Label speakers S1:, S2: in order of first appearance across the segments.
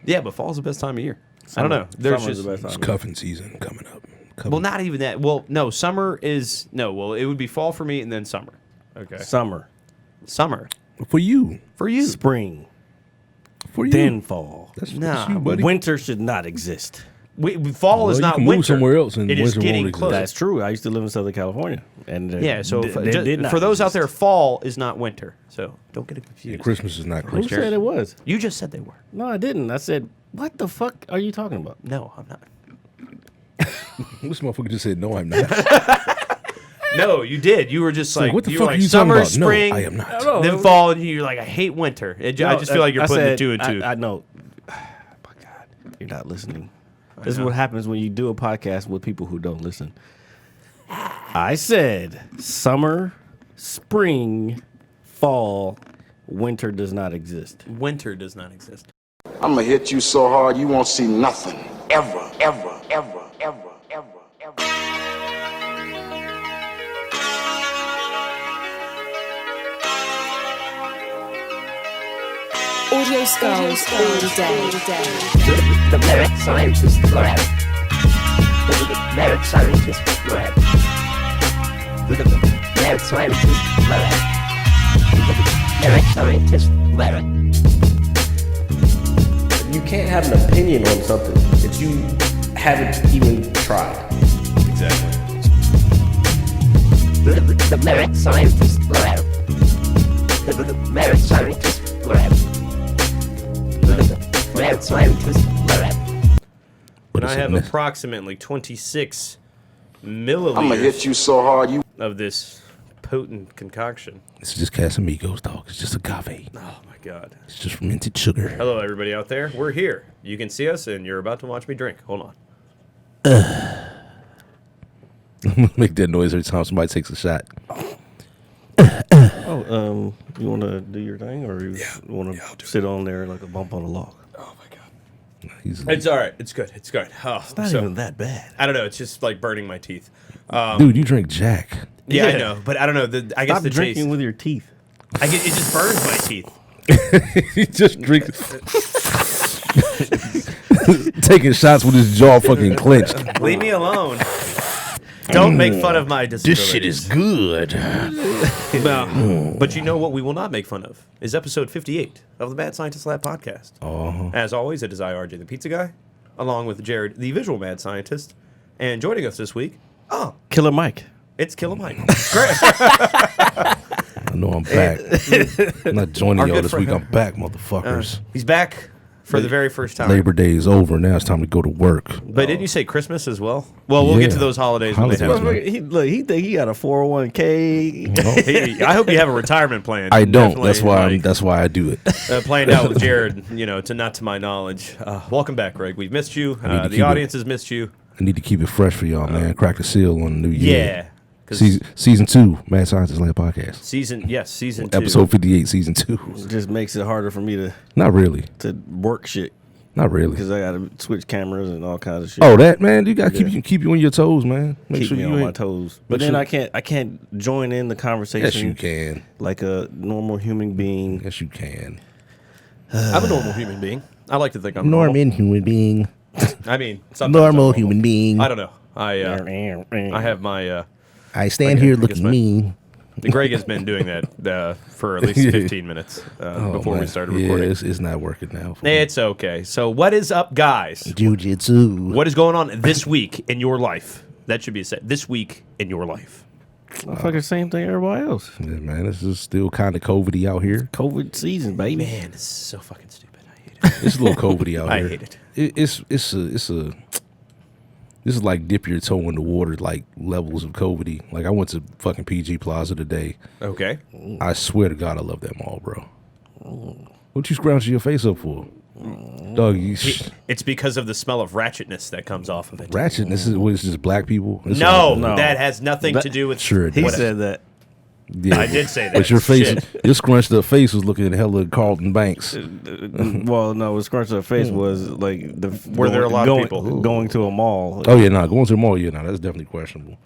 S1: Yeah, but fall's the best time of year. I don't know. There's just
S2: it's cuffing season coming up.
S1: Well, not even that. Well, no, summer is Well, it would be fall for me and then summer. Okay.
S3: Summer.
S2: For you.
S3: Spring.
S2: For you.
S3: Then fall.
S2: That's
S1: Nah,
S2: buddy.
S3: Winter should not exist.
S1: Fall is
S2: you
S1: not
S2: can
S1: winter.
S2: move somewhere else and
S1: it is
S2: winter
S1: getting
S2: won't
S1: close.
S3: That's true. I used to live in Southern California, and
S1: So
S3: did not
S1: for those out
S3: exist.
S1: there, fall is not winter. So don't get it
S2: Yeah,
S1: confused.
S2: Christmas is not
S3: Who
S2: Christmas.
S3: said it was?
S1: You just said they were.
S3: No, I didn't. I said, "What the fuck are you talking about?"
S1: No, I'm not.
S2: This motherfucker just said, no, I'm not.
S1: No, you did. You were just like,
S2: what the
S1: you
S2: fuck
S1: were
S2: are
S1: like
S2: you
S1: summer,
S2: talking about?
S1: spring,
S2: No, I am not.
S3: No,
S1: then fall, and you're like, I hate winter. I just feel like you're putting the two and two.
S3: I know. My God, you're not listening. This is what happens when you do a podcast with people who don't listen. I said summer, spring, fall, winter does not exist.
S1: Winter does not exist.
S4: I'm gonna hit you so hard you won't see nothing. Ever, ever, ever, ever, ever, ever.
S5: Audio skulls all day.
S6: The merit scientist lab. The merit scientist lab. The merit scientist lab. The merit scientist lab.
S3: You can't have an opinion on something that you haven't even tried.
S1: Exactly.
S6: The merit scientist lab. The merit scientist lab. The merit scientist lab.
S1: And I have approximately 26 milliliters
S4: I'm gonna hit you so hard you.
S1: of this potent concoction.
S2: It's just Casamigos, dog. It's just agave.
S1: Oh my God.
S2: It's just fermented sugar.
S1: Hello, everybody out there. We're here. You can see us, and you're about to watch me drink. Hold on.
S2: Make that noise every time somebody takes a shot.
S3: Oh, you want to do your thing, or you want to sit on there like a bump on a log?
S1: Oh my God.
S2: He's
S1: It's all right. It's good. It's good. Oh,
S3: It's not even that bad.
S1: I don't know. It's just like burning my teeth.
S2: dude, you drink Jack.
S1: Yeah, I
S3: Yeah.
S1: know, but I don't know. I guess
S3: Stop
S1: the
S3: drinking
S1: taste.
S3: with your teeth.
S1: It just burns my teeth.
S2: He just drinks. Taking shots with his jaw fucking clenched.
S1: Leave me alone. Don't make fun of my disabilities.
S2: Good.
S1: No. But you know what we will not make fun of is episode 58 of the Mad Scientist Lab podcast. As always, it is RJ the Pizza Guy, along with Jared, the visual mad scientist. And joining us this week,
S3: Killer Mike.
S1: it's Killer Mike. Great.
S2: I know I'm back. I'm not joining
S1: Our
S2: y'all
S1: good
S2: this
S1: friend.
S2: week. I'm back, motherfuckers.
S1: He's back for the very first time.
S2: Labor Day is over. Now it's time to go to work.
S1: But didn't you say Christmas as well? Well, we'll get
S2: Yeah.
S1: to those holidays when they
S2: Holidays,
S1: happen.
S2: man.
S3: He think he got a 401k.
S1: I hope you have a retirement plan.
S2: I don't.
S1: Definitely,
S2: That's why I do it.
S1: Playing out with Jared, not to my knowledge. Welcome back, Greg. We've missed you.
S2: need to
S1: The
S2: keep
S1: audience has missed you.
S2: I need to keep it fresh for y'all, man. Crack the seal on the new year.
S1: Yeah. 'Cause
S2: Season 2, Mad Scientist Lab podcast.
S1: season 2.
S2: Episode 58, season 2.
S3: Just makes it harder for me
S2: Not really.
S3: to work shit
S2: Not really.
S3: because I got to switch cameras and all kinds of shit.
S2: Oh, that man, you gotta keep you on your toes, man. Make
S3: keep
S2: sure
S3: me
S2: you
S3: on my
S2: ain't.
S3: toes. But
S2: make
S3: then
S2: sure-
S3: I can't join in the conversation.
S2: Yes, you can.
S3: Like a normal human being.
S2: Yes, you can.
S1: I'm a normal human being. I like to think I'm normal.
S2: human being.
S1: I mean, sometimes I'm normal.
S2: being.
S1: I don't know. I have my.
S2: I stand
S1: Okay,
S2: here
S1: I guess
S2: looking
S1: my-
S2: mean.
S1: Greg has been doing that for at least 15 minutes before we started recording.
S2: Yeah, it's not working now.
S1: It's okay. So, what is up, guys?
S2: Jiu-jitsu.
S1: What is going on this week in your life? That should be said. This week in your life.
S3: Fucking same thing everybody else.
S2: Yeah, man, this is still kind of COVID-y out here.
S3: COVID season, baby.
S1: Man, this is so fucking stupid. I hate it.
S2: It's a little COVID-y out
S1: I
S2: here.
S1: hate it.
S2: This is like dip your toe in the water, like levels of COVID-y. Like I went to fucking PG Plaza today.
S1: Okay.
S2: I swear to God, I love that mall, bro. What you scrounging your face up for? Dog,
S1: It's because of the smell of ratchetness that comes off of it.
S2: ratchet. This is what it's just black people. It's
S1: No,
S3: No.
S1: that has nothing to do with.
S2: Sure it
S3: He
S2: does.
S3: said that.
S2: Yeah.
S1: I did say that.
S2: But your face,
S1: Shit.
S2: your scrunched up face was looking at hella Carlton Banks.
S3: Well, no, what scrunched her face was like
S1: Were there a lot of
S3: going,
S1: people?
S3: going to a mall?
S2: Oh yeah, nah, going to the mall, yeah, nah, that's definitely questionable.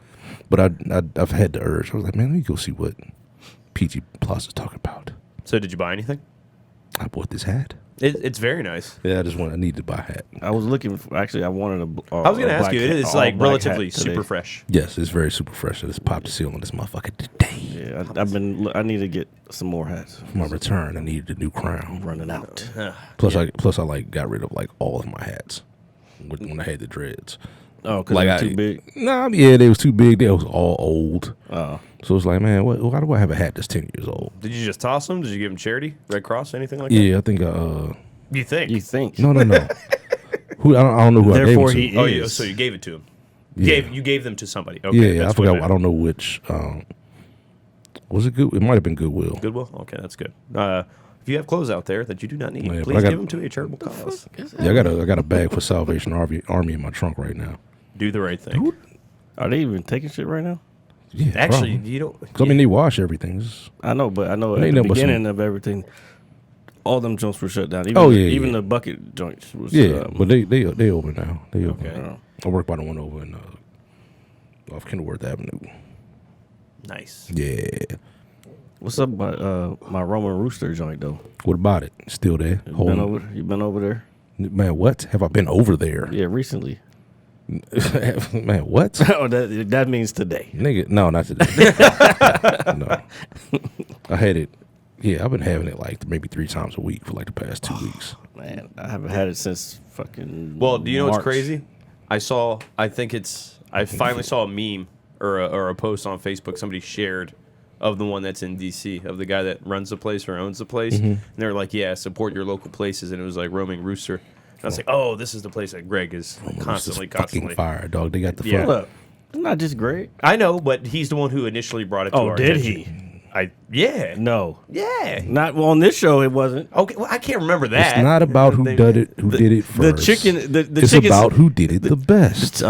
S2: But I've had the urge. I was like, man, let me go see what PG Plaza's talking about.
S1: So, did you buy anything?
S2: I bought this hat.
S1: It's very nice.
S2: Yeah, I need to buy a hat.
S3: I was looking for, actually, I wanted a
S1: I was going to ask you, it is like relatively
S3: today.
S1: super fresh.
S2: Yes, it's very super fresh. I just popped the seal on this motherfucker today.
S3: Yeah, I need to get some more hats.
S2: For my return, I needed a new crown.
S3: Running out.
S2: Plus, I like got rid of like all of my hats when I had the dreads.
S3: Oh, because
S2: Like
S3: they're too big?
S2: Nah, yeah, they was too big. They was all old.
S3: Oh.
S2: So it's like, man, why do I have a hat that's 10 years old?
S1: Did you just toss them? Did you give them charity? Red Cross? Anything like that?
S2: Yeah, I think.
S1: You think?
S3: You think?
S2: No. Who? I don't know who
S3: Therefore,
S2: I gave it to.
S1: Oh, yeah, so you gave it to him.
S2: Yeah.
S1: You gave them to somebody. Okay,
S2: Yeah, I
S1: that's
S2: forgot.
S1: what
S2: I don't know which. Was it good? It might have been Goodwill.
S1: Goodwill? Okay, that's good. If you have clothes out there that you do not need,
S2: Yeah, but
S1: please
S2: I got-
S1: give them to a charitable cause.
S2: Yeah, I got a bag for Salvation Army in my trunk right now.
S1: Do the right thing.
S3: Are they even taking shit right now?
S2: Yeah,
S1: Actually,
S2: probably.
S1: you don't.
S2: 'Cause, I mean, they wash everything.
S3: I know, but I know
S2: Ain't
S3: at the
S2: nothing but
S3: beginning
S2: some-
S3: of everything, all them joints were shut down. Even,
S2: Oh, yeah,
S3: even
S2: yeah.
S3: the bucket joints was.
S2: Yeah, but they open now. They open.
S1: Okay.
S2: I work by the one over in off Kenilworth Avenue.
S1: Nice.
S2: Yeah.
S3: What's up, my Roman Rooster joint though?
S2: What about it? Still there?
S3: You been over there?
S2: Man, what? Have I been over there?
S3: Yeah, recently.
S2: Man, what?
S3: Oh, that means today.
S2: Nigga, no, not today. No. I had it. Yeah, I've been having it like maybe 3 times a week for like the past 2 weeks.
S3: Man, I haven't had it since fucking.
S1: Well, do you know what's
S3: March.
S1: crazy? I finally saw a meme or a post on Facebook somebody shared of the one that's in DC, of the guy that runs the place or owns the place. And they're like, yeah, support your local places. And it was like Roaming Rooster. And I was like, oh, this is the place that Greg is constantly.
S2: Fucking fire, dog. They got the
S1: Yeah.
S2: fuck.
S3: Hold up. It's not just great.
S1: I know, but he's the one who initially brought it to our
S3: Oh, did
S1: attention.
S3: he?
S1: Yeah.
S3: No.
S1: Yeah.
S3: Not on this show. It wasn't.
S1: Okay, well, I can't remember that.
S2: It's not about who
S1: They-
S2: did it. Who did it
S3: The
S2: first?
S3: chicken. The
S2: It's
S3: chicken.
S2: about who did it the best.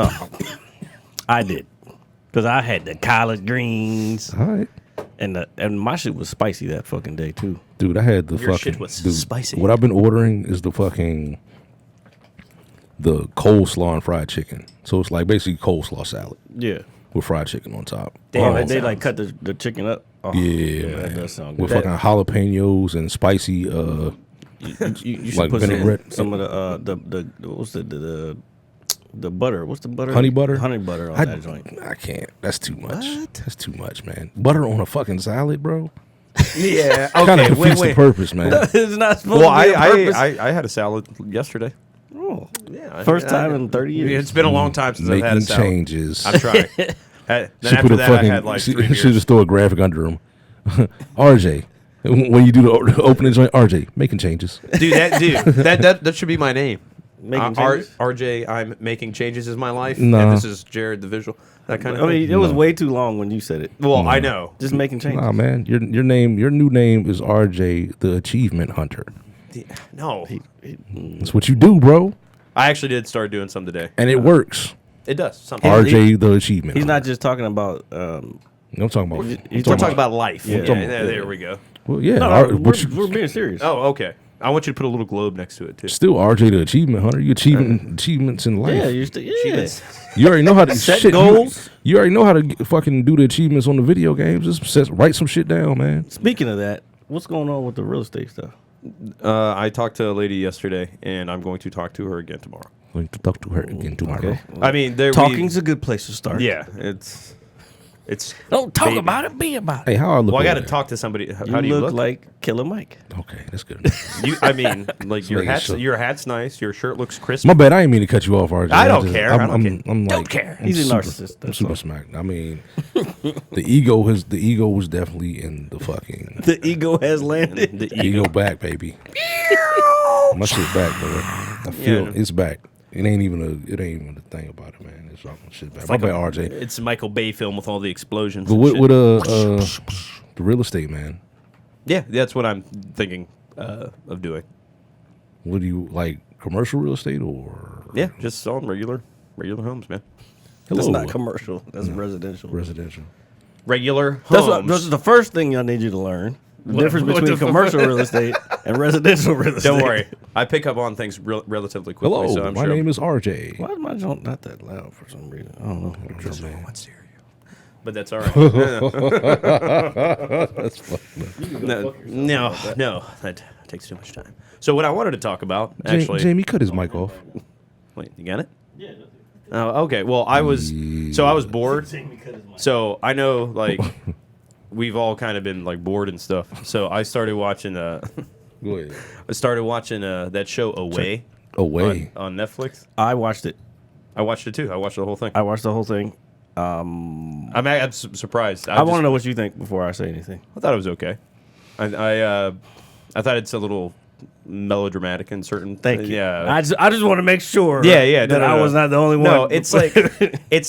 S3: I did, because I had the collard greens
S2: All right,
S3: and my shit was spicy that fucking day too.
S2: dude. I had the
S1: Your
S2: fucking.
S1: shit was
S2: dude,
S1: spicy.
S2: What I've been ordering is the coleslaw and fried chicken. So it's like basically coleslaw salad
S3: Yeah.
S2: with fried chicken on top.
S1: Damn,
S3: Oh,
S1: that
S3: they
S1: sounds-
S3: like cut the chicken up. Oh,
S2: Yeah, man.
S3: that does sound
S2: With
S3: good.
S2: fucking jalapenos and spicy.
S3: You should
S2: like
S3: put
S2: vinaigrette.
S3: some of the what's the butter? What's the butter?
S2: Honey butter?
S3: Honey butter on that joint.
S2: I can't. That's too much. That's too much, man. Butter on a fucking salad, bro.
S1: Yeah.
S2: Kind of
S1: Okay.
S2: defeats the purpose, man.
S3: It's not supposed
S1: Well,
S3: to be a purpose.
S1: I had a salad yesterday.
S3: Oh,
S1: Yeah.
S3: first time in 30 years.
S1: It's been a long time since I've had a
S2: Making
S1: salad.
S2: changes.
S1: I'm trying. Then
S2: She
S1: after that, I had like 3
S2: she should
S1: beers.
S2: just throw a graphic under him. RJ, when you do the opening joint, RJ making changes.
S1: That should be my name.
S3: Making changes?
S1: RJ, I'm making changes is my life.
S2: Nah.
S1: And this is Jared the visual. That kind of
S3: I mean,
S1: thing.
S3: it was way too long when you said it.
S1: Well, I know.
S3: Just making changes.
S2: Nah, man, your new name is RJ the Achievement Hunter.
S1: No.
S2: That's what you do, bro,
S1: I actually did start doing some today.
S2: and it works.
S1: It does. Sometimes.
S2: RJ the Achievement.
S3: He's not
S2: Hunter.
S3: just talking about.
S2: I'm talking about.
S3: He's
S1: We're talking about life.
S3: Yeah.
S1: Yeah, there we go.
S2: Well, yeah.
S3: No,
S2: what
S3: we're being serious.
S1: Oh, okay. I want you to put a little globe next to it, too.
S2: still RJ the Achievement Hunter. You achieving achievements in life.
S3: Yeah, you're still. Yeah.
S2: You already know how to
S3: Set
S2: shit,
S3: goals.
S2: You already know how to fucking do the achievements on the video games. Just write some shit down, man.
S3: Speaking of that, what's going on with the real estate stuff?
S1: I talked to a lady yesterday, and I'm going to talk to her again tomorrow.
S2: Going to talk to her again tomorrow.
S3: Okay.
S1: I mean,
S3: Talking's a good place to start.
S1: Yeah, it's.
S3: Don't talk
S1: Baby.
S3: about it. Be about it.
S2: Hey, how I look?
S1: Well, I got
S2: over
S1: to
S2: there?
S1: talk to somebody. How
S3: You
S1: do you
S3: look
S1: look?
S3: like Killer Mike.
S2: Okay, that's good.
S1: I mean, like your
S2: making
S1: hat's
S2: sure.
S1: your hat's nice. Your shirt looks crisp.
S2: My bad. I didn't mean to cut you off, RJ.
S1: I don't care. I don't care.
S2: I'm
S1: Don't
S2: like,
S1: care.
S2: I'm
S3: He's a
S2: super-
S3: narcissist,
S2: I'm
S3: that's
S2: super
S3: all.
S2: smacked. I mean, the ego was definitely in the fucking
S3: The ego has landed.
S1: The
S2: ego back, baby. My shit back, bro. I feel
S1: Yeah.
S2: it's back. It ain't even a thing about it, man. It's all shit back. My bad, RJ.
S1: It's a Michael Bay film with all the explosions.
S2: But
S1: and
S2: what
S1: shit.
S2: the real estate, man?
S1: Yeah, that's what I'm thinking of doing.
S2: What do you like? Commercial real estate or
S1: Yeah, just selling regular homes, man.
S3: That's
S2: Hello.
S3: not commercial. That's residential.
S2: residential?
S1: Regular
S3: That's
S1: homes.
S3: this is the first thing I need you to learn. The difference
S1: what
S3: between
S1: the-
S3: commercial real estate and residential real estate.
S1: Don't worry, I pick up on things relatively quickly.
S2: Hello,
S1: so I'm
S2: my
S1: sure
S2: name is RJ.
S3: Why is my joint not that loud for some reason? I don't know.
S1: But that's all right.
S2: That's fucked up.
S1: no, that It takes too much time. So what I wanted to talk about, actually...
S2: Jamie, cut his mic off.
S1: Wait, you got it? Yeah. Oh, okay. Well, I was bored. So I know, like, we've all kind of been, like, bored and stuff. So I started watching...
S2: Go ahead.
S1: I started watching that show Away.
S2: Away.
S1: On Netflix.
S3: I watched it.
S1: I watched it too. I watched the whole thing. I'm surprised.
S3: I want to know what you think before I say anything.
S1: I thought it was okay. I thought it's a little melodramatic in certain.
S3: Thank you.
S1: Yeah.
S3: I just want to make sure.
S1: Yeah.
S3: That I was not the only one.
S1: No, it's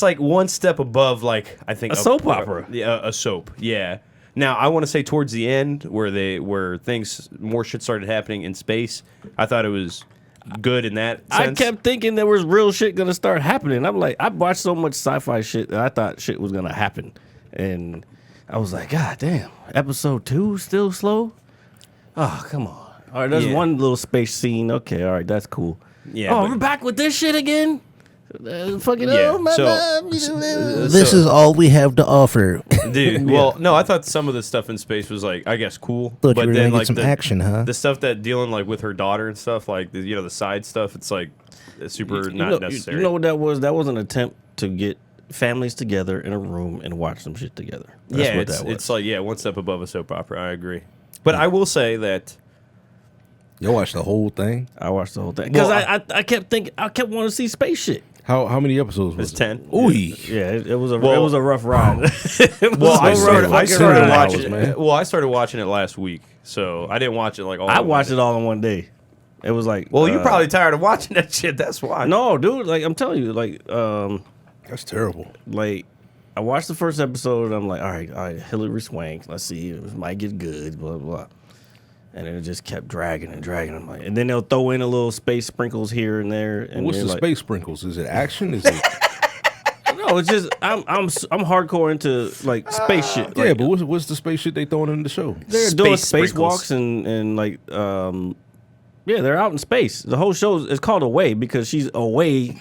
S1: like one step above, like, I think
S3: a soap opera.
S1: Yeah, a soap. Yeah. Now I want to say towards the end where things more shit started happening in space. I thought it was good in that sense.
S3: I kept thinking there was real shit gonna start happening. I'm like, I watched so much sci-fi shit that I thought shit was gonna happen, and I was like, God damn, episode 2 still slow. Oh, come on. All right, there's one little space scene. Okay, all right, that's cool.
S1: Yeah.
S3: Oh, we're back with this shit again. Fucking
S1: Yeah,
S2: This is all we have to offer.
S1: Dude, well, no, I thought some of the stuff in space was, like, I guess cool.
S2: Thought
S1: but
S2: you were
S1: then,
S2: gonna
S1: like,
S2: get some action, huh?
S1: the stuff that dealing, like, with her daughter and stuff, like, the side stuff, it's, like, super not necessary.
S3: You know what that was? That was an attempt to get families together in a room and watch some shit together. That's what that was.
S1: It's like, one step above a soap opera. I agree. But I will say that...
S2: You watched the whole thing?
S3: I watched the whole thing. Because
S1: Well,
S3: I kept thinking, I kept wanting to see space shit.
S2: How many episodes was
S1: It's
S2: it?
S1: 10.
S2: Ooh.
S3: Yeah, it was a rough ride.
S1: Well, I started
S2: fucking
S1: watching
S2: hours,
S1: it. Well, I started watching it last week, so I didn't watch it like all.
S3: I watched it all in one day. It was like,
S1: Well, you're probably tired of watching that shit. That's why.
S3: no, dude. Like I'm telling you, like
S2: That's terrible.
S3: like I watched the first episode. And I'm like, all right, Hillary Swank. Let's see, it might get good. Blah blah. And then it just kept dragging and dragging. I'm like, and then they'll throw in a little space sprinkles here and there. And
S2: What's the
S3: like,
S2: space sprinkles? Is it action? Is it?
S3: No, it's just I'm hardcore into like space shit.
S2: Yeah,
S3: Like,
S2: but what's the space shit they throwing in the show?
S3: they're doing
S1: Space
S3: spacewalks and like yeah, they're out in space. The whole show is called Away because she's away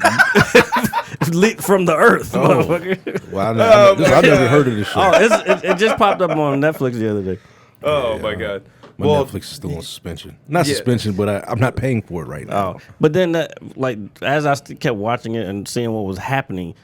S3: from the Earth. Motherfucker.
S2: Well, I never heard of this show.
S3: Oh, it just popped up on Netflix the other day.
S1: Oh my god.
S2: My Netflix is still on suspension. Not suspension, but I'm not paying for it right now.
S3: Oh, but then like as I kept watching it and seeing what was happening,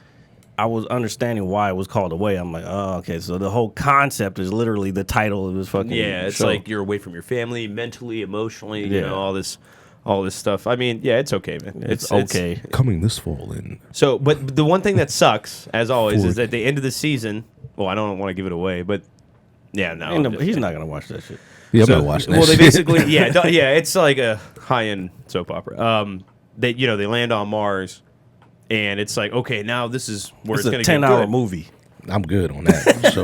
S3: I was understanding why it was called Away. I'm like, oh, okay, so the whole concept is literally the title of this fucking
S1: It's
S3: show.
S1: like you're away from your family, mentally, emotionally, you know, all this stuff. I mean, yeah, it's okay, man.
S3: It's okay.
S2: Coming this fall in.
S1: So, but the one thing that sucks, as always, is at the end of the season. Well, I don't want to give it away, but yeah, no,
S3: He's not gonna watch that shit.
S2: Yeah, I'm
S1: So-
S2: not watching that
S1: Well, they
S2: shit.
S1: basically, it's like a high-end soap opera. They land on Mars, and it's like, okay, now this is where
S3: It's
S1: it's
S3: a
S1: going to get
S3: 10-hour
S1: good.
S3: movie.
S2: I'm good on that. So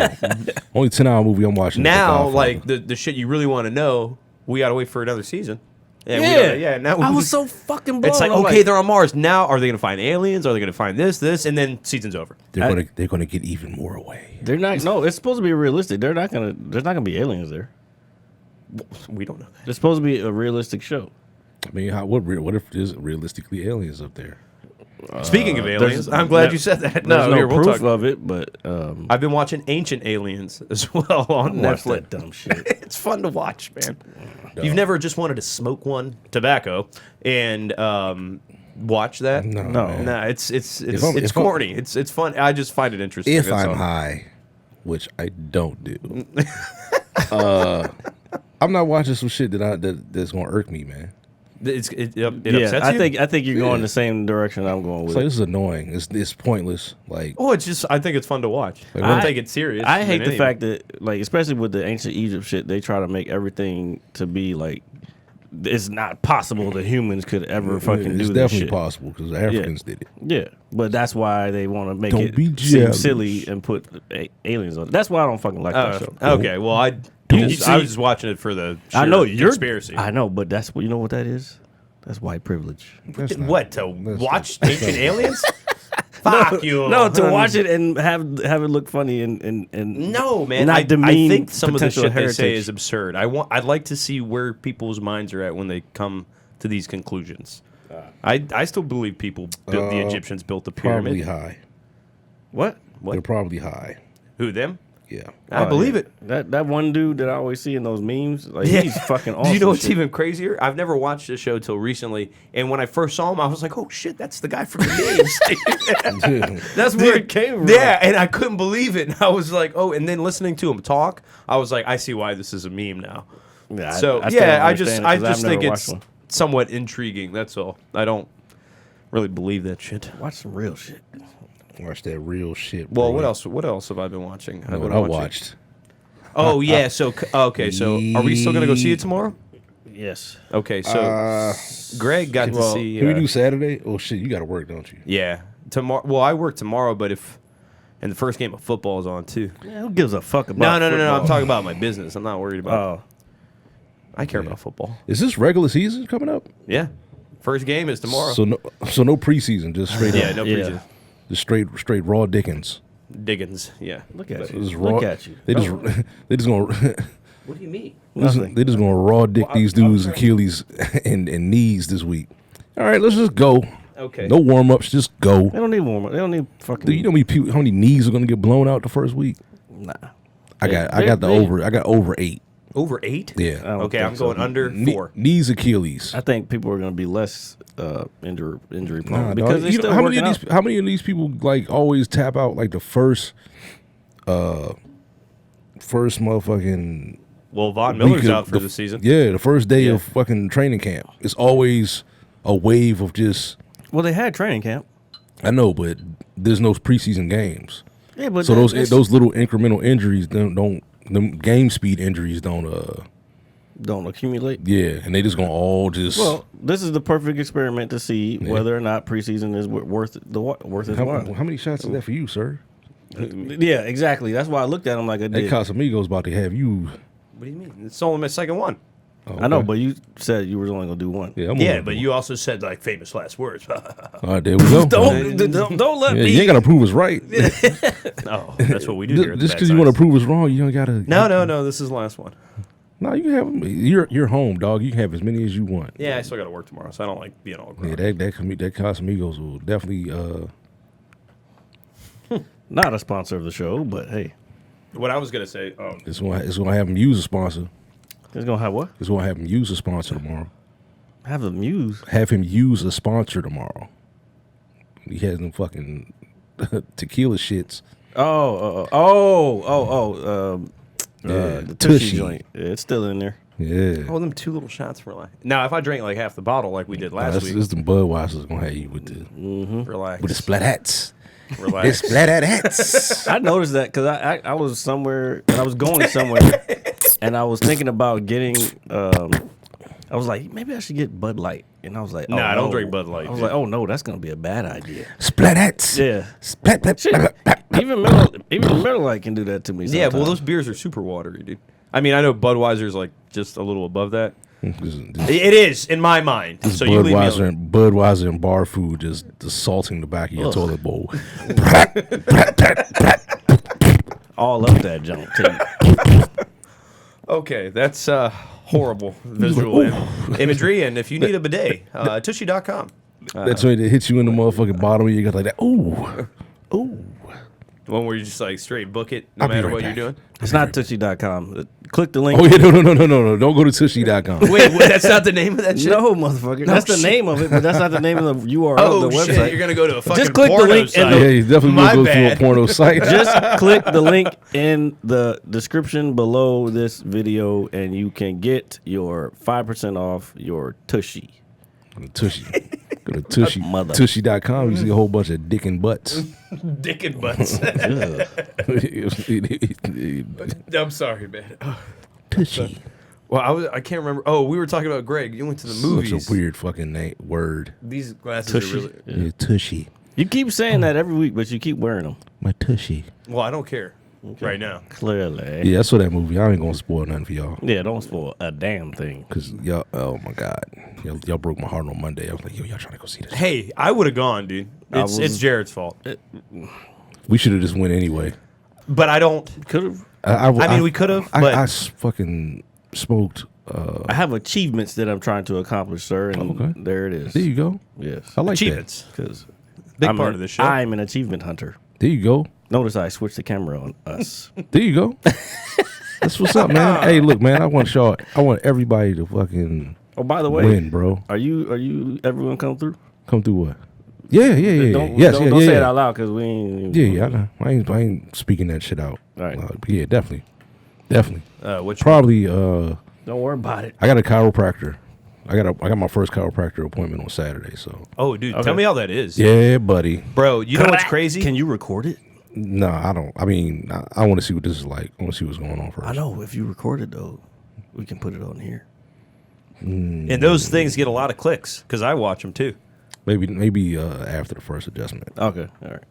S2: only 10-hour movie I'm watching. is The
S1: Now,
S2: Godfather.
S1: like the shit you really want to know, we got to wait for another season. And Now
S3: I was so fucking blown.
S1: It's like,
S3: I'm
S1: okay, they're on Mars. Now, are they going to find aliens? Are they going to find this, and then season's over?
S2: they're gonna get even more away.
S3: they're not. No, it's supposed to be realistic. There's not gonna be aliens there.
S1: We don't know that.
S3: It's supposed to be a realistic show.
S2: I mean, what if there's realistically aliens up there?
S1: Speaking of aliens,
S3: there's-
S1: I'm glad
S3: there-
S1: you said that.
S3: There's
S1: No,
S3: no
S1: here, we'll
S3: proof
S1: talk.
S3: of it, but
S1: I've been watching Ancient Aliens as well on
S3: watch
S1: Netflix.
S3: that dumb shit.
S1: It's fun to watch, man. You've never just wanted to smoke one tobacco and watch that?
S2: No.
S3: No.
S1: Nah, it's
S2: if I'm-
S1: corny. It's fun. I just find it interesting.
S2: If
S1: that's
S2: I'm
S1: all.
S2: high, which I don't do, I'm not watching some shit that's gonna irk me, man.
S1: it
S3: Yeah,
S1: upsets you.
S3: I think you're going the same direction I'm going with.
S2: It's like, this is annoying. It's pointless. Like,
S1: Oh, it's just I think it's fun to watch. I don't take it serious.
S3: I hate
S1: in
S3: the
S1: any
S3: fact that, like, especially with the ancient Egypt shit, they try to make everything to be like it's not possible that humans could ever fucking
S2: it's
S3: do this
S2: definitely
S3: shit.
S2: possible because the Africans did it.
S3: Yeah, but that's why they want to make
S2: Don't
S3: it
S2: be
S3: seem
S2: jealous.
S3: silly and put aliens on it. That's why I don't fucking like that show.
S1: Okay, well I was just watching it for the sheer
S3: I know you're
S1: conspiracy.
S3: I know, but that's what you know what that is. That's white privilege.
S2: That's not-
S1: What to
S2: that's
S1: watch
S2: not-
S1: Ancient Aliens? Fuck you.
S3: No, to watch it and have it look funny and
S1: No, man.
S3: not
S1: I
S3: demean
S1: think some of the
S3: potential
S1: shit they say
S3: heritage.
S1: is absurd. I'd like to see where people's minds are at when they come to these conclusions. I still believe people the Egyptians built the
S2: Probably
S1: pyramid.
S2: high.
S3: What?
S2: They're probably high.
S1: Who them?
S2: Yeah.
S1: I believe it.
S3: That one dude that I always see in those memes, like
S1: Yeah.
S3: he's fucking awesome.
S1: Do you know what's
S3: shit.
S1: even crazier? I've never watched the show till recently, and when I first saw him, I was like, "Oh shit, that's the guy from the memes." That's where it came from. Yeah, and I couldn't believe it. And I was like, "Oh!" And then listening to him talk, I was like, "I see why this is a meme now."
S3: Yeah,
S1: So
S3: I still don't
S1: I just
S3: understand it 'cause I've
S1: think
S3: never
S1: it's
S3: watched
S1: somewhat intriguing. That's all. I don't really believe that shit.
S3: one. Watch some real shit.
S2: Watch that real shit.
S1: Well,
S2: bro.
S1: what else? What else have I been watching?
S2: You know what I watched.
S1: Oh yeah. So okay. So are we still gonna go see it tomorrow?
S3: Yes.
S1: Okay. So Greg got to see.
S2: Can we do Saturday? Oh shit, you got to work, don't you?
S1: Yeah. Tomorrow. Well, I work tomorrow, but and the first game of football is on too.
S3: Yeah, who gives a fuck about
S1: No.
S3: football?
S1: I'm talking about my business. I'm not worried about.
S3: Oh,
S1: I care about football.
S2: Is this regular season coming up?
S1: Yeah. First game is tomorrow.
S2: So no preseason, just straight
S1: yeah.
S2: up,
S1: No
S3: Yeah.
S1: preseason.
S2: just straight raw Dickens.
S1: Diggins. Yeah.
S3: look at you.
S2: Just
S3: Look
S2: raw-
S3: at you.
S2: They just gonna
S1: What do you mean?
S2: they just gonna raw dick these dudes' Achilles and knees this week. All right, let's just go.
S1: Okay.
S2: No warm ups, just go.
S3: They don't need warm up. They don't need fucking.
S2: Dude, you know how many knees are gonna get blown out the first week?
S3: Nah.
S2: I got over 8.
S1: Over 8?
S2: Yeah.
S3: I don't
S1: Okay,
S3: think
S1: I'm
S3: so.
S1: going under 4.
S2: Knees Achilles.
S3: I think people are going to be less injury prone
S2: Nah,
S3: because
S2: dog.
S3: they
S2: You know,
S3: still
S2: how
S3: working out.
S2: many of these people like always tap out like the first motherfucking
S1: Well, Von Miller's
S2: week of
S1: out for the season.
S2: Yeah, the first day
S1: Yeah.
S2: of fucking training camp. It's always a wave of just
S3: Well, they had training camp.
S2: I know, but there's no preseason games.
S3: Yeah, but
S2: So
S3: that's-
S2: those little incremental injuries don't them game speed injuries don't
S3: accumulate.
S2: yeah, and they just gonna all just
S3: Well, this is the perfect experiment to see whether or not preseason is worth its
S2: how
S3: while.
S2: many shots is that for you, sir?
S3: Yeah, exactly. That's why I looked at him like I
S2: That
S3: did.
S2: Casamigos about to have you.
S1: What do you mean? It's only my second one.
S2: Oh,
S3: I know,
S2: okay.
S3: but you said you were only gonna do one.
S2: Yeah, I'm
S1: Yeah,
S2: gonna-
S1: but you also said like famous last words.
S2: All right, there we go.
S3: Don't let
S2: Yeah,
S3: me.
S2: you ain't gotta prove us right.
S1: Oh, that's what we do here. at the
S2: Just
S1: Bad
S2: because you want to
S1: Science.
S2: prove us wrong, you don't gotta.
S1: No. This is the last one.
S2: No, you can have them. You're home, dog. You can have as many as you want.
S1: Yeah, I still got to work tomorrow, so I don't like being all
S2: Yeah,
S1: grown.
S2: that Casamigos will definitely.
S3: Not a sponsor of the show, but hey,
S1: What I was gonna say.
S2: It's gonna have them use a sponsor.
S3: it's gonna have what?
S2: It's gonna have him use a sponsor tomorrow.
S3: Have the muse.
S2: Have him use a sponsor tomorrow. He has them fucking tequila shits.
S3: The Tushy joint. Yeah, it's still in there.
S2: Yeah.
S1: Oh, them 2 little shots for life. Now, if I drank like half the bottle, like we did last week,
S2: This them Budweiser's gonna have you with the
S1: relax.
S2: with the splat hats. The
S1: Relax.
S2: splat hats.
S3: I noticed that because I was somewhere and I was going somewhere and I was thinking about getting. I was like, maybe I should get Bud Light, and I was like, oh,
S1: Nah, I don't
S3: no.
S1: drink Bud Light,
S3: I was
S1: dude.
S3: like, oh no, that's gonna be a bad idea.
S2: Splat hats.
S3: Yeah.
S2: Splat, splat,
S3: Shit.
S2: splat, splat, splat.
S3: Even Miller Lite can do that to me.
S1: Yeah, well,
S3: sometimes.
S1: those beers are super watery, dude. I mean, I know Budweiser's like just a little above that.
S2: This
S1: It is in my mind. So you leave me alone.
S2: Budweiser and bar food just assaulting the back of your toilet bowl.
S3: all up that junk too.
S1: Okay, that's horrible visual imagery. And if you need a bidet, tushy.com.
S2: That's when it hits you in the motherfucking bottom of your gut like that. Ooh. Ooh.
S1: One where you just like straight book it no
S2: I'll be
S1: matter
S2: right
S1: what
S2: back.
S1: you're doing.
S3: It's not Tushy.com. Click the link.
S2: Oh yeah, no. Don't go to tushy.com.
S1: Wait, that's not the name of that shit?
S3: No, motherfucker. That's the
S1: shit.
S3: name of it, but that's not the name of the URL
S1: Oh,
S3: of the
S1: shit.
S3: website.
S1: You're going to go to a fucking
S3: Just click the
S1: porno
S3: link in
S1: site.
S3: the-
S2: Yeah, he's definitely
S1: My
S2: gonna go to a
S1: bad.
S2: porno site.
S3: Just click the link in the description below this video and you can get your 5% off your Tushy.
S2: Tushy. Go to Tushy.
S3: Mother.
S2: Tushy.com. You see a whole bunch of dick and butts.
S1: Dick and butts. I'm sorry, man.
S2: Tushy.
S1: Well, I can't remember. Oh, we were talking about Greg. You went to the movies.
S2: Such a weird fucking word.
S1: These glasses
S3: Tushy.
S1: are really...
S2: Yeah, tushy.
S3: You keep saying that every week, but you keep wearing them.
S2: My tushy.
S1: Well, I don't care right now.
S3: Clearly.
S2: Yeah, I saw that movie. I ain't gonna spoil nothing for y'all.
S3: Yeah, don't spoil a damn thing.
S2: Cause y'all, oh my god, y'all broke my heart on Monday. I was like, yo, y'all trying to go see this?
S1: Hey, I would have gone, dude. It's Jared's fault.
S2: We should have just went anyway.
S1: But I don't...
S3: Could have.
S1: I mean, we could have, but...
S2: I fucking smoked.
S3: I have achievements that I'm trying to accomplish, sir, and
S2: Okay.
S3: there it is.
S2: There you go.
S3: Yes.
S2: I like
S1: Achievements.
S3: Because
S1: Big part of this show.
S3: I'm an achievement hunter.
S2: that. There you go.
S3: Notice I switched the camera on us.
S2: There you go. That's what's up, man. Hey, look, man. I want everybody to fucking
S3: Oh, by the way,
S2: win, bro.
S3: Are you everyone come through?
S2: Come through what? Yeah.
S3: Don't
S2: Yes,
S3: don't say it out loud because we ain't.
S2: Yeah, I know. I ain't speaking that shit out.
S3: All right.
S2: But yeah, definitely.
S1: Which
S2: Probably.
S3: Don't worry about it.
S2: I got a chiropractor. I got my first chiropractor appointment on Saturday. So.
S1: Oh, dude,
S3: Okay.
S1: tell me how that is.
S2: Yeah, buddy.
S1: Bro, you know what's crazy?
S3: Can you record it?
S2: No, I don't. I mean, I want to see what this is like. I want to see what's going on first.
S3: I know. If you record it though, we can put it on here.
S1: And those things get a lot of clicks because I watch them too.
S2: Maybe after the first adjustment.
S3: Okay. All right.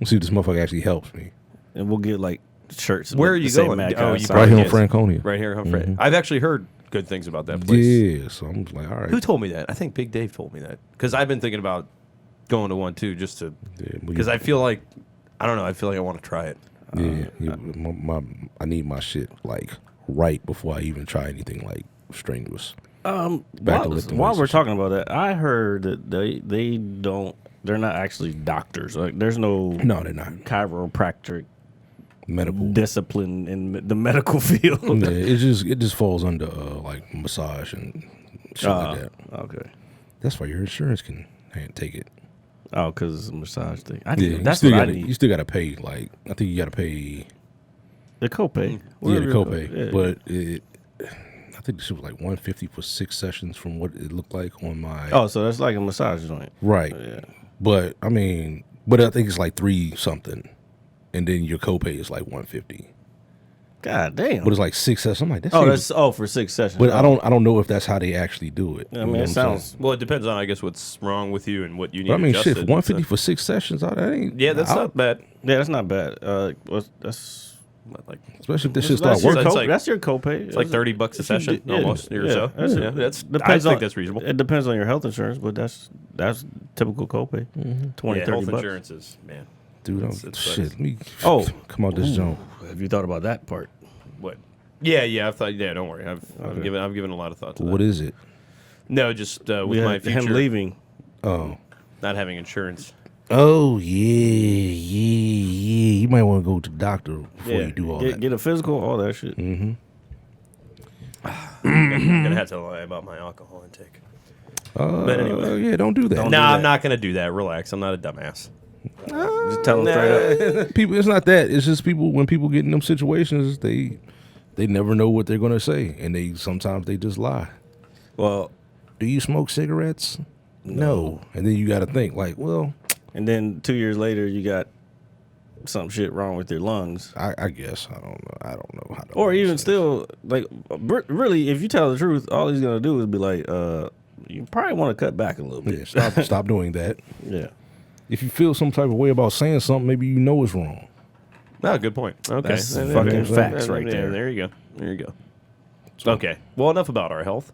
S2: We'll see if this motherfucker actually helps me.
S3: And we'll get like shirts.
S1: Where are
S3: with
S1: you
S3: the same
S1: going?
S3: Mad
S1: Oh,
S3: Cow
S1: you
S3: sign.
S1: probably
S2: Right here on
S1: Yes.
S2: Franconia.
S1: Right here, huh? I've actually heard good things about that place.
S2: Yeah, so I'm just like, all right.
S1: Who told me that? I think Big Dave told me that because I've been thinking about going to one too, just to because I feel like I don't know. I feel like I want to try it.
S2: I need my shit like right before I even try anything like strenuous.
S3: While
S2: lifting
S3: we're
S2: weights.
S3: talking about that, I heard that they don't. They're not actually doctors. Like, there's no
S2: No, they're not
S3: chiropractic
S2: medical.
S3: discipline in the medical field.
S2: Yeah, it just falls under like massage and shit like that.
S3: Okay.
S2: That's why your insurance can take it.
S3: Oh, because it's a massage thing.
S2: Yeah,
S3: That's
S2: you still
S3: what I
S2: gotta,
S3: need.
S2: you still got to pay. Like I think you got to pay.
S3: The copay.
S2: Yeah, the
S3: Whatever
S2: copay.
S3: yeah.
S2: But I think this shit was like $150 for 6 sessions from what it looked like on my.
S3: Oh, so that's like a massage joint.
S2: right.
S3: Yeah.
S2: But I mean, I think it's like 3 something, and then your copay is like $150.
S3: God damn.
S2: But it's like 6 sessions. I'm like, that
S3: Oh,
S2: seems-
S3: that's for 6 sessions.
S2: But I don't know if that's how they actually do it.
S3: I
S2: You
S3: mean,
S2: know
S3: it
S2: what I'm saying?
S3: sounds.
S1: Well, it depends on I guess what's wrong with you and what you need.
S2: But I mean,
S1: adjusted.
S2: shit, $150 for 6 sessions. That ain't.
S1: Yeah, that's not bad.
S3: Yeah, that's not bad. That's
S1: Like
S2: Especially if this shit start
S3: that's your,
S2: working.
S1: It's like-
S3: that's your copay.
S1: it's like $30 a session almost or so. Yeah, that's. I think that's reasonable.
S3: It depends on your health insurance, but that's typical copay. 20,
S1: Yeah,
S3: 30
S1: health
S3: bucks.
S1: insurance is man.
S2: Dude,
S1: It's
S2: shit. Let me
S3: Oh.
S2: come out this joint.
S3: Have you thought about that part?
S1: What? Yeah. I've thought. Yeah, don't worry. I've given a lot of thought to that.
S2: What is it?
S1: No, just with
S3: We
S1: my
S3: had
S1: future
S3: him leaving.
S2: Oh.
S1: not having insurance.
S2: Oh yeah. You might want to go to the doctor before you do all that.
S3: Get a physical, all that shit.
S1: I'm gonna have to lie about my alcohol intake. But anyway,
S2: Yeah, don't do that.
S1: no, I'm not gonna do that. Relax. I'm not a dumbass.
S3: Just tell them straight up.
S2: People, it's not that. It's just people. When people get in them situations, they never know what they're gonna say, and sometimes they just lie.
S3: Well,
S2: Do you smoke cigarettes? No. And then you got to think like, well,
S3: and then 2 years later, you got some shit wrong with your lungs.
S2: I guess I don't know. I don't know how to.
S3: Or even still, like, really, if you tell the truth, all he's gonna do is be like, you probably want to cut back a little bit.
S2: Yeah, stop doing that.
S3: Yeah.
S2: If you feel some type of way about saying something, maybe you know it's wrong.
S1: Oh, good point. Okay,
S3: That's fucking facts right there.
S1: There you go. Okay. Well, enough about our health.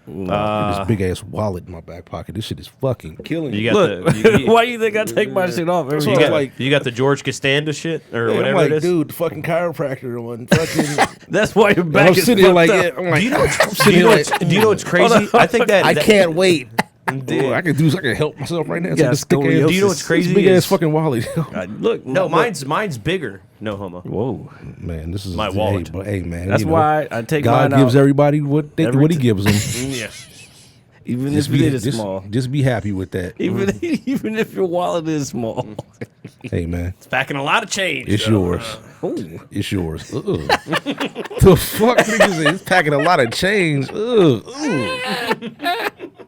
S2: This big ass wallet in my back pocket. This shit is fucking killing me.
S1: You got the
S3: Why do you think I take my shit off every
S1: you
S3: time?
S1: got, you got the George Costanza shit or
S2: Yeah,
S1: whatever
S2: I'm like,
S1: it is.
S2: dude, the fucking chiropractor one. Fucking.
S3: That's why your back
S2: I'm
S3: is
S2: sitting here
S3: fucked
S2: like,
S3: up.
S2: yeah, I'm like,
S1: Do you know?
S2: I'm
S1: Do
S2: sitting
S1: you
S2: here
S1: know,
S2: like,
S1: do you know what's crazy? I think that
S2: I can't wait.
S1: Dude.
S2: I can help myself right now. It's
S3: Yeah,
S2: like this thick ass,
S3: do you know what's
S1: crazy
S2: Big ass
S1: is-
S2: fucking wallet.
S3: Look,
S1: No,
S3: look.
S1: mine's bigger. No homo.
S3: Whoa.
S2: Man, this is
S1: My wallet.
S2: Hey, man,
S3: That's
S2: you know,
S3: why I take
S2: God
S3: mine
S2: gives
S3: out.
S2: everybody what he gives them.
S1: Yeah.
S3: Even
S2: Just
S3: if it is small.
S2: just be happy with that.
S3: Even if your wallet is small.
S2: Hey, man,
S1: It's packing a lot of change.
S2: it's
S1: though.
S2: yours. It's yours. The fuck, niggas? It's packing a lot of change.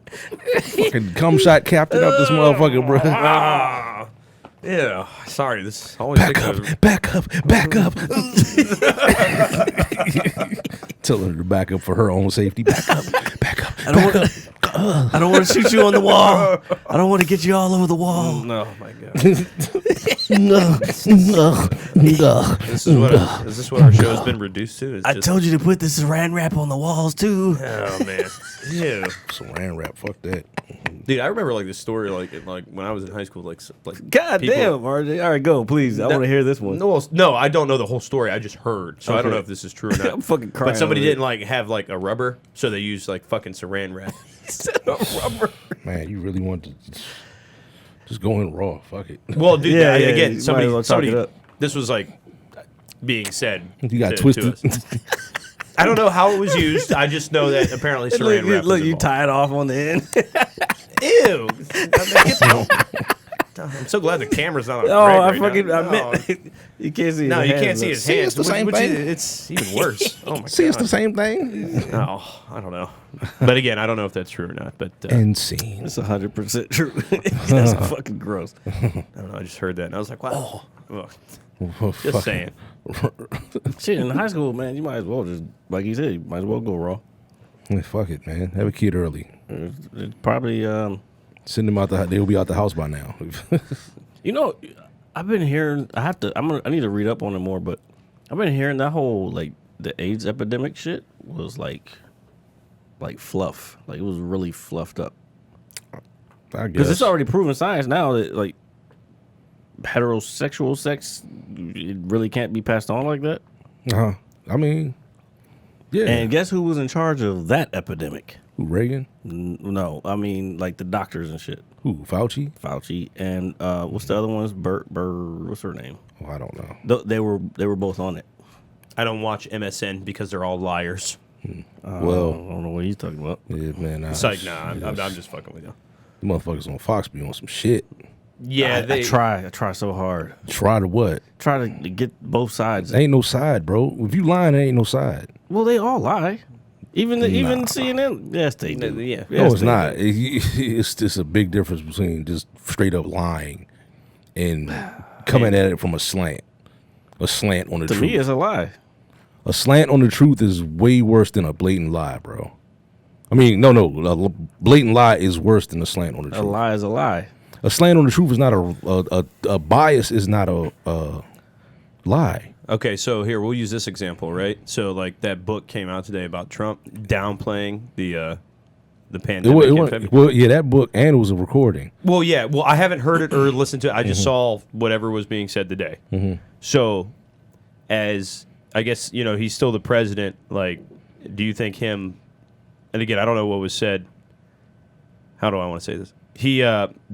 S2: Fucking cum shot captain up this motherfucker, bro.
S1: Ah. Yeah. Sorry. This always takes a
S2: Back up. Tell her to back up for her own safety. Back up.
S3: I don't want to shoot you on the wall. I don't want to get you all over the wall.
S1: No, my God.
S2: No.
S1: Is this what our show's been reduced to? Is
S3: I
S1: just,
S3: told you to put this saran wrap on the walls too.
S1: Oh man. Ew.
S2: Saran wrap. Fuck that.
S1: Dude, I remember like this story like when I was in high school. Like
S3: God
S1: people-
S3: damn, RJ. All right, go, please. I want to hear this one.
S1: No, I don't know the whole story. I just heard, so I don't
S3: Okay.
S1: know if this is true or not.
S3: I'm fucking crying
S1: But somebody
S3: over it.
S1: didn't like have like a rubber, so they used like fucking saran wrap.
S3: Rubber.
S2: Man, you really want to just go in raw. Fuck it.
S1: Well, dude,
S3: Yeah,
S1: again,
S3: you might as well talk it up.
S1: This was like being said.
S2: You got
S1: to
S2: twisted.
S1: us. I don't know how it was used. I just know that apparently saran wrap.
S3: Look,
S1: was
S3: you
S1: involved.
S3: tie it off on the end.
S1: Ew. I'm so glad the camera's not on.
S3: Oh,
S1: Greg
S3: I
S1: right
S3: fucking
S1: now.
S3: I meant you can't see.
S1: No,
S3: his
S1: you
S3: hands,
S1: can't see
S3: though.
S1: his
S2: See,
S1: hands.
S2: it's the same thing.
S1: It's even worse. Oh my
S2: See,
S1: god.
S2: it's the same thing.
S1: Oh, I don't know. But again, I don't know if that's true or not. But
S2: And scene.
S3: It's 100% true. That's fucking gross.
S1: I don't know. I just heard that and I was like, wow. Ugh.
S2: Oh,
S1: Just saying.
S3: Shit, in high school, man, you might as well just, like you said, you might as well go raw.
S2: Fuck it, man. Have a kid early.
S3: It's probably,
S2: Send them out the. They'll be out the house by now.
S3: you know, I've been hearing. I need to read up on it more, but I've been hearing that whole like the AIDS epidemic shit was like fluff. Like it was really fluffed up.
S2: I
S3: Because
S2: guess
S3: it's already proven science now that like heterosexual sex, it really can't be passed on like that.
S2: I mean, yeah.
S3: And guess who was in charge of that epidemic?
S2: Who, Reagan?
S3: No, I mean like the doctors and shit.
S2: Who, Fauci?
S3: Fauci and what's the other one's what's her name?
S2: Oh, I don't know.
S3: They were both on it.
S1: I don't watch MSN because they're all liars.
S2: Well,
S3: I don't know what he's talking about.
S2: yeah, man.
S1: It's like, nah, I'm just fucking with you.
S2: The motherfuckers on Fox be on some shit.
S1: Yeah,
S3: I try so hard.
S2: Try to what?
S3: Try to get both sides.
S2: Ain't no side, bro. If you lying, there ain't no side.
S3: Well, they all lie. Even CNN. Yes, they do.
S1: Yeah.
S3: Yes,
S2: No, it's
S3: they
S2: not.
S3: do.
S2: It's just a big difference between just straight up lying and coming at it from a slant. A slant on the
S3: To
S2: truth.
S3: me, it's a lie.
S2: A slant on the truth is way worse than a blatant lie, bro. I mean, no. A blatant lie is worse than a slant on the truth.
S3: A lie is a lie.
S2: A slant on the truth is not a bias. Is not a lie.
S1: Okay, so here we'll use this example, right? So like that book came out today about Trump downplaying the pandemic. in February.
S2: Well, yeah, that book, and it was a recording.
S1: Well, yeah. Well, I haven't heard it or listened to it. I just saw whatever was being said today. So, as I guess he's still the president. Like, do you think him? And again, I don't know what was said. How do I want to say this?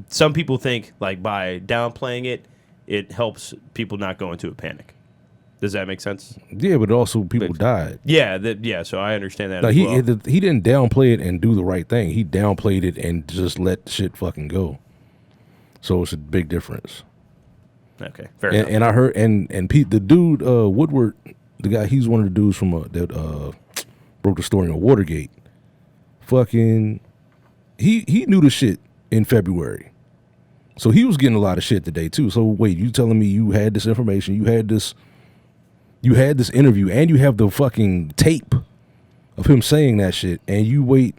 S1: Some people think like by downplaying it, it helps people not go into a panic. Does that make sense?
S2: Yeah, but also people died.
S1: Yeah. So I understand that.
S2: Like
S1: as well.
S2: he didn't downplay it and do the right thing. He downplayed it and just let shit fucking go. So it's a big difference.
S1: Okay, fair enough.
S2: And I heard and Pete, the dude Woodward, the guy, he's one of the dudes from that broke the story on Watergate. Fucking, he knew the shit in February, so he was getting a lot of shit today too. So wait, you telling me you had this information, you had this interview, and you have the fucking tape of him saying that shit, and you wait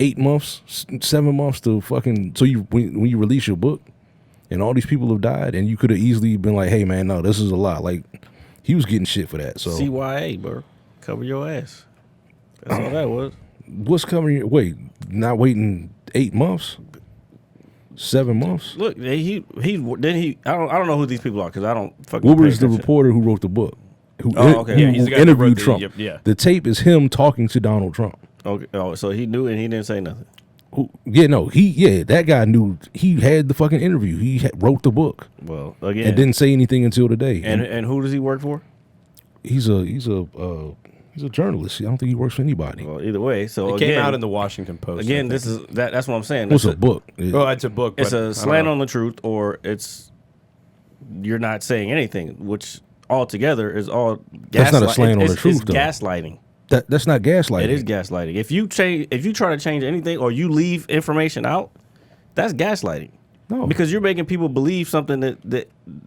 S2: 8 months, 7 months to fucking when you release your book, and all these people have died, and you could have easily been like, hey man, no, this is a lie. Like he was getting shit for that. So
S3: CYA, bro, cover your ass. That's all that was.
S2: what's coming? Wait, not waiting 8 months, 7 months.
S3: Look, he I don't know who these people are because I don't fucking.
S2: What
S3: pay
S2: was the
S3: attention.
S2: reporter who wrote the book? Who,
S3: okay.
S1: Yeah, he's the guy that
S2: interviewed
S1: wrote the-
S2: Trump?
S1: yep, yeah.
S2: The tape is him talking to Donald Trump.
S3: Okay. Oh, so he knew and he didn't say nothing.
S2: That guy knew. He had the fucking interview. He wrote the book
S3: Well, again,
S2: and didn't say anything until today.
S3: and who does he work for?
S2: he's a journalist. I don't think he works for anybody.
S3: Well, either way, so
S1: It
S3: again,
S1: came out in the Washington Post.
S3: again,
S1: I
S3: this
S1: think.
S3: is that's what I'm saying.
S2: What's
S3: That's
S2: a book?
S1: Oh, it's a book.
S3: It's
S1: but I
S3: a
S1: don't
S3: slant
S1: know.
S3: on the truth, or it's you're not saying anything, which altogether is all.
S2: That's not a slant on the
S3: it's
S2: truth, though.
S3: gaslighting.
S2: That's not gaslighting.
S3: It is gaslighting. If you try to change anything, or you leave information out, that's gaslighting.
S2: No,
S3: Because you're making people believe something that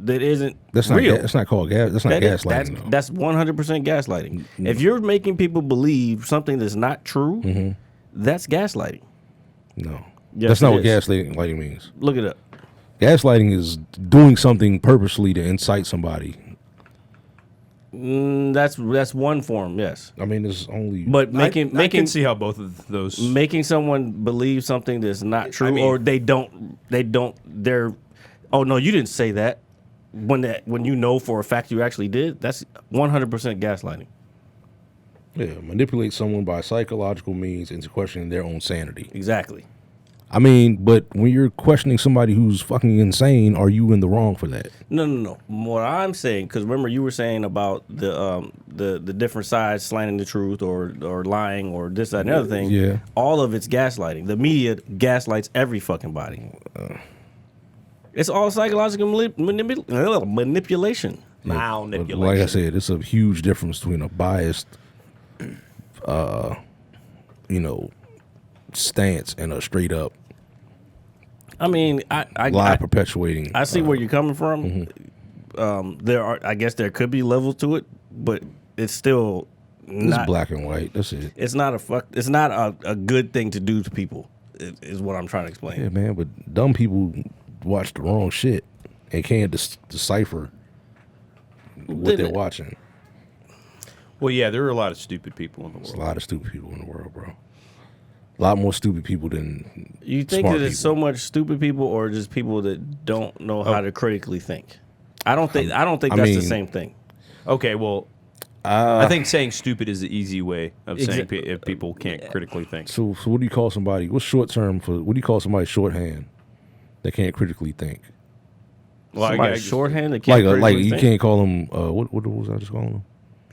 S3: isn't
S2: that's not.
S3: real.
S2: That's not called gas. That's not gaslighting. though.
S3: That's 100% gaslighting. If you're making people believe something that's not true, that's gaslighting.
S2: No,
S3: Yes,
S2: that's not
S3: it
S2: what
S3: is.
S2: gaslighting means.
S3: Look it up.
S2: Gaslighting is doing something purposely to incite somebody.
S3: That's one form, yes.
S2: I mean, it's only.
S3: But
S1: I
S3: making
S1: can see how both of those.
S3: making someone believe something that's not true,
S1: mean-
S3: or they're oh no, you didn't say that. When you know for a fact you actually did, that's 100% gaslighting.
S2: Yeah, manipulate someone by psychological means into questioning their own sanity.
S3: Exactly.
S2: I mean, but when you're questioning somebody who's fucking insane, are you in the wrong for that?
S3: No. What I'm saying, because remember you were saying about the different sides slanting the truth or lying or this, that, and the other thing.
S2: Yeah.
S3: All of it's gaslighting. The media gaslights every fucking body. It's all psychological manipulation.
S1: Manipulation.
S2: Like I said, it's a huge difference between a biased, stance and a straight up
S3: I mean, I
S2: lie perpetuating.
S3: I see where you're coming from. I guess there could be levels to it, but it's still
S2: It's
S3: not
S2: black and white. That's it.
S3: It's not a good thing to do to people. Is what I'm trying to explain.
S2: Yeah, man. But dumb people watch the wrong shit and can't decipher what they're watching.
S1: Well, yeah, there are a lot of stupid people in the
S2: There's
S1: world.
S2: a lot of stupid people in the world, bro. A lot more stupid people than
S3: You think
S2: smart
S3: that it's
S2: people.
S3: so much stupid people, or just people that don't know how to critically think? I don't think
S2: I
S3: that's the
S2: mean-
S3: same thing.
S1: Okay, well, I think saying stupid is the easy way of saying if people can't critically think.
S2: So what do you call somebody? What's short term for? What do you call somebody shorthand that can't critically think?
S1: Well,
S3: Somebody shorthand that can't
S2: Like
S3: critically
S2: you
S3: think?
S2: can't call them. What was I just calling them?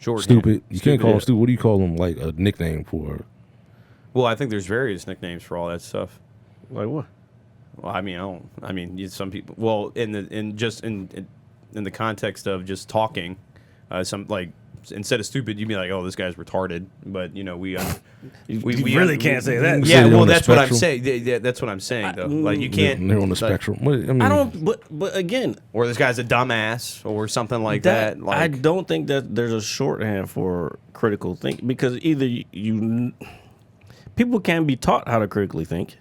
S1: short
S2: Stupid. You can't call them
S3: yeah.
S2: stupid. What do you call them? Like a nickname for?
S1: Well, I think there's various nicknames for all that stuff.
S3: Like what?
S1: Well, I mean, I don't. I mean, some people. Well, in the context of just talking, some like instead of stupid, you'd be like, "Oh, this guy's retarded." But we
S3: You really can't say that.
S2: say
S1: Yeah,
S2: they're
S1: well,
S2: on the
S1: that's what I'm
S2: spectrum.
S1: saying. Yeah, that's what I'm saying, though. Like you can't.
S2: They're on the
S1: like,
S2: spectrum. What, I mean,
S3: I don't. But again,
S1: Or this guy's a dumbass, or something like that. Like,
S3: I don't think that there's a shorthand for critical think because either you people can be taught how to critically think.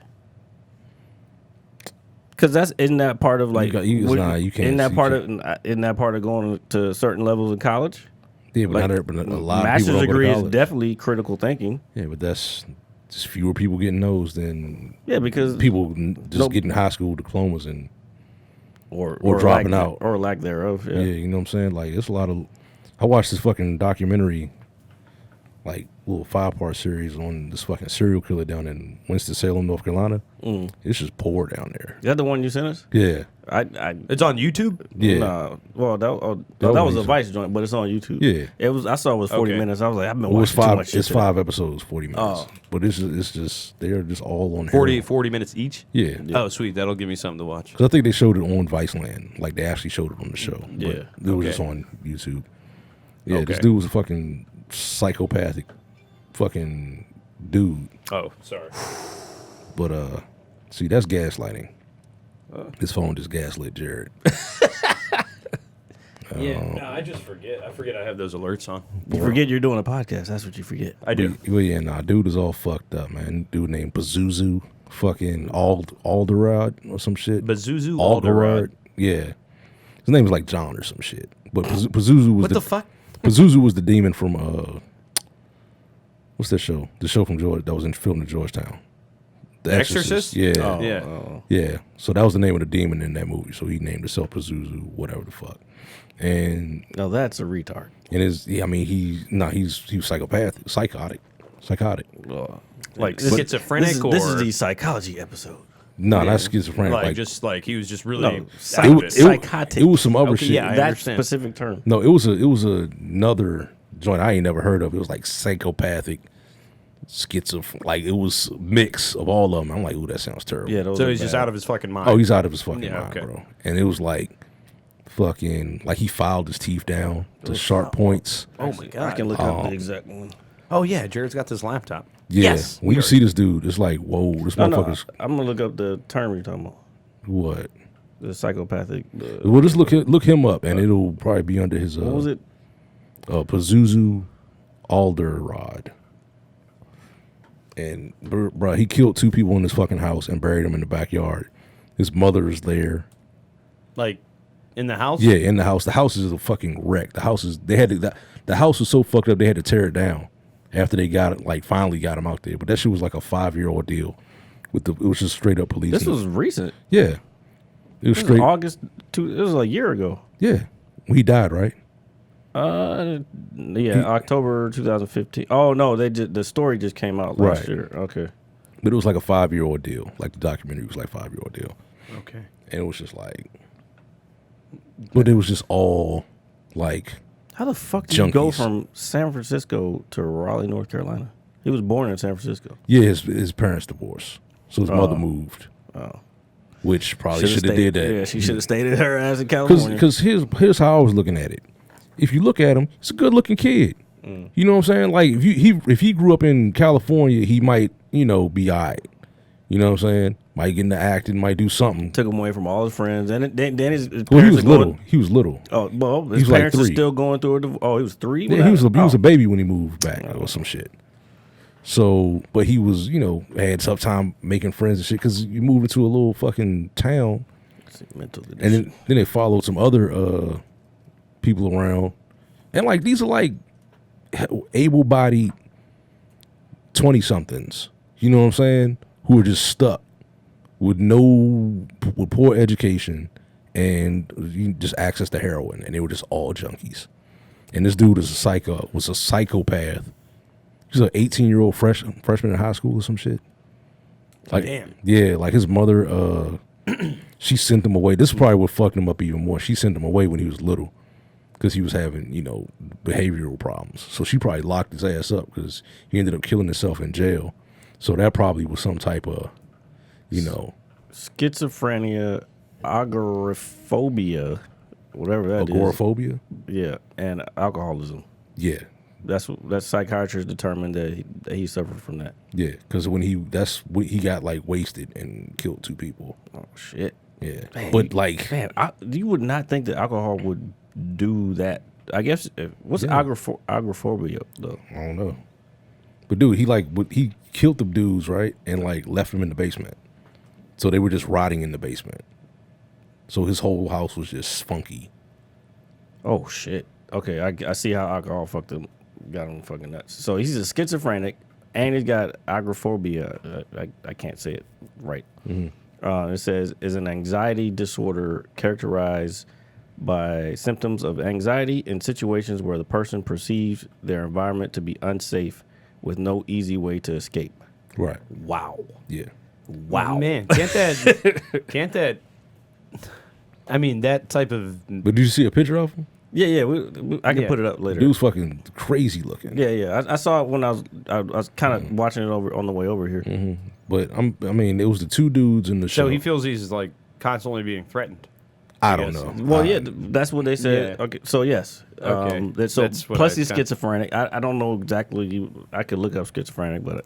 S3: Because that's in that part of like
S2: you can't.
S3: in that
S2: you
S3: part
S2: can't.
S3: of in that part of going to certain levels in college.
S2: Yeah, but
S3: Like,
S2: not every- but a lot of
S3: master's
S2: people don't go to
S3: degree is
S2: college.
S3: definitely critical thinking.
S2: Yeah, but that's just fewer people getting those than
S3: Yeah, because
S2: people just
S3: Nope.
S2: getting high school diplomas and
S3: or
S2: dropping
S3: lack,
S2: out.
S3: or lack thereof.
S2: yeah. You know what I'm saying? Like it's a lot of. I watched this fucking documentary, like little 5-part series on this fucking serial killer down in Winston-Salem, North Carolina. It's just poor down there.
S3: Is that the one you sent us?
S2: Yeah,
S3: I
S1: it's on YouTube.
S2: yeah.
S3: Nah, well that
S2: That
S3: was a
S2: was-
S3: Vice joint, but it's on YouTube.
S2: Yeah.
S3: it was. I saw it was 40
S1: Okay.
S3: minutes. I was like, I've been
S2: Well, it's
S3: watching too
S2: five.
S3: much shit.
S2: It's
S3: today.
S2: 5 episodes, 40 minutes.
S3: Oh.
S2: But it's just they're just all on
S1: 40
S2: heroin.
S1: minutes each.
S2: Yeah.
S1: Oh, sweet. That'll give me something to watch.
S2: Because I think they showed it on Viceland. Like they actually showed it on the show. But
S3: Yeah.
S2: it was
S1: Okay.
S2: just on YouTube. Yeah, this
S1: Okay.
S2: dude was a fucking psychopathic fucking dude.
S1: Oh, sorry.
S2: But see, that's gaslighting. His phone just gaslit Jared.
S1: Yeah. No, I just forget. I forget I have those alerts on.
S3: You forget you're doing a podcast. That's what you forget.
S1: I do.
S2: Well, yeah, nah, dude is all fucked up, man. Dude named Pazuzu, fucking Algarad or some shit.
S1: Pazuzu
S2: Algarad.
S1: Algarad.
S2: Yeah, his name is like John or some shit. But Pazuzu was
S1: What the fuck?
S2: Pazuzu was the demon from what's that show? The show from George that was filmed in Georgetown. The
S1: Exorcist?
S2: Yeah,
S3: Oh,
S1: Yeah.
S3: oh.
S2: yeah. So that was the name of the demon in that movie. So he named himself Pazuzu, whatever the fuck. And
S3: No, that's a retard.
S2: he's he was psychotic.
S3: Like
S1: Schizophrenic
S3: This is
S1: or-
S3: the psychology episode.
S2: No, not schizophrenic.
S1: Like,
S2: Like,
S1: just like he was just really
S3: No,
S2: it,
S1: stupid.
S2: was-
S3: psychotic.
S2: it was some other
S1: Okay,
S2: shit.
S1: yeah, I
S3: That
S1: understand.
S3: specific term.
S2: No, it was another joint I ain't never heard of. It was like psychopathic, like it was a mix of all of them. I'm like, ooh, that sounds terrible.
S3: Yeah, those
S1: So
S3: are
S1: he's just
S3: bad.
S1: out of his fucking mind.
S2: Oh, he's out of his fucking
S1: Yeah,
S2: mind,
S1: okay.
S2: bro. And it was like fucking like he filed his teeth down to sharp points.
S1: Oh my
S3: I
S1: god.
S3: can look up the exact one.
S1: Oh yeah, Jared's got this laptop.
S2: Yeah.
S1: Yes.
S2: When you see this dude, it's like, whoa, this
S3: No,
S2: motherfucker's
S3: I'm gonna look up the term you're talking about.
S2: what?
S3: The psychopathic.
S2: Well, just look him up, and it'll probably be under his
S3: What was it?
S2: Pazuzu Algarad. And bro, he killed 2 people in his fucking house and buried them in the backyard. His mother's there.
S1: Like in the house.
S2: Yeah, in the house. The house is a fucking wreck. The house is the house was so fucked up they had to tear it down after they got it, like finally got him out there. But that shit was like a 5-year ordeal. It was just straight up police.
S3: This was recent.
S2: yeah. It was
S3: This
S2: straight.
S3: was August. It was a year ago.
S2: Yeah, when he died, right?
S3: Yeah, October 2015. Oh no, the story just came out last
S2: Right.
S3: year. Okay.
S2: But it was like a 5-year ordeal. Like the documentary was like 5-year ordeal.
S1: Okay.
S2: And it was just like, but it was just all like,
S3: How the fuck did you go
S2: junkies.
S3: from San Francisco to Raleigh, North Carolina? He was born in San Francisco.
S2: yeah, his parents divorced. So his mother moved.
S3: Oh.
S2: Which probably should have
S3: stayed,
S2: did that.
S3: Yeah, she should have stayed at her ass in California.
S2: Because here's how I was looking at it. If you look at him, he's a good looking kid. You know what I'm saying? Like if he grew up in California, he might, be all right. You know what I'm saying? Might get into acting, might do something.
S3: Took him away from all his friends, and then his parents
S2: Well, he was
S3: are
S2: little.
S3: going.
S2: He was little.
S3: Oh well, his
S2: He was like
S3: parents are
S2: 3.
S3: still going through a divorce. Oh, he was 3.
S2: Yeah, he was a baby when he moved back or some shit. So, but he was, had tough time making friends and shit because you moved into a little fucking town,
S3: mental
S2: and then they followed some other people around, and like these are like able-bodied 20-somethings. You know what I'm saying? Who are just stuck with with poor education and just access to heroin, and they were just all junkies. And this dude was a psychopath. He's an 18-year-old freshman in high school or some shit. Like,
S1: damn.
S2: Yeah, like his mother, she sent him away. This is probably what fucked him up even more. She sent him away when he was little because he was having, behavioral problems. So she probably locked his ass up because he ended up killing himself in jail. So that probably was some type of,
S3: schizophrenia, agoraphobia, whatever that is.
S2: agoraphobia.
S3: Yeah, and alcoholism.
S2: Yeah,
S3: That psychiatrist determined that he suffered from that.
S2: yeah. Because he got like wasted and killed 2 people.
S3: Oh shit.
S2: Yeah,
S3: Man,
S2: but like,
S3: you would not think that alcohol would do that. I guess what's agoraphobia though?
S2: I don't know. But dude, he killed the dudes, right? And like left them in the basement. So they were just rotting in the basement. So his whole house was just funky.
S3: Oh shit. Okay, I see how alcohol got him fucking nuts. So he's a schizophrenic and he's got agoraphobia. I can't say it right. It says is an anxiety disorder characterized by symptoms of anxiety in situations where the person perceives their environment to be unsafe with no easy way to escape.
S2: Right.
S3: Wow.
S2: Yeah.
S3: Wow.
S1: Man, can't that, I mean, that type of,
S2: But did you see a picture of him?
S3: Yeah. I can
S1: Yeah.
S3: put it up later.
S2: Dude was fucking crazy looking.
S3: Yeah. I saw it when I was kind of watching it over on the way over here.
S2: But it was the 2 dudes in the show.
S1: so he feels he's like constantly being threatened.
S2: I don't
S1: guess.
S2: know.
S3: Well, yeah, that's what they said.
S1: Yeah.
S3: Okay, so yes.
S1: Okay.
S3: So
S1: That's what
S3: plus
S1: I
S3: he's
S1: kinda-
S3: schizophrenic. I don't know exactly. I could look up schizophrenic, but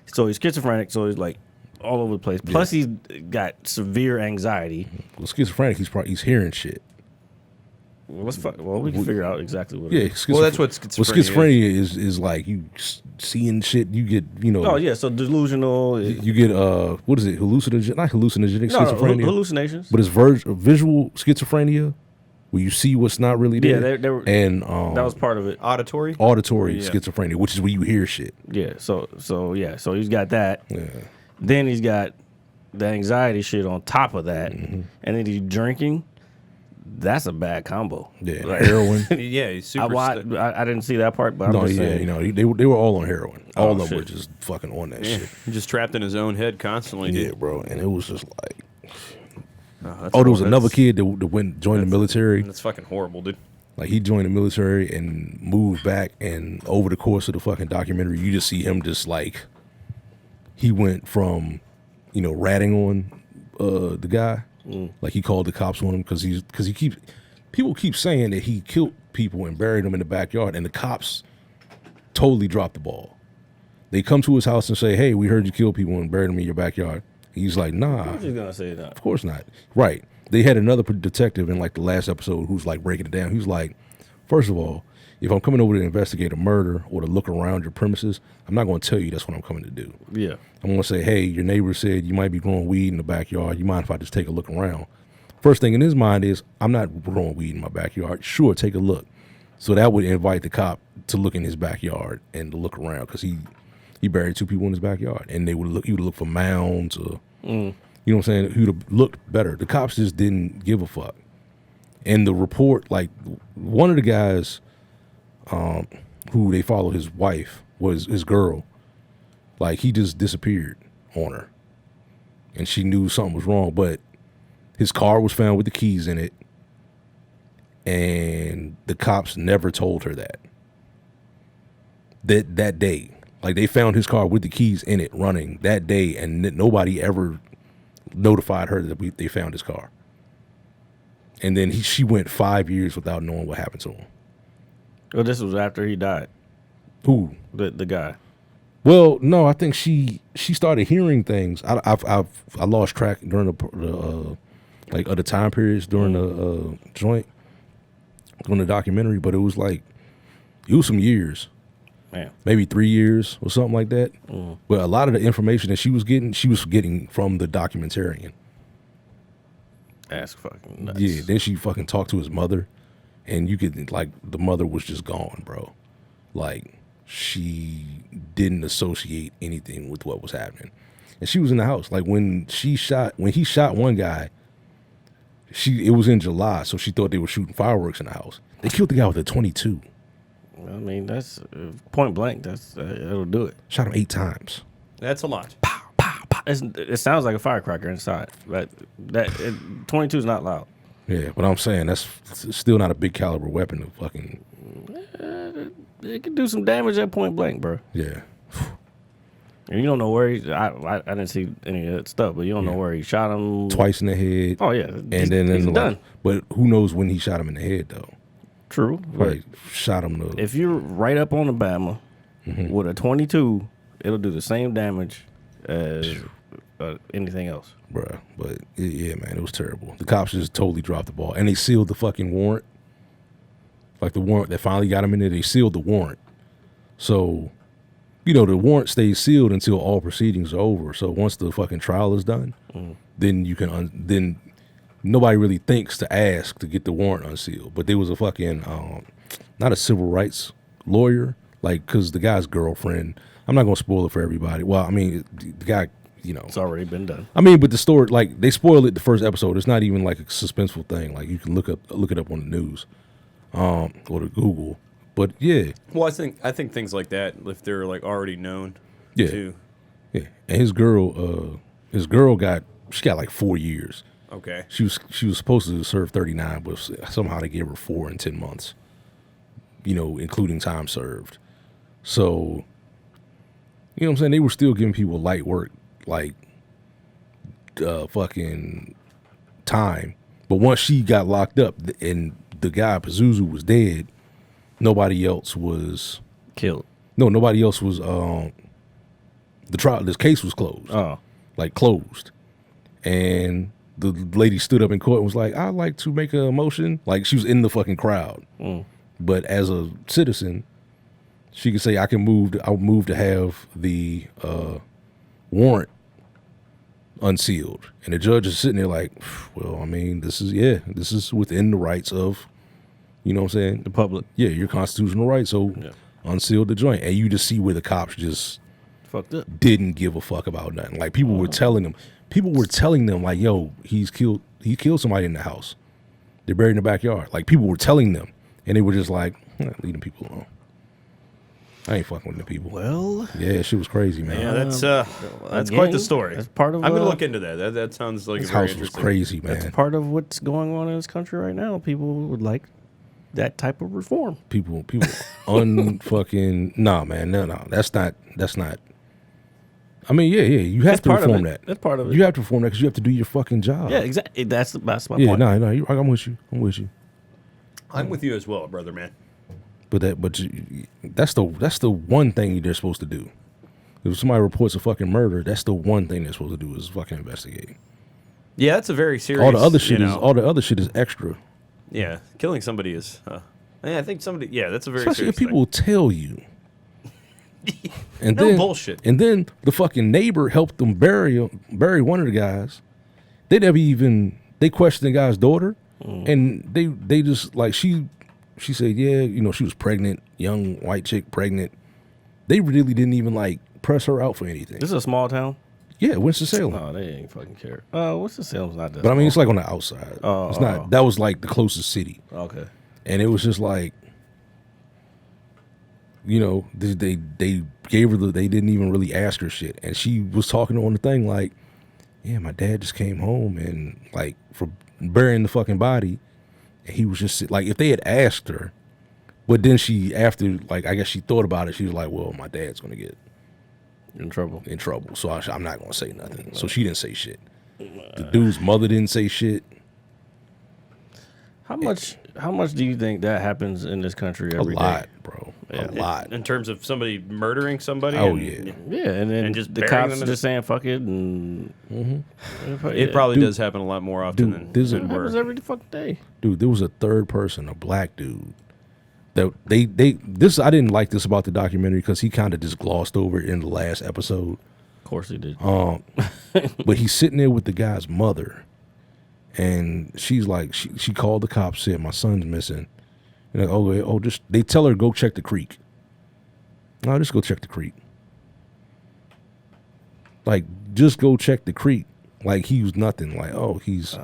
S3: so he's schizophrenic. So he's like all over the place. Plus he's got severe anxiety.
S2: Well, schizophrenic, he's hearing shit.
S3: Well, we can figure out exactly what.
S2: Yeah,
S3: It is.
S1: Well, that's what
S2: Well,
S1: schizophrenia
S2: schizophrenia is like you seeing shit. You get
S3: Oh yeah. So delusional.
S2: You get what is it? Hallucinogenic? Not hallucinogenic schizophrenia.
S3: Hallucinations.
S2: But it's visual schizophrenia, where you see what's not really there.
S3: Yeah, they were,
S2: and
S3: that was part of it.
S1: Auditory?
S2: auditory
S1: Yeah.
S2: schizophrenia, which is where you hear shit.
S3: Yeah. So he's got that.
S2: Yeah.
S3: Then he's got the anxiety shit on top of that,
S2: Mm-hmm.
S3: and then he's drinking. That's a bad combo.
S2: Yeah,
S3: Like,
S2: heroin.
S1: Yeah, he's super.
S3: I didn't see that part, but I'm
S2: No,
S3: just
S2: yeah,
S3: saying.
S2: they were all on heroin. All
S3: Oh,
S2: of them
S3: shit.
S2: were just fucking on that
S1: yeah,
S2: shit.
S1: he's just trapped in his own head constantly.
S2: Yeah, bro, and it was just like,
S1: That's
S2: there was
S1: all-
S2: another
S1: that's-
S2: kid that joined the military.
S1: That's fucking horrible, dude.
S2: Like he joined the military and moved back, and over the course of the fucking documentary, you just see him just like he went from, ratting on the guy, like he called the cops on him because people keep saying that he killed people and buried them in the backyard, and the cops totally dropped the ball. They come to his house and say, "Hey, we heard you killed people and buried them in your backyard." He's like, "Nah,
S3: I'm just gonna say that.
S2: of course not." Right. They had another detective in like the last episode who's like breaking it down. He was like, first of all, if I'm coming over to investigate a murder or to look around your premises, I'm not going to tell you that's what I'm coming to do.
S3: Yeah.
S2: I'm going to say, hey, your neighbor said you might be growing weed in the backyard. You mind if I just take a look around? First thing in his mind is, I'm not growing weed in my backyard. Sure, take a look. So that would invite the cop to look in his backyard and to look around because he buried 2 people in his backyard, and he would look for mounds or you know what I'm saying? He would have looked better. The cops just didn't give a fuck. And the report, like one of the guys who they followed, his wife was his girl. Like he just disappeared on her. And she knew something was wrong, but his car was found with the keys in it. And the cops never told her that day. Like, they found his car with the keys in it running that day, and nobody ever notified her that they found his car. And then she went 5 years without knowing what happened to him.
S3: Well, this was after he died.
S2: Who?
S3: The guy.
S2: Well, no, I think she started hearing things. I lost track during the like other time periods during the joint, during the documentary, but it was some years.
S3: Man.
S2: Maybe 3 years or something like that. But a lot of the information that she was getting from the documentarian.
S3: That's fucking nuts.
S2: Yeah, then she fucking talked to his mother, and you could, like, the mother was just gone, bro. Like, she didn't associate anything with what was happening. And she was in the house. Like, when he shot one guy, it was in July, so she thought they were shooting fireworks in the house. They killed the guy with a .22.
S3: I mean, that's point blank. It'll do it.
S2: Shot him 8 times.
S1: That's a lot.
S3: It sounds like a firecracker inside, but 22 is not loud.
S2: Yeah, but I'm saying that's still not a big caliber weapon to fucking.
S3: It can do some damage at point blank, bro.
S2: Yeah.
S3: And you don't know where I didn't see any of that stuff, but you don't know where he shot him.
S2: Twice in the head.
S3: Oh yeah,
S2: and then
S3: he's done.
S2: But who knows when he shot him in the head though?
S3: True.
S2: Like shot him.
S3: If you're right up on the Bama with a 22, it'll do the same damage as anything else.
S2: Bruh, but yeah, man, it was terrible. The cops just totally dropped the ball, and they sealed the fucking warrant. Like the warrant that finally got him in there, they sealed the warrant. So, the warrant stays sealed until all proceedings are over. So once the fucking trial is done, then you can then nobody really thinks to ask to get the warrant unsealed. But there was a fucking not a civil rights lawyer, like, because the guy's girlfriend. I'm not gonna spoil it for everybody. Well, I mean, the guy.
S3: It's already been done.
S2: I mean, but the story, like, they spoiled it the first episode. It's not even like a suspenseful thing. Like, you can look it up on the news, or to Google. But yeah.
S1: Well, I think things like that, if they're like already known,
S2: yeah,
S1: too.
S2: Yeah. And his girl got like 4 years.
S1: Okay.
S2: She was supposed to serve 39, but somehow they gave her 4 and 10 months. Including time served. So, what I'm saying? They were still giving people light work. Like fucking time, but once she got locked up and the guy Pazuzu was dead, nobody else was
S3: killed.
S2: No, nobody else was. The trial, this case was closed.
S3: Oh,
S2: like closed, and the lady stood up in court and was like, "I'd like to make a motion." Like she was in the fucking crowd, but as a citizen, she could say, "I can move. I'll move to have the." Warrant unsealed, and the judge is sitting there like, well, I mean, this is within the rights of, what I'm saying,
S3: the public.
S2: Yeah, your constitutional right. So unseal the joint, and you just see where the cops just
S3: fucked up,
S2: didn't give a fuck about nothing. Like people were telling them, like, yo, he killed somebody in the house. They're buried in the backyard. Like people were telling them, and they were just like, leave them people alone. I ain't fucking with the people.
S3: Well,
S2: yeah, shit was crazy, man.
S1: Yeah, that's quite the story.
S3: That's part of.
S1: I'm gonna look into that. That sounds like
S2: This
S1: a very
S2: house was
S1: interesting.
S2: crazy, man.
S3: That's part of what's going on in this country right now. People would like that type of reform.
S2: People, unfucking nah, man, no. That's not. I mean, yeah. You have to reform that.
S3: That's part of it.
S2: You have to reform that because you have to do your fucking job.
S3: Yeah, exactly. That's my point.
S2: Yeah, no. I'm with you.
S1: I'm with you as well, brother man.
S2: But that's the one thing they're supposed to do. If somebody reports a fucking murder, that's the one thing they're supposed to do is fucking investigate.
S1: Yeah, that's a very serious.
S2: All the other shit is extra.
S1: Yeah, killing somebody is. I think somebody. Yeah, that's a very
S2: Especially
S1: serious
S2: if people will tell you. And
S1: no
S2: then,
S1: bullshit.
S2: And then the fucking neighbor helped them bury one of the guys. They questioned the guy's daughter, and they just like she said, yeah, she was pregnant, young white chick pregnant. They really didn't even like press her out for anything.
S3: This is a small town.
S2: Yeah, Winston-Salem.
S3: Oh, they ain't fucking care. Winston-Salem's not that.
S2: But I mean, it's like on the outside.
S3: Oh,
S2: it's not. That was like the closest city.
S3: Okay.
S2: And it was just like, you know, they gave her they didn't even really ask her shit, and she was talking on the thing like, yeah, my dad just came home and like for burying the fucking body, and he was just like, if they had asked her, but then she after like I guess she thought about it, she was like, well, my dad's gonna get
S3: in trouble.
S2: So I'm not gonna say nothing. So she didn't say shit. The dude's mother didn't say shit.
S3: How much do you think that happens in this country every day?
S2: A lot, bro. A lot.
S1: In terms of somebody murdering somebody.
S2: Oh,
S1: and,
S3: Yeah, and then
S1: And just
S3: the
S1: burying
S3: cops
S1: them in
S3: just saying fuck it, and
S1: It probably does happen a lot more often
S2: Dude, this
S1: than
S3: it happens
S1: we're.
S3: every fucking day.
S2: Dude, there was a third person, a black dude. That they this I didn't like this about the documentary because he kind of just glossed over it in the last episode.
S3: Of course he did.
S2: But he's sitting there with the guy's mother, and she's like, she called the cops, said my son's missing. And like, just they tell her go check the creek. No, just go check the creek. Like, just go check the creek. Like he was nothing. Like, he's.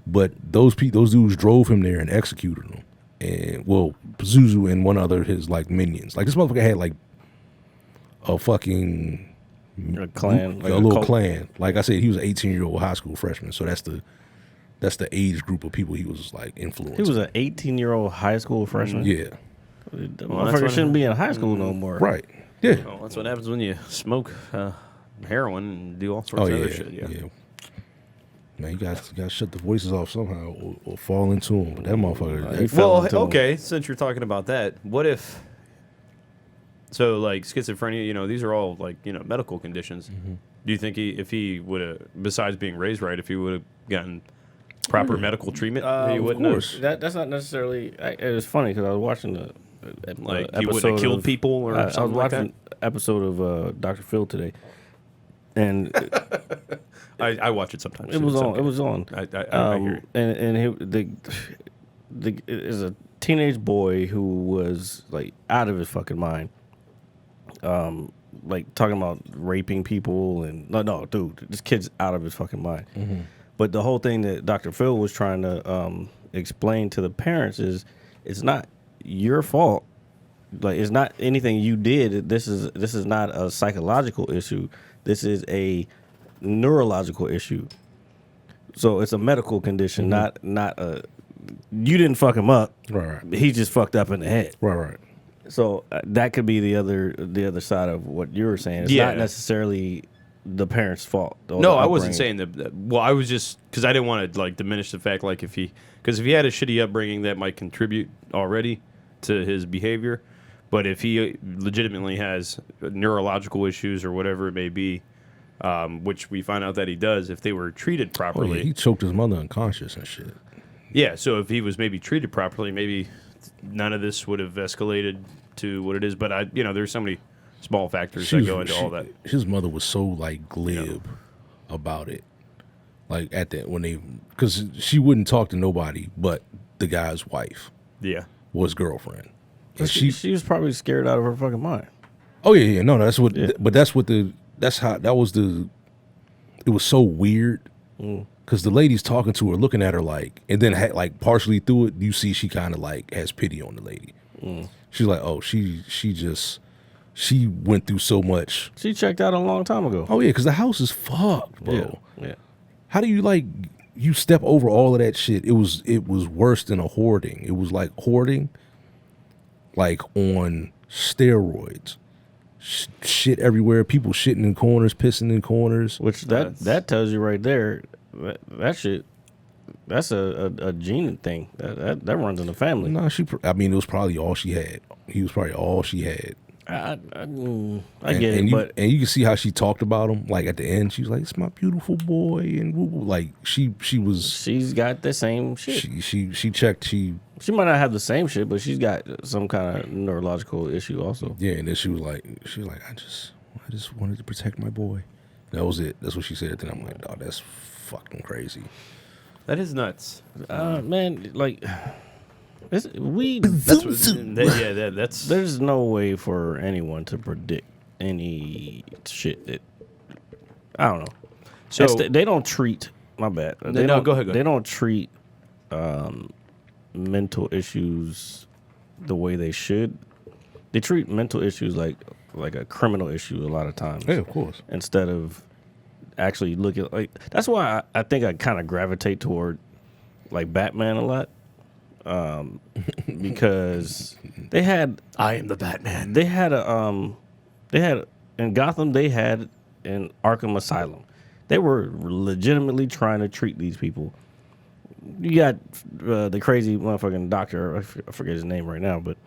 S2: But those dudes drove him there and executed him. And well, Pazuzu and one other his like minions. Like this motherfucker had like a fucking
S3: A clan, like
S2: a little
S3: cult.
S2: clan. Like I said, he was an 18-year-old high school freshman. So that's the age group of people he was like influencing.
S3: He was an 18-year-old high school freshman.
S2: Yeah.
S3: The
S1: that's
S3: motherfucker
S1: what-
S3: shouldn't be in high school no more.
S2: Right. Yeah.
S1: Well, that's what happens when you smoke heroin and do all sorts of other shit. Yeah.
S2: Man, you got to shut the voices off somehow or fall into them. But that motherfucker.
S3: He fell
S1: Well,
S3: into 'em.
S1: okay. Since you're talking about that, what if? So, like schizophrenia, these are all like medical conditions. Do you think if he would have, besides being raised right, if he would have gotten proper medical treatment, he wouldn't
S2: of
S1: have?
S2: course.
S3: That's not necessarily. It was funny because I was watching the
S1: Like he
S3: episode
S1: wouldn't have killed
S3: of-
S1: people or
S3: I was
S1: something like
S3: watching
S1: that.
S3: episode of Dr. Phil today, and
S1: I watch it sometimes.
S3: it was
S1: It's
S3: on.
S1: okay.
S3: It was on.
S1: I hear it.
S3: And the is a teenage boy who was like out of his fucking mind. Like talking about raping people and no, dude, this kid's out of his fucking mind. But the whole thing that Dr. Phil was trying to explain to the parents is it's not your fault. Like it's not anything you did. This is not a psychological issue. This is a neurological issue. So it's a medical condition, not a. You didn't fuck him up.
S2: Right.
S3: He just fucked up in the head.
S2: Right.
S3: So that could be the other side of what you were saying. It's
S1: Yeah.
S3: not necessarily the parents' fault. or
S1: No,
S3: the
S1: I wasn't
S3: upbringing.
S1: saying that. Well, I was just because I didn't want to like diminish the fact like if he had a shitty upbringing that might contribute already to his behavior, but if he legitimately has neurological issues or whatever it may be, which we find out that he does, if they were treated
S2: Oh,
S1: properly,
S2: yeah, he choked his mother unconscious and shit.
S1: yeah. So if he was maybe treated properly, maybe none of this would have escalated to what it is. But there's so many small factors that go into all that.
S2: His mother was so like glib about it. Like because she wouldn't talk to nobody but the guy's wife
S1: Yeah.
S2: was girlfriend. And
S3: She was probably scared out of her fucking mind.
S2: Oh yeah. No, that's what.
S3: Yeah.
S2: But that's how that was the. It was so weird because the lady's talking to her, looking at her like, and then like partially through it, you see she kind of like has pity on the lady. She's like, oh, she went through so much.
S3: She checked out a long time ago.
S2: Oh yeah, because the house is fucked, bro.
S3: Yeah.
S2: How do you you step over all of that shit? It was worse than a hoarding. It was like hoarding, like on steroids. Shit everywhere. People shitting in corners, pissing in corners.
S3: Which that tells you right there, that shit, that's a gene thing. That runs in the family.
S2: No, it was probably all she had. He was probably all she had.
S3: I
S2: And
S3: get it, but
S2: you can see how she talked about him. Like at the end, she was like, "It's my beautiful boy," and woo, woo. Like she was.
S3: she's got the same shit.
S2: She checked.
S3: She might not have the same shit, but she's got some kind of neurological issue also.
S2: Yeah, and then she was like, I just wanted to protect my boy. That was it. That's what she said. Then I'm like, oh, that's fucking crazy.
S1: That is nuts.
S3: Man, like
S1: That's that's
S3: there's no way for anyone to predict any shit that I don't know.
S1: So-
S3: They don't treat. My bad. They
S1: No,
S3: don't.
S1: go ahead.
S3: They don't treat mental issues the way they should. they treat mental issues like a criminal issue a lot of times.
S2: Yeah, of course.
S3: Instead of actually looking like that's why I think I kind of gravitate toward like Batman a lot. Because they had
S1: I am the Batman.
S3: they had in Gotham, they had an Arkham Asylum. They were legitimately trying to treat these people. You got the crazy motherfucking doctor. I forget his name right now, but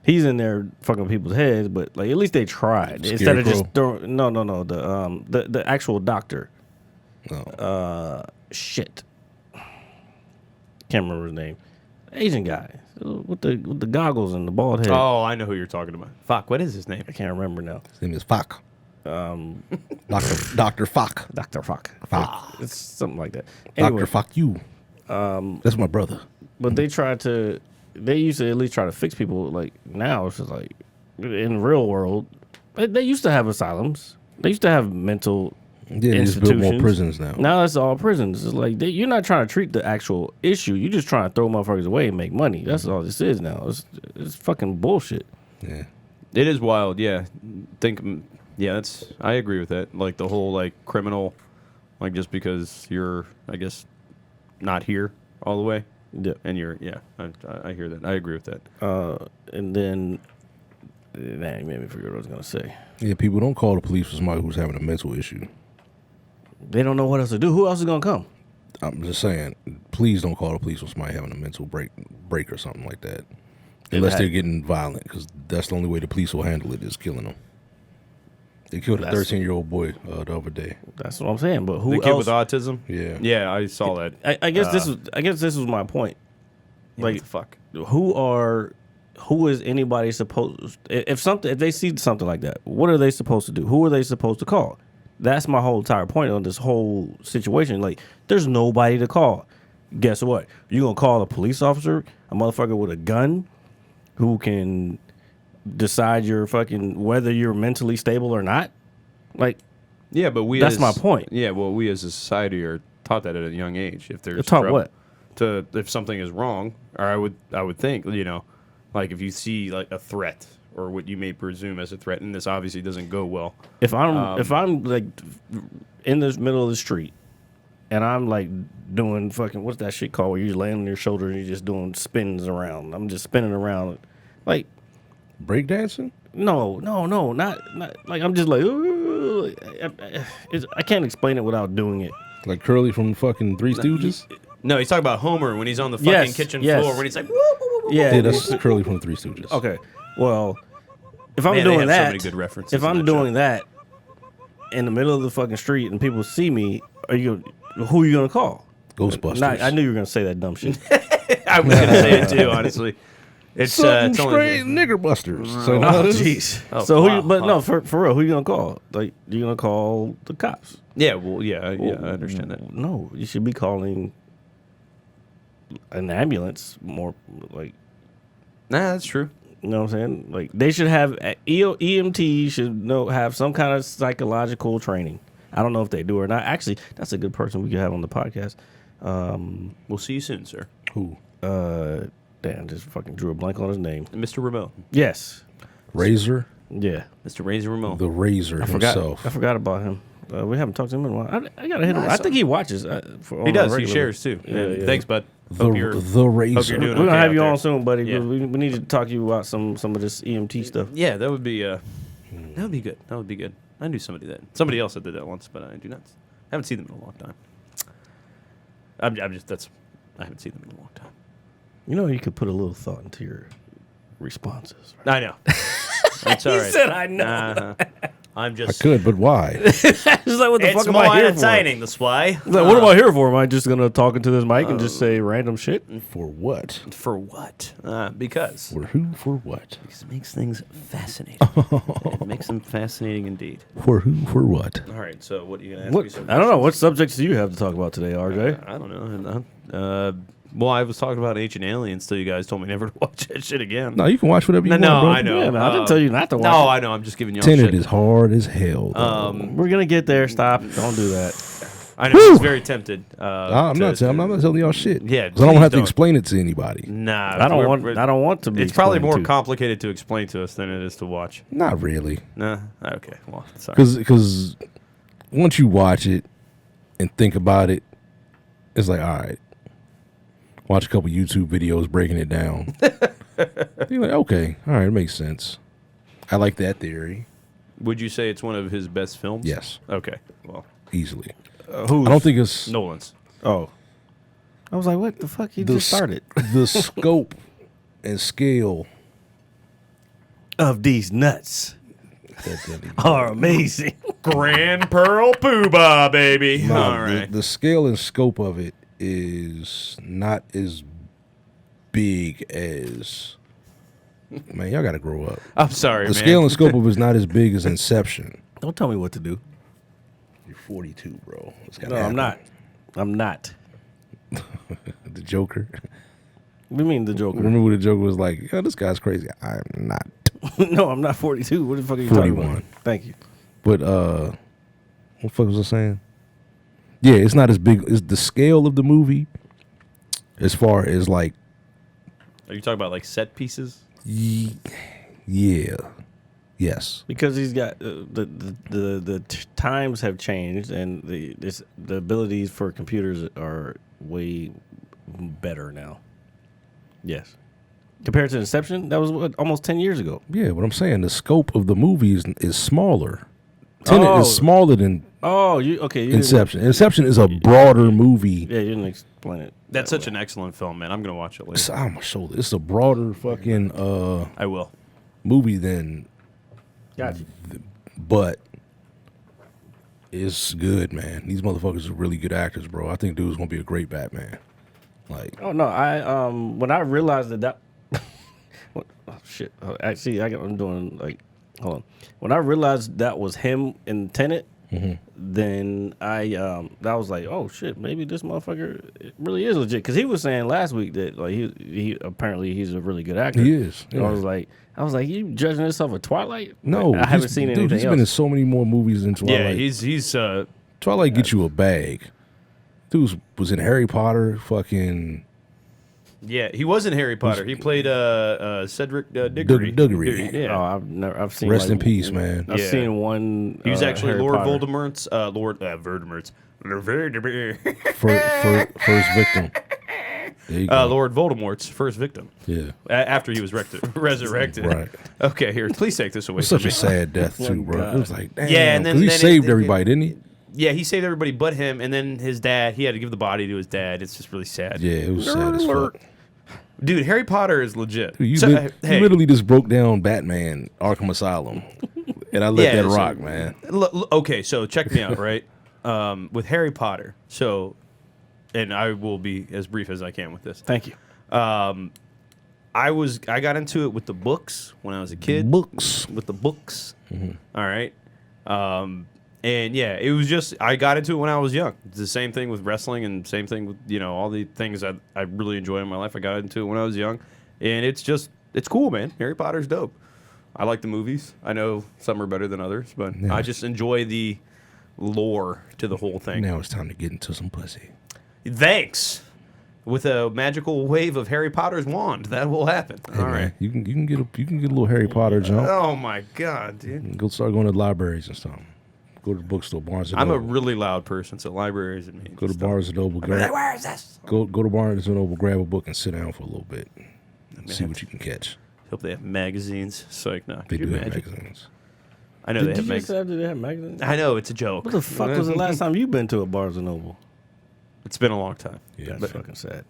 S3: he's in there fucking people's heads. But like, at least they tried instead of just throwing. No. The actual doctor. Shit. Can't remember his name. Asian guy with the goggles and the bald head.
S1: Oh, I know who you're talking about. Fuck, what is his name?
S3: I can't remember now.
S2: His name is Fock. Dr. Fock.
S3: Dr. Fuck.
S2: Fock.
S3: It's something like that. Anyway,
S2: Dr. Fock you. That's my brother.
S3: but they used to at least try to fix people. Like now, it's just like in the real world, they used to have asylums. They used to have mental
S2: Yeah, they just built
S3: institutions.
S2: more prisons now.
S3: Now it's all prisons. It's like you're not trying to treat the actual issue. You're just trying to throw motherfuckers away and make money. That's all this is now. It's fucking bullshit.
S2: Yeah.
S1: It is wild, yeah. I agree with that. Like the whole like criminal, like just because you're, I guess, not here all the way.
S3: Yeah.
S1: And you're, I hear that. I agree with that.
S3: And then, man, you made me forget what I was gonna say.
S2: Yeah, people don't call the police for somebody who's having a mental issue.
S3: They don't know what else to do. Who else is gonna come?
S2: I'm just saying, please don't call the police for somebody having a mental break or something like that. Unless they're getting violent, because that's the only way the police will handle it is killing them. They killed a 13-year-old boy the other day.
S3: That's what I'm saying. But who
S1: The
S3: else?
S1: kid with autism?
S2: Yeah.
S1: Yeah, I saw that.
S3: I guess this was my point.
S1: Yeah,
S3: Like,
S1: what the fuck?
S3: who is anybody supposed? If they see something like that, what are they supposed to do? Who are they supposed to call? That's my whole entire point on this whole situation. Like, there's nobody to call. Guess what? You gonna call a police officer, a motherfucker with a gun, who can decide whether you're mentally stable or not? Like,
S1: Yeah, but
S3: that's my point.
S1: Yeah, well, we as a society are taught that at a young age. If there's
S3: Taught
S1: trouble-
S3: what?
S1: If something is wrong, or I would think, like if you see like a threat or what you may presume as a threat, and this obviously doesn't go well.
S3: If I'm like in the middle of the street and I'm like doing fucking what's that shit called where you're laying on your shoulder and you're just doing spins around. I'm just spinning around, like
S2: Breakdancing?
S3: no, not like I'm just like ooh, I can't explain it without doing it.
S2: Like Curly from fucking Three Stooges?
S1: No, he's talking about Homer when he's on the fucking kitchen floor when he's like, woo, woo, woo, woo.
S3: Yeah,
S2: Yeah, that's Curly from the Three Stooges.
S3: okay. Well, if I'm
S1: Man, they
S3: doing
S1: have
S3: that,
S1: so many good references
S3: if
S1: in
S3: I'm
S1: that
S3: doing
S1: show.
S3: that in the middle of the fucking street and people see me, who are you gonna call?
S2: Ghostbusters.
S3: I knew you were gonna say that dumb shit.
S1: I was gonna say it too, honestly. It's
S2: Something
S1: it's
S2: straight
S1: only,
S2: nigger busters. So
S3: Oh,
S2: now this-
S3: jeez.
S1: Oh,
S3: So,
S1: wow.
S3: no, for real, who you gonna call? Like, you gonna call the cops?
S1: yeah, well, yeah, I understand that.
S3: No, you should be calling an ambulance more. Like,
S1: Nah, that's true.
S3: you know what I'm saying? Like, they should have EMT should have some kind of psychological training. I don't know if they do or not. Actually, that's a good person we could have on the podcast.
S1: We'll see you soon, sir.
S2: Who?
S3: Damn, just fucking drew a blank on his name.
S1: Mr. Ramon.
S3: Yes.
S2: Razor?
S3: Yeah.
S1: Mr. Razor Ramon.
S2: The Razor himself.
S3: I forgot about him. We haven't talked to him in a while. I gotta hit him. I think he watches.
S1: He does. He shares too.
S3: Yeah.
S1: Thanks, bud.
S2: The Razor.
S1: hope you're doing
S3: We're gonna
S1: okay
S3: have
S1: out
S3: you
S1: there.
S3: on soon, buddy.
S1: Yeah.
S3: We need to talk to you about some of this EMT stuff.
S1: Yeah, that would be good. That would be good. I knew somebody else that did that once, but I haven't seen them in a long time. I haven't seen them in a long time.
S3: You know, you could put a little thought into your responses. Right?
S1: I know. That's all right.
S3: said, "I know."
S1: I'm
S2: I
S1: just.
S2: could, but why?
S3: It's like, what the fuck am I here for?
S1: That's why.
S3: It's like, what am I here for? Am I just gonna talk into this mic and just say random shit?
S2: For what?
S1: For what? Because
S2: For who? For what?
S1: it makes things fascinating. It makes them fascinating indeed.
S2: For who? For what?
S1: All right. So, what are you gonna ask me?
S3: What?
S1: some
S3: I don't know.
S1: questions?
S3: What subjects do you have to talk about today, RJ?
S1: I don't know. Well, I was talking about Ancient Aliens till you guys told me never to watch that shit again.
S2: No, you can watch whatever you want,
S1: No,
S2: bro.
S1: I know.
S3: Yeah, man, I didn't tell you not to watch
S1: No,
S3: it.
S1: I know. I'm just giving you all
S2: Tenet
S1: shit.
S2: is hard as hell. though.
S3: We're gonna get there. Stop. Don't do that.
S1: I know he's very tempted.
S2: I'm not telling y'all shit.
S1: Yeah,
S2: 'cause I don't
S1: please
S2: have to
S1: don't.
S2: explain it to anybody.
S1: Nah,
S3: I don't want to be.
S1: It's probably more
S3: explained to.
S1: complicated to explain to us than it is to watch.
S2: Not really,
S1: Nah. Okay. Well, sorry.
S2: because once you watch it and think about it, it's like, all right, watch a couple YouTube videos breaking it down. You're like, okay, all right, it makes sense. I like that theory.
S1: Would you say it's one of his best films?
S2: Yes,
S1: Okay. Well,
S2: easily.
S3: Who's?
S2: I don't think it's
S1: Nolan's.
S3: Oh, I was like, what the fuck? He just started.
S2: The scope and scale
S3: Of these nuts are amazing.
S1: Grand Pearl Poobah, baby.
S2: No,
S1: All right.
S2: the scale and scope of it is not as big as. Man, y'all got to grow up.
S1: I'm sorry,
S2: The
S1: man.
S2: scale and scope of it is not as big as Inception.
S3: Don't tell me what to do.
S2: You're 42, bro. It's
S3: No,
S2: gotta happen.
S3: I'm not.
S2: The Joker.
S3: What do you mean the Joker?
S2: Remember the Joker was like, "Yo, this guy's crazy." I'm not.
S3: No, I'm not 42. What the fuck are you talking
S2: 41.
S3: about? Thank you.
S2: But what the fuck was I saying? Yeah, it's not as big. It's the scale of the movie, as far as like,
S1: Are you talking about like set pieces?
S2: yeah, yes.
S3: Because he's got the times have changed and the abilities for computers are way better now. Yes. Compared to Inception, that was what, almost 10 years ago.
S2: Yeah, what I'm saying, the scope of the movie is smaller. Tenet is smaller than
S3: Oh, okay.
S2: Inception. Inception is a broader movie.
S3: Yeah, you didn't explain it.
S1: That's such an excellent film, man. I'm gonna watch it
S2: It's
S1: later.
S2: on my shoulder. It's a broader fucking
S1: I will.
S2: movie than,
S3: Got you.
S2: but it's good, man. These motherfuckers are really good actors, bro. I think dude's gonna be a great Batman. Like,
S3: Oh no, I when I realized that what, oh shit. Oh, actually, I'm doing like hold on. When I realized that was him in Tenet, then I was like, oh shit, maybe this motherfucker really is legit. Because he was saying last week that like he apparently he's a really good actor.
S2: he is.
S3: And
S2: Yeah.
S3: I was like, you judging this off of Twilight?
S2: No,
S3: I haven't seen anything
S2: He's
S3: else.
S2: been in so many more movies than Twilight.
S1: Yeah, he's
S2: Twilight gets you a bag. Dude was in Harry Potter. Fucking
S1: yeah, he was in Harry Potter. He played Cedric Diggory.
S2: Diggory.
S1: Yeah.
S3: Oh, I've seen.
S2: Rest
S3: like,
S2: in peace, man.
S3: I've
S1: Yeah.
S3: seen one.
S1: He was actually
S3: Harry
S1: Lord
S3: Potter.
S1: Voldemort's
S2: First victim. There you go.
S1: Lord Voldemort's first victim.
S2: Yeah.
S1: After he was resurrected.
S2: Right.
S1: Okay, here, please take this away
S2: It's
S1: from
S2: such
S1: me.
S2: a sad death too, bro.
S3: God.
S2: It was like, damn.
S1: Yeah, and then-
S2: 'cause he
S1: then
S2: saved
S1: it-
S2: everybody, didn't he?
S1: Yeah, he saved everybody but him, and then his dad. He had to give the body to his dad. It's just really sad.
S2: Yeah, it was sad as fuck.
S1: Dude, Harry Potter is legit.
S2: Dude, you,
S1: So,
S2: you
S1: hey,
S2: literally just broke down Batman Arkham Asylum, and I let
S1: Yeah,
S2: that
S1: so-
S2: rock, man.
S1: okay, so check me out, right? With Harry Potter, so, and I will be as brief as I can with this.
S3: Thank you.
S1: I got into it with the books when I was a kid.
S2: Books.
S1: With the books. All right. And yeah, it was just I got into it when I was young. It's the same thing with wrestling and same thing with all the things I really enjoy in my life. I got into it when I was young, and it's cool, man. Harry Potter's dope. I like the movies. I know some are better than others, but
S2: Yeah.
S1: I just enjoy the lore to the whole thing.
S2: Now it's time to get into some pussy.
S1: Thanks. With a magical wave of Harry Potter's wand, that will happen.
S2: Hey,
S1: All
S2: man,
S1: right.
S2: you can get a little Harry Potter jump.
S1: Oh my god, dude.
S2: Go start going to libraries and stuff. Go to the bookstore, Barnes and
S1: I'm a
S2: Noble.
S1: really loud person, so libraries and me.
S2: Go to Barnes and Noble.
S1: Where is this?
S2: Go to Barnes and Noble, grab a book, and sit down for a little bit. See what you can catch.
S1: Hope they have magazines. Psych, no.
S2: They
S1: Could
S2: do
S1: you
S2: have
S1: imagine?
S2: magazines.
S1: I know
S3: Did
S1: they
S3: you
S1: have
S3: just
S1: magazines.
S3: say they have magazines?
S1: I know it's a joke.
S3: What the fuck was the last time you been to a Barnes and Noble?
S1: It's been a long time.
S2: Yeah,
S3: That's fucking sad.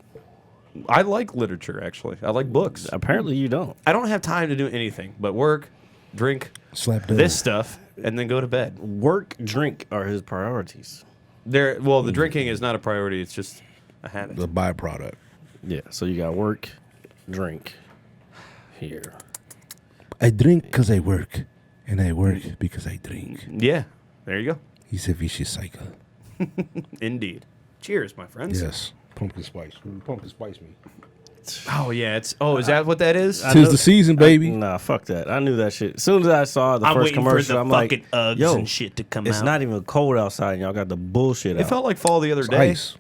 S1: I like literature, actually. I like books.
S3: Apparently you don't.
S1: I don't have time to do anything but work, drink,
S2: slap that.
S1: this stuff, and then go to bed.
S3: Work, drink are his priorities.
S1: The drinking is not a priority. It's just a habit.
S2: the byproduct.
S3: Yeah, so you got work, drink, here.
S2: I drink because I work, and I work because I drink.
S1: Yeah, there you go.
S2: He's a vicious cycle.
S1: Indeed. Cheers, my friends.
S2: Yes. Pumpkin spice. Pumpkin spice me.
S1: Oh yeah, it's. Oh, is that what that is?
S2: Tis the season, baby.
S3: Nah, fuck that. I knew that shit. As soon as I saw the first commercial, I'm like,
S1: Uggs
S3: yo,
S1: and shit to come
S3: it's
S1: out.
S3: not even cold outside, and y'all got the bullshit
S1: It
S3: out.
S1: felt like fall the other
S2: It's
S1: day.
S2: ice.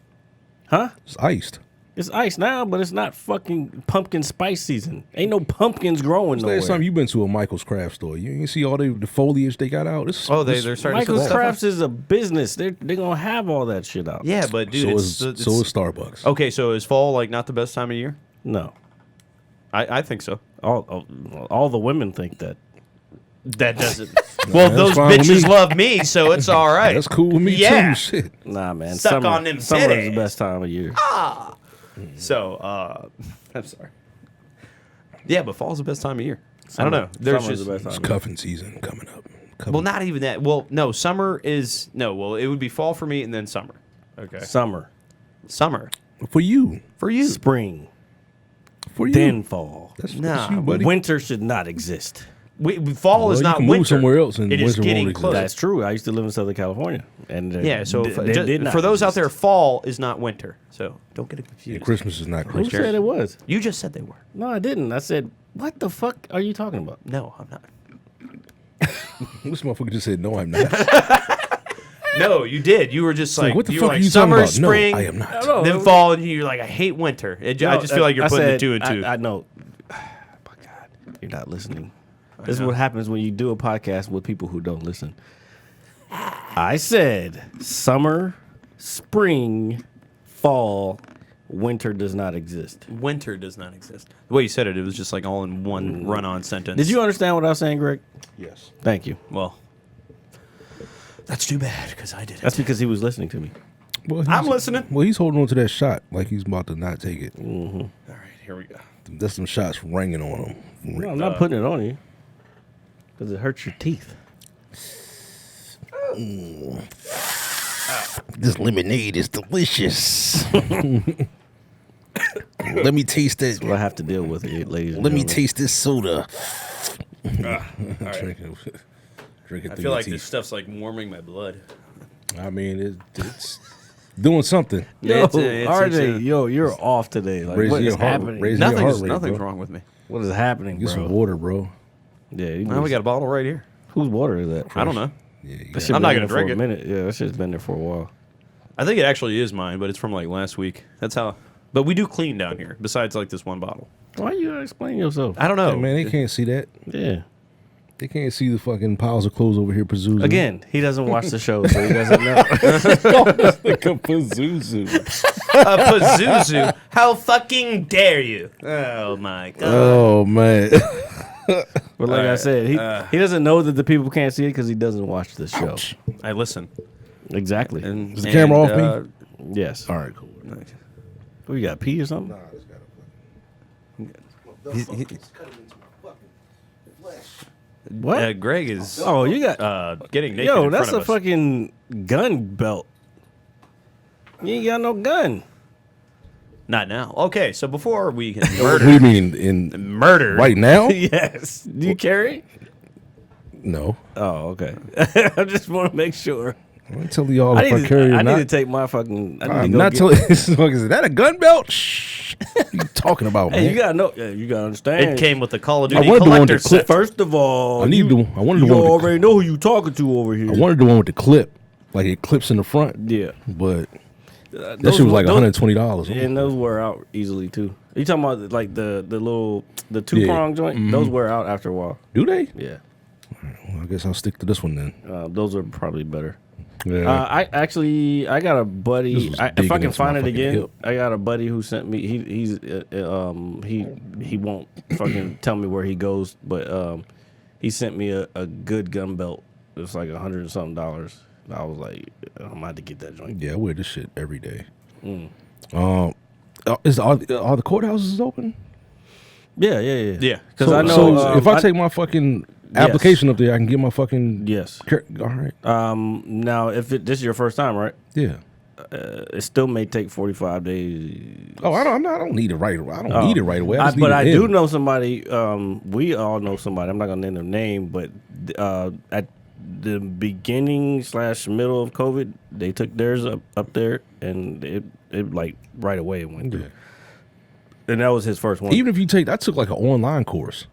S3: Huh?
S2: It's iced.
S3: It's ice now, but it's not fucking pumpkin spice season. Ain't no pumpkins growing nowhere.
S2: Last time you been to a Michael's craft store, you see all the foliage they got out. It's,
S1: Oh, they're starting to
S3: Michael's
S1: sell stuff
S3: Crafts is a business. They're gonna have all that shit out.
S1: Yeah, but dude,
S2: so is Starbucks.
S1: Okay, so is fall like not the best time of year?
S3: No,
S1: I think so.
S3: all the women think that.
S1: That doesn't. Well,
S2: that's
S1: those
S2: fine with
S1: bitches
S2: me.
S1: love me, so it's all right.
S2: That's cool with me
S1: Yeah.
S2: too. Shit.
S3: Nah, man.
S1: Suck
S3: summer,
S1: on them
S3: summer is the
S1: titties.
S3: best time of year.
S1: So, I'm sorry. Yeah, but fall's the best time of year. I don't know. There's
S3: Summer's
S1: just
S3: the best time
S2: It's
S3: of year.
S2: cuffing season coming up.
S1: well, not even that. Well, no, summer is no. Well, it would be fall for me, and then summer. Okay,
S3: Summer,
S1: summer
S2: For you.
S1: for you.
S3: spring,
S2: For you.
S3: then fall.
S2: That's
S1: Nah,
S2: you, buddy.
S3: Winter should not exist.
S1: Fall
S2: Well,
S1: is
S2: you
S1: not
S2: can move
S1: winter.
S2: somewhere else and
S1: it is
S2: winter won't
S1: getting
S2: exist.
S1: close.
S3: That's true. I used to live in Southern California, and
S1: Yeah, so
S3: did not
S1: for those out there,
S3: exist.
S1: fall is not winter. So don't get it
S2: Yeah,
S1: confused.
S2: Christmas is not
S3: Who
S2: Christmas.
S3: said it was?
S1: You just said they were.
S3: No, I didn't. I said, what the fuck are you talking about?
S1: No, I'm not.
S2: This motherfucker just said, no, I'm not.
S1: No, you did. You were just like,
S2: what the
S1: you
S2: fuck
S1: were
S2: are
S1: like
S2: you talking
S1: summer,
S2: about?
S1: spring,
S2: No, I am not.
S3: No,
S1: then fall, and you're like, I hate winter. I just feel like you're
S3: I
S1: putting
S3: said-
S1: the two and two.
S3: I know. My God, you're not listening. This is what happens when you do a podcast with people who don't listen. I said summer, spring, fall, winter does not exist.
S1: Winter does not exist. The way you said it, it was just like all in one run-on sentence.
S3: Did you understand what I was saying, Greg?
S2: Yes.
S3: Thank you.
S1: Well, that's too bad because I didn't.
S3: That's because he was listening to me.
S2: Well,
S1: I'm listening.
S2: Well, he's holding on to that shot like he's about to not take it.
S1: All right, here we go.
S2: That's some shots ringing on him.
S3: No, I'm not putting it on you because it hurts your teeth.
S2: This lemonade is delicious. Let me taste that.
S3: What I have to deal with, ladies and
S2: Let me
S3: gentlemen.
S2: taste this soda. Drink it
S1: I
S2: through
S1: feel
S2: your
S1: like
S2: teeth.
S1: this stuff's like warming my blood.
S2: I mean, it's doing something.
S3: Yo,
S1: It's
S3: RJ, yo, you're off today. Like,
S2: Raise
S3: what
S2: your
S3: is
S2: heart-
S3: happening?
S2: raise your heart
S1: Nothing's
S2: rate, bro.
S1: wrong with me.
S3: What is happening,
S2: Get
S3: bro?
S2: some water, bro.
S3: Yeah, you
S1: Well, we got a bottle right here.
S3: whose water is that?
S1: I don't know.
S2: Yeah, you
S3: That
S2: got
S3: shit
S1: I'm
S3: been
S1: not
S3: there
S1: gonna
S3: for
S1: drink
S3: a
S1: it.
S3: minute. Yeah, that shit's been there for a while.
S1: I think it actually is mine, but it's from like last week. That's how. But we do clean down here. Besides like this one bottle.
S3: Why you gotta explain yourself?
S1: I don't know.
S2: Hey, man, they can't see that.
S3: Yeah.
S2: They can't see the fucking piles of clothes over here, Pazuzu.
S3: Again, he doesn't watch the show, so he doesn't know.
S2: like a Pazuzu.
S1: Pazuzu. How fucking dare you? Oh my god.
S2: Oh, man.
S3: But like I said, he doesn't know that the people can't see it because he doesn't watch the show.
S1: I listen.
S3: Exactly.
S1: And,
S2: Is the camera off me?
S3: Yes.
S2: All right, cool.
S3: What, you got pee or something? What?
S1: Greg is
S3: Oh, you got.
S1: getting naked
S3: Yo,
S1: in
S3: that's
S1: front
S3: a
S1: of us.
S3: fucking gun belt. You ain't got no gun.
S1: Not now. Okay, so before we can
S2: What do you mean in
S1: murder
S2: right now?
S3: Yes. Do you carry?
S2: No.
S3: Oh, okay. I just want to make sure.
S2: I'm telling y'all
S3: I
S2: if I
S3: need,
S2: carry
S3: to,
S2: or
S3: I
S2: not.
S3: need to take my fucking. I need
S2: I'm
S3: to go
S2: not
S3: get-
S2: telling. This motherfucker, is that a gun belt? Shh. What are you talking about, man?
S3: Hey, you gotta know. Yeah, you gotta understand.
S1: it came with the Call of
S2: I
S1: Duty
S2: wanted the one
S1: collector
S2: to clip
S1: set.
S3: First of all,
S2: I need the- I wanted the
S3: you
S2: one with the
S3: already know who you talking to over here.
S2: I wanted the one with the clip, like it clips in the front.
S3: Yeah,
S2: But that
S3: those
S2: shit was like
S3: those-
S2: $120.
S3: and those wear out easily too. Are you talking about like the little the 2-prong joint? Those wear out after a while.
S2: Do they?
S3: Yeah,
S2: Well, I guess I'll stick to this one then.
S3: those are probably better.
S2: Yeah.
S3: I got a
S2: This
S3: buddy.
S2: was
S3: If
S2: digging
S3: I can
S2: into
S3: find
S2: my
S3: it
S2: fucking
S3: again,
S2: hip.
S3: I got a buddy who sent me. He won't fucking tell me where he goes, but he sent me a good gun belt. It was like $100 and something. I was like, I'm gonna have to get that joint.
S2: Yeah, I wear this shit every day. Are the courthouses open?
S3: Yeah.
S1: Yeah.
S3: Because
S2: So,
S3: I know
S2: if I take my fucking application up there, I can get my fucking.
S3: yes.
S2: All right.
S3: Now, if this is your first time, right?
S2: Yeah.
S3: It still may take 45 days.
S2: Oh, I don't need it right away. I don't need it right away. I just
S3: But
S2: need it
S3: I
S2: in.
S3: do know somebody. We all know somebody. I'm not gonna name their name, but at the beginning / middle of COVID, they took theirs up there, and it like right away it went through. And that was his first one.
S2: Even if you take, I took like an online course.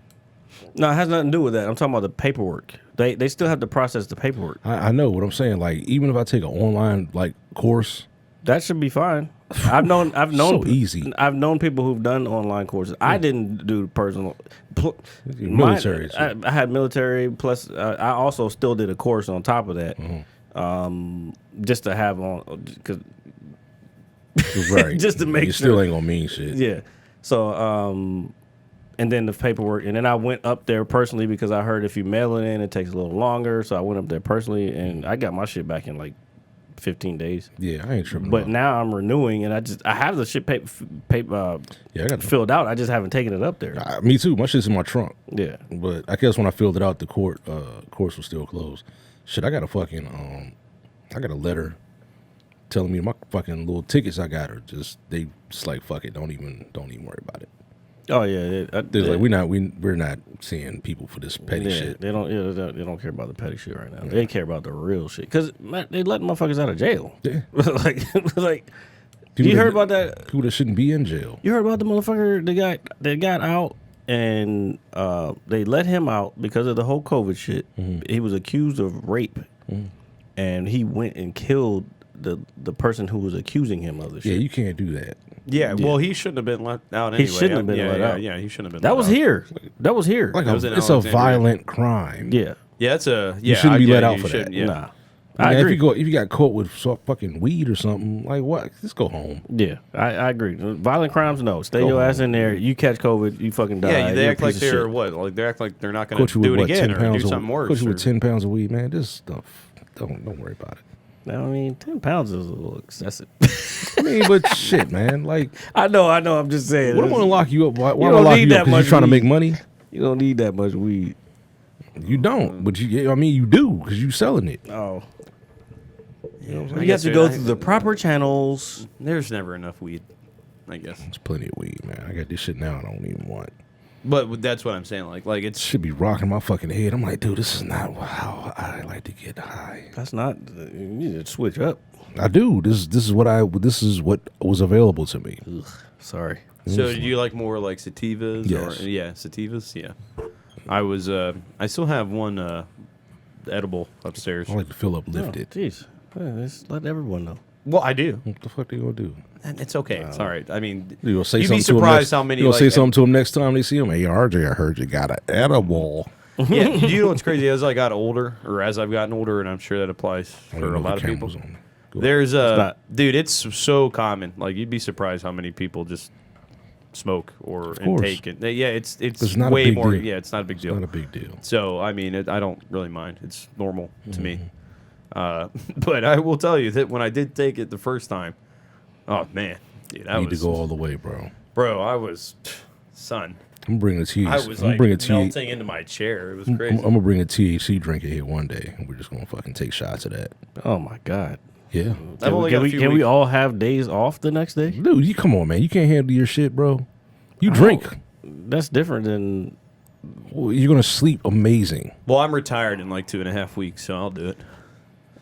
S3: No, it has nothing to do with that. I'm talking about the paperwork. They still have to process the paperwork.
S2: I know what I'm saying. Like, even if I take an online like course,
S3: That should be fine. I've known
S2: so easy.
S3: I've known people who've done online courses. I didn't do personal.
S2: Military.
S3: I had military. Plus, I also still did a course on top of that, just to have on. Cause,
S2: Right.
S3: just to make
S2: you
S3: sure.
S2: still ain't gonna mean shit.
S3: Yeah. So, and then the paperwork, and then I went up there personally because I heard if you mail it in, it takes a little longer. So I went up there personally, and I got my shit back in like 15 days.
S2: Yeah, I ain't tripping.
S3: But now I'm renewing, and I have the shit
S2: yeah, I got
S3: filled out. I just haven't taken it up there.
S2: me too. My shit's in my trunk.
S3: Yeah.
S2: But I guess when I filled it out, the course was still closed. Shit, I got a fucking I got a letter telling me my fucking little tickets I got are they just like fuck it, don't even worry about it.
S3: Oh yeah.
S2: There's like we're not seeing people for this petty shit.
S3: They don't care about the petty shit right now. They care about the real shit because they let motherfuckers out of jail.
S2: Yeah.
S3: like
S2: People
S3: you heard
S2: that-
S3: about that?
S2: People that shouldn't be in jail.
S3: You heard about the motherfucker that got out and they let him out because of the whole COVID shit. He was accused of rape, and he went and killed the person who was accusing him of the shit.
S2: Yeah, you can't do that.
S1: Yeah, well, he shouldn't have been let out anyway.
S3: He shouldn't have been let out.
S1: Yeah, he shouldn't have been
S3: That
S1: let
S3: was
S1: out.
S3: here. That was here.
S2: Like
S1: was in
S2: it's a
S1: Alexandria.
S2: violent crime.
S3: Yeah.
S1: Yeah, that's a...
S2: You
S1: Yeah,
S2: shouldn't be let out
S1: you
S2: for that.
S1: shouldn't, Yeah.
S3: Nah.
S2: I
S3: I
S2: mean,
S3: agree.
S2: if you got caught with fucking weed or something, like what? Just go home.
S3: Yeah, I agree. Violent crimes, no. Stay
S2: Go
S3: your ass
S2: home.
S3: in there. You catch COVID, you fucking die.
S1: Yeah, they
S3: You're a
S1: act like
S3: piece of
S1: they're
S3: shit.
S1: what? Like they act like they're not going
S2: Caught
S1: to
S2: you
S1: do
S2: with
S1: it
S2: what?
S1: again
S2: 10
S1: or
S2: pounds
S1: do something worse.
S2: Caught you
S1: or-
S2: with 10 pounds of weed, man. This stuff. Don't worry about it.
S3: I mean, 10 pounds is a little excessive.
S2: I mean, but shit, man. Like,
S3: I know. I'm just saying.
S2: what am I gonna lock you up? Why
S3: You
S2: am I
S3: don't
S2: lock
S3: need
S2: you
S3: that
S2: up? Because
S3: much
S2: you're trying to make
S3: weed.
S2: money.
S3: You don't need that much weed.
S2: You don't, but you do because you selling it.
S3: Oh.
S1: I
S3: You have
S1: guess
S3: to go through the proper channels.
S1: There's never enough weed, I guess.
S2: There's plenty of weed, man. I got this shit now. I don't even want.
S1: But that's what I'm saying. Like it's
S2: Should be rocking my fucking head. I'm like, dude, this is not how I like to get high.
S3: That's not. You need to switch up.
S2: I do. This is what was available to me.
S3: Ugh, sorry.
S1: So do you like more like sativas?
S2: Yes.
S1: Or, yeah, sativas. Yeah. I still have one edible upstairs.
S2: I like to fill up lifted.
S3: Jeez. Just let everyone know.
S1: Well, I do.
S2: What the fuck they gonna do?
S1: And it's okay. It's all right. I mean,
S2: You gonna say
S1: you'd
S2: something
S1: be
S2: to 'em
S1: surprised
S2: next,
S1: how many.
S2: You gonna say
S1: like,
S2: something to them next time they see him? Hey, RJ, I heard you got an edible.
S1: Yeah. Do you know what's crazy? As I got older, or as I've gotten older, and I'm sure that applies
S2: I don't
S1: for
S2: know
S1: a
S2: if
S1: lot
S2: the
S1: of people.
S2: camera's on. Go ahead.
S1: There's
S3: not-
S1: dude, it's so common. Like you'd be surprised how many people just smoke or
S2: course.
S1: intake it. Yeah, it's
S2: It's not a
S1: way
S2: big
S1: more.
S2: deal.
S1: Yeah, it's not a big deal.
S2: Not a big deal.
S1: So I mean, I don't really mind. It's normal to me.
S2: Mm-hmm.
S1: But I will tell you that when I did take it the first time, oh man, dude, I
S2: You need
S1: was
S2: to go all the way, bro.
S1: bro. I was son.
S2: I'm bringing a THC.
S1: I was
S2: I'm
S1: like
S2: bringing
S1: melting into my chair. It was
S2: I'm
S1: crazy.
S2: gonna bring a THC drinker here one day, and we're just gonna fucking take shots of that.
S3: Oh my God.
S2: Yeah,
S1: I've only got a few
S3: Can we
S1: weeks.
S3: all have days off the next day?
S2: dude, you come on, man. You can't handle your shit, bro. You drink.
S3: That's different than.
S2: Well, you're gonna sleep amazing.
S1: Well, I'm retired in like 2.5 weeks, so I'll do it.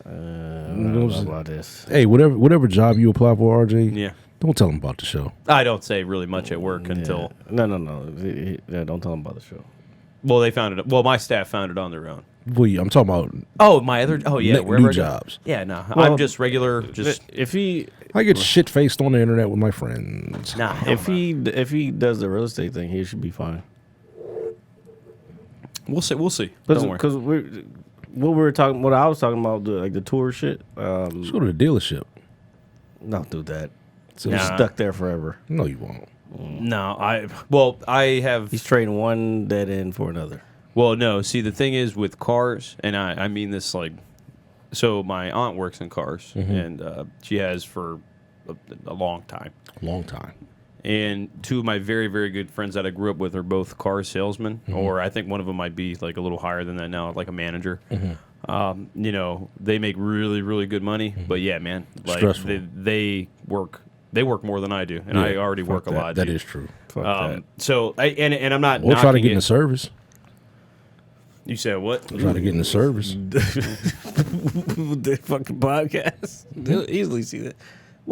S3: I don't know about this.
S2: Hey, whatever job you apply for, RJ.
S1: Yeah.
S2: Don't tell them about the show.
S1: I don't say really much at work until
S3: No. Yeah, don't tell them about the show.
S1: well, they found it. Well, my staff found it on their own.
S2: Well, yeah, I'm talking about.
S1: Oh, my other. Oh, yeah,
S2: New
S1: wherever I go.
S2: jobs.
S1: Yeah, no,
S3: Well,
S1: I'm just regular. Just
S3: If he
S2: I get shit faced on the internet with my friends.
S1: nah.
S3: if he does the real estate thing, he should be fine.
S1: We'll see. We'll see. Don't worry.
S3: Because what I was talking about, the tour shit.
S2: Just go to the dealership.
S3: Don't do that. So
S1: Nah.
S3: he's stuck there forever.
S2: No, you won't.
S1: No, I have.
S3: He's trading one dead end for another.
S1: Well, no. See, the thing is with cars, and I mean this like, so my aunt works in cars, and she has for a long time.
S2: Long time.
S1: And two of my very, very good friends that I grew up with are both car salesmen, or I think one of them might be like a little higher than that now, like a manager. You know, they make really, really good money. But yeah, man, like
S2: Stressful.
S1: they work more than I do, and I already work a lot.
S2: That
S1: dude.
S2: is true.
S3: Fuck that.
S1: So and I'm not.
S2: We'll try to
S1: knocking
S2: get in the
S1: it.
S2: service.
S1: You said what?
S2: We'll try to get in the service.
S3: The fucking podcast. They'll easily see that.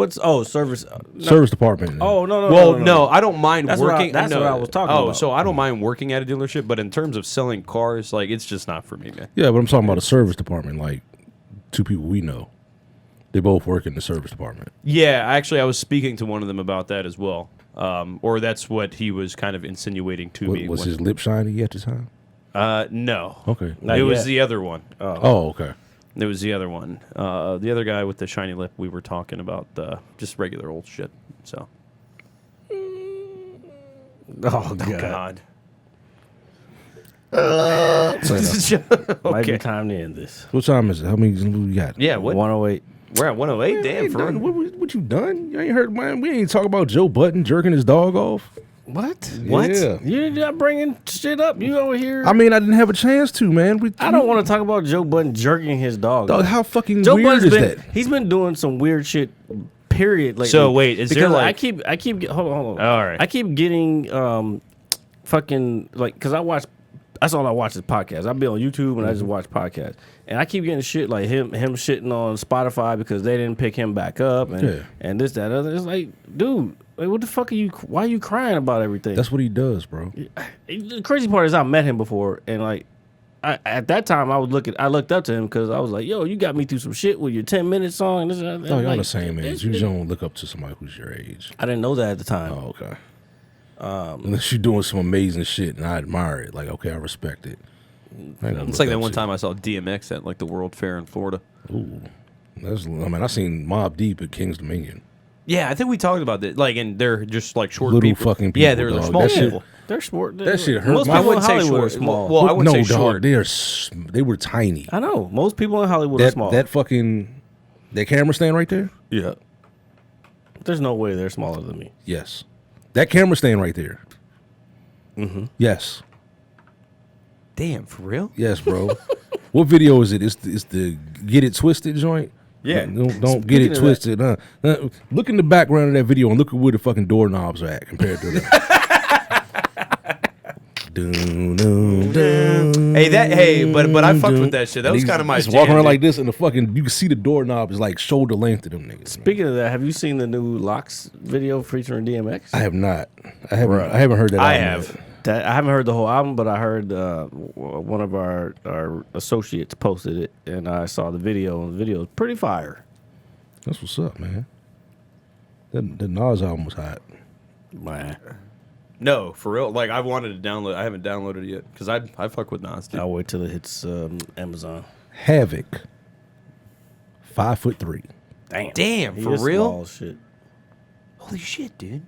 S3: Service?
S2: Service department.
S3: Oh no.
S1: Well, no, I don't mind
S3: That's
S1: working.
S3: That's
S1: no.
S3: what I was talking
S1: Oh,
S3: about.
S1: so I don't mind working at a dealership, but in terms of selling cars, like it's just not for me, man.
S2: Yeah, but I'm talking about a service department. Like 2 people we know, they both work in the service department.
S1: Yeah, actually, I was speaking to one of them about that as well. Or that's what he was kind of insinuating to me.
S2: Was his lip shiny at the time?
S1: No.
S2: Okay.
S1: It was the other one.
S2: Oh, okay.
S1: It was the other one. The other guy with the shiny lip, we were talking about just regular old shit. So.
S3: Oh God. Might be time to end this.
S2: What time is it? How many we got?
S1: Yeah, what?
S3: 108.
S1: We're at 108? Damn, for real.
S2: What you done? You ain't heard, man. We ain't talk about Joe Button jerking his dog off.
S3: What?
S1: What?
S2: Yeah.
S3: You're not bringing shit up. You over here.
S2: I mean, I didn't have a chance to, man.
S3: I don't want to talk about Joe Budden jerking his dog.
S2: Dog, how fucking
S3: Joe
S2: weird
S3: Budden's
S2: is
S3: been,
S2: that?
S3: He's been doing some weird shit. Period. Lately.
S1: So, wait, is there,
S3: Because
S1: like-
S3: I keep hold on.
S1: All right.
S3: I keep getting fucking like because I watch. That's all I watch is podcasts. I be on YouTube and I just watch podcasts, and I keep getting shit like him shitting on Spotify because they didn't pick him back up, and this that other. It's like, dude, like what the fuck are you? Why are you crying about everything?
S2: That's what he does, bro.
S3: The crazy part is I met him before, and like at that time I looked up to him because I was like, yo, you got me through some shit with your 10-minute song. And this, and
S2: No, y'all
S3: like,
S2: the same age. You don't look up to somebody who's your age.
S3: I didn't know that at the time.
S2: Oh, okay. Unless you're doing some amazing shit and I admire it. Like, okay, I respect it.
S1: It's like that one time I saw DMX at like the World Fair in Florida.
S2: Ooh. I seen Mobb Deep at King's Dominion.
S1: Yeah, I think we talked about that. Like, and they're just like short
S2: Little
S1: people.
S2: fucking people.
S1: Yeah, they're
S2: dog.
S1: small
S2: That shit-
S1: people.
S3: They're sport.
S2: That shit hurt
S3: Most
S2: my-
S3: people
S1: I
S3: in
S1: wouldn't say
S3: Hollywood
S1: short.
S3: are small.
S1: Well, I wouldn't say
S2: dog,
S1: short.
S2: they were tiny.
S3: I know most people in Hollywood are small.
S2: That camera stand right there?
S3: Yeah. There's no way they're smaller than me.
S2: Yes. That camera stand right there. Mm-hmm. Yes.
S1: Damn, for real?
S2: Yes, bro. What video is it? It's the Get It Twisted joint?
S1: Yeah.
S2: Don't get it twisted. Look in the background of that video and look at where the fucking doorknobs are at compared to that.
S1: But I fucked with that shit. That was kind of my
S2: just walking
S1: jam,
S2: around
S1: dude.
S2: like this, and the fucking you can see the doorknob is like shoulder length to them niggas. Man.
S3: Speaking of that, have you seen the new Locks video featuring DMX?
S2: I have not. I haven't heard that.
S1: I
S2: album
S1: have.
S2: yet.
S3: I haven't heard the whole album, but I heard one of our associates posted it, and I saw the video, and the video is pretty fire.
S2: That's what's up, man. The Nas album was hot.
S3: Man,
S1: No, for real. Like, I wanted to download. I haven't downloaded it yet because I fuck with Nas, dude.
S3: I'll wait till it hits Amazon.
S2: Havoc. 5'3".
S1: Damn,
S3: He
S1: for
S3: is
S1: real?
S3: small as shit.
S1: Holy shit, dude.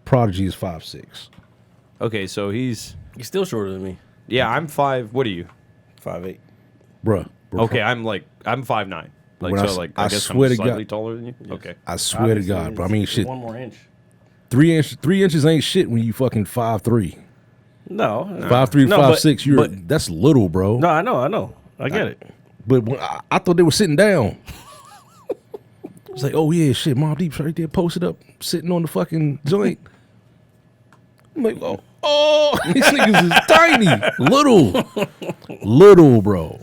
S2: Prodigy is 5'6".
S1: Okay, so he's
S3: He's still shorter than me.
S1: yeah. I'm 5. What are you?
S3: 5'8".
S2: Bruh.
S1: Okay, I'm 5'9". Like
S2: When
S1: so,
S2: I
S1: guess
S2: swear
S1: I'm
S2: to
S1: slightly
S2: God.
S1: taller than you. Okay.
S2: I swear to God, bro. I mean, shit.
S3: 1 more inch.
S2: 3 inches ain't shit when you fucking 5'3".
S3: No.
S2: 5'3",
S3: No, but-
S2: 5'6". That's little, bro.
S3: No, I know. I get it.
S2: But when I thought they were sitting down. It's like, oh yeah, shit, Mobb Deep's right there, posted up, sitting on the fucking joint. I'm like, oh, these niggas is tiny, little, bro,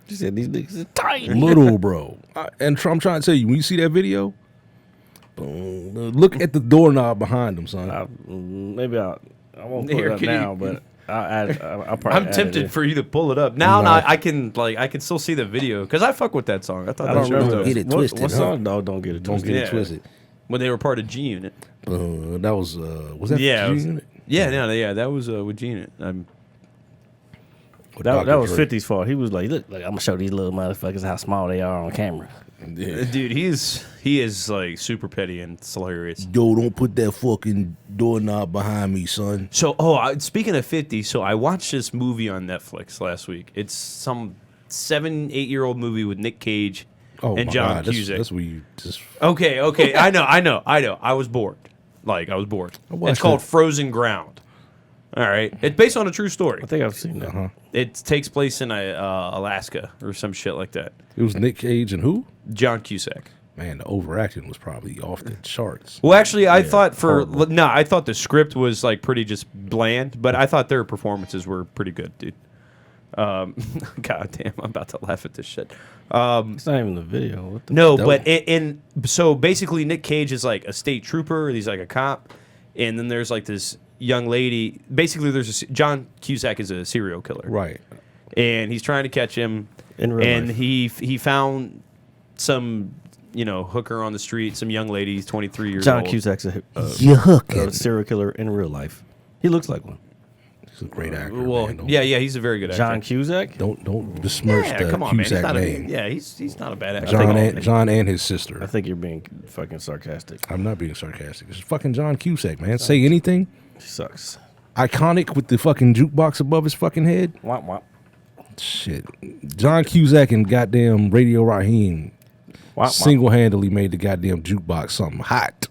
S3: She said these niggas is tight.
S2: little, bro. And I'm trying to tell you, when you see that video, boom, look at the doorknob behind them, son.
S3: I won't put
S1: Here,
S3: it up
S1: can you-
S3: now, but I'll probably
S1: I'm
S3: add
S1: tempted
S3: it.
S1: for you to pull it up now.
S2: No.
S1: I can still see the video because I fuck with that song. I thought
S3: I
S1: that
S3: don't
S1: shit was
S3: remember.
S1: dope.
S2: Get it
S3: what
S2: twisted,
S3: What
S2: huh?
S3: song? No, don't get it
S2: Don't
S3: twisted.
S2: get
S1: Yeah.
S2: it twisted.
S1: When they were part of G Unit.
S2: That was that
S1: Yeah, it was-
S2: G-Unit?
S1: Yeah, that was with G Unit.
S2: With
S3: That
S2: Dr.
S3: was
S2: Dre.
S3: 50's fault. He was like, look, I'm gonna show these little motherfuckers how small they are on camera.
S2: Yeah.
S1: Dude, he is like super petty and it's hilarious.
S2: Yo, don't put that fucking doorknob behind me, son.
S1: So, speaking of 50, so I watched this movie on Netflix last week. It's some 7-8-year-old movie with Nick Cage
S2: Oh
S1: and
S2: my
S1: John
S2: God,
S1: Cusack.
S2: that's where you just
S1: Okay, I know. I was bored. I was bored.
S2: watched
S1: It's called
S2: that.
S1: Frozen Ground. All right, it's based on a true story.
S3: I think I've seen that.
S1: It takes place in Alaska or some shit like that.
S2: It was Nick Cage and who?
S1: John Cusack.
S2: Man, the overacting was probably off the charts.
S1: Well, actually, I thought
S2: horrible.
S1: I thought the script was like pretty just bland, but I thought their performances were pretty good, dude. God damn, I'm about to laugh at this shit.
S3: It's not even the video. What the
S1: No,
S3: fuck?
S1: but so basically Nick Cage is like a state trooper. He's like a cop, and then there's like this young lady. Basically, John Cusack is a serial killer,
S2: Right.
S1: and he's trying to catch him.
S3: In real
S1: and
S3: life.
S1: he found some hooker on the street, some young lady. He's 23 years
S3: John
S1: old.
S3: Cusack's a
S2: You hooking.
S3: serial killer in real life. He looks like one.
S2: He's a great actor.
S1: Well,
S2: man. Don't-
S1: yeah, he's a very good actor.
S3: John Cusack?
S2: Don't besmirch
S1: Yeah,
S2: the
S1: come on, man. He's
S2: Cusack
S1: not
S2: name.
S1: he's not a bad actor.
S2: John and his
S3: I
S2: sister.
S3: think you're being fucking sarcastic.
S2: I'm not being sarcastic. It's fucking John Cusack, man. Say anything.
S3: He sucks.
S2: Iconic with the fucking jukebox above his fucking head.
S3: Womp womp.
S2: Shit. John Cusack and goddamn Radio Raheem
S3: Womp womp.
S2: single-handedly made the goddamn jukebox something hot.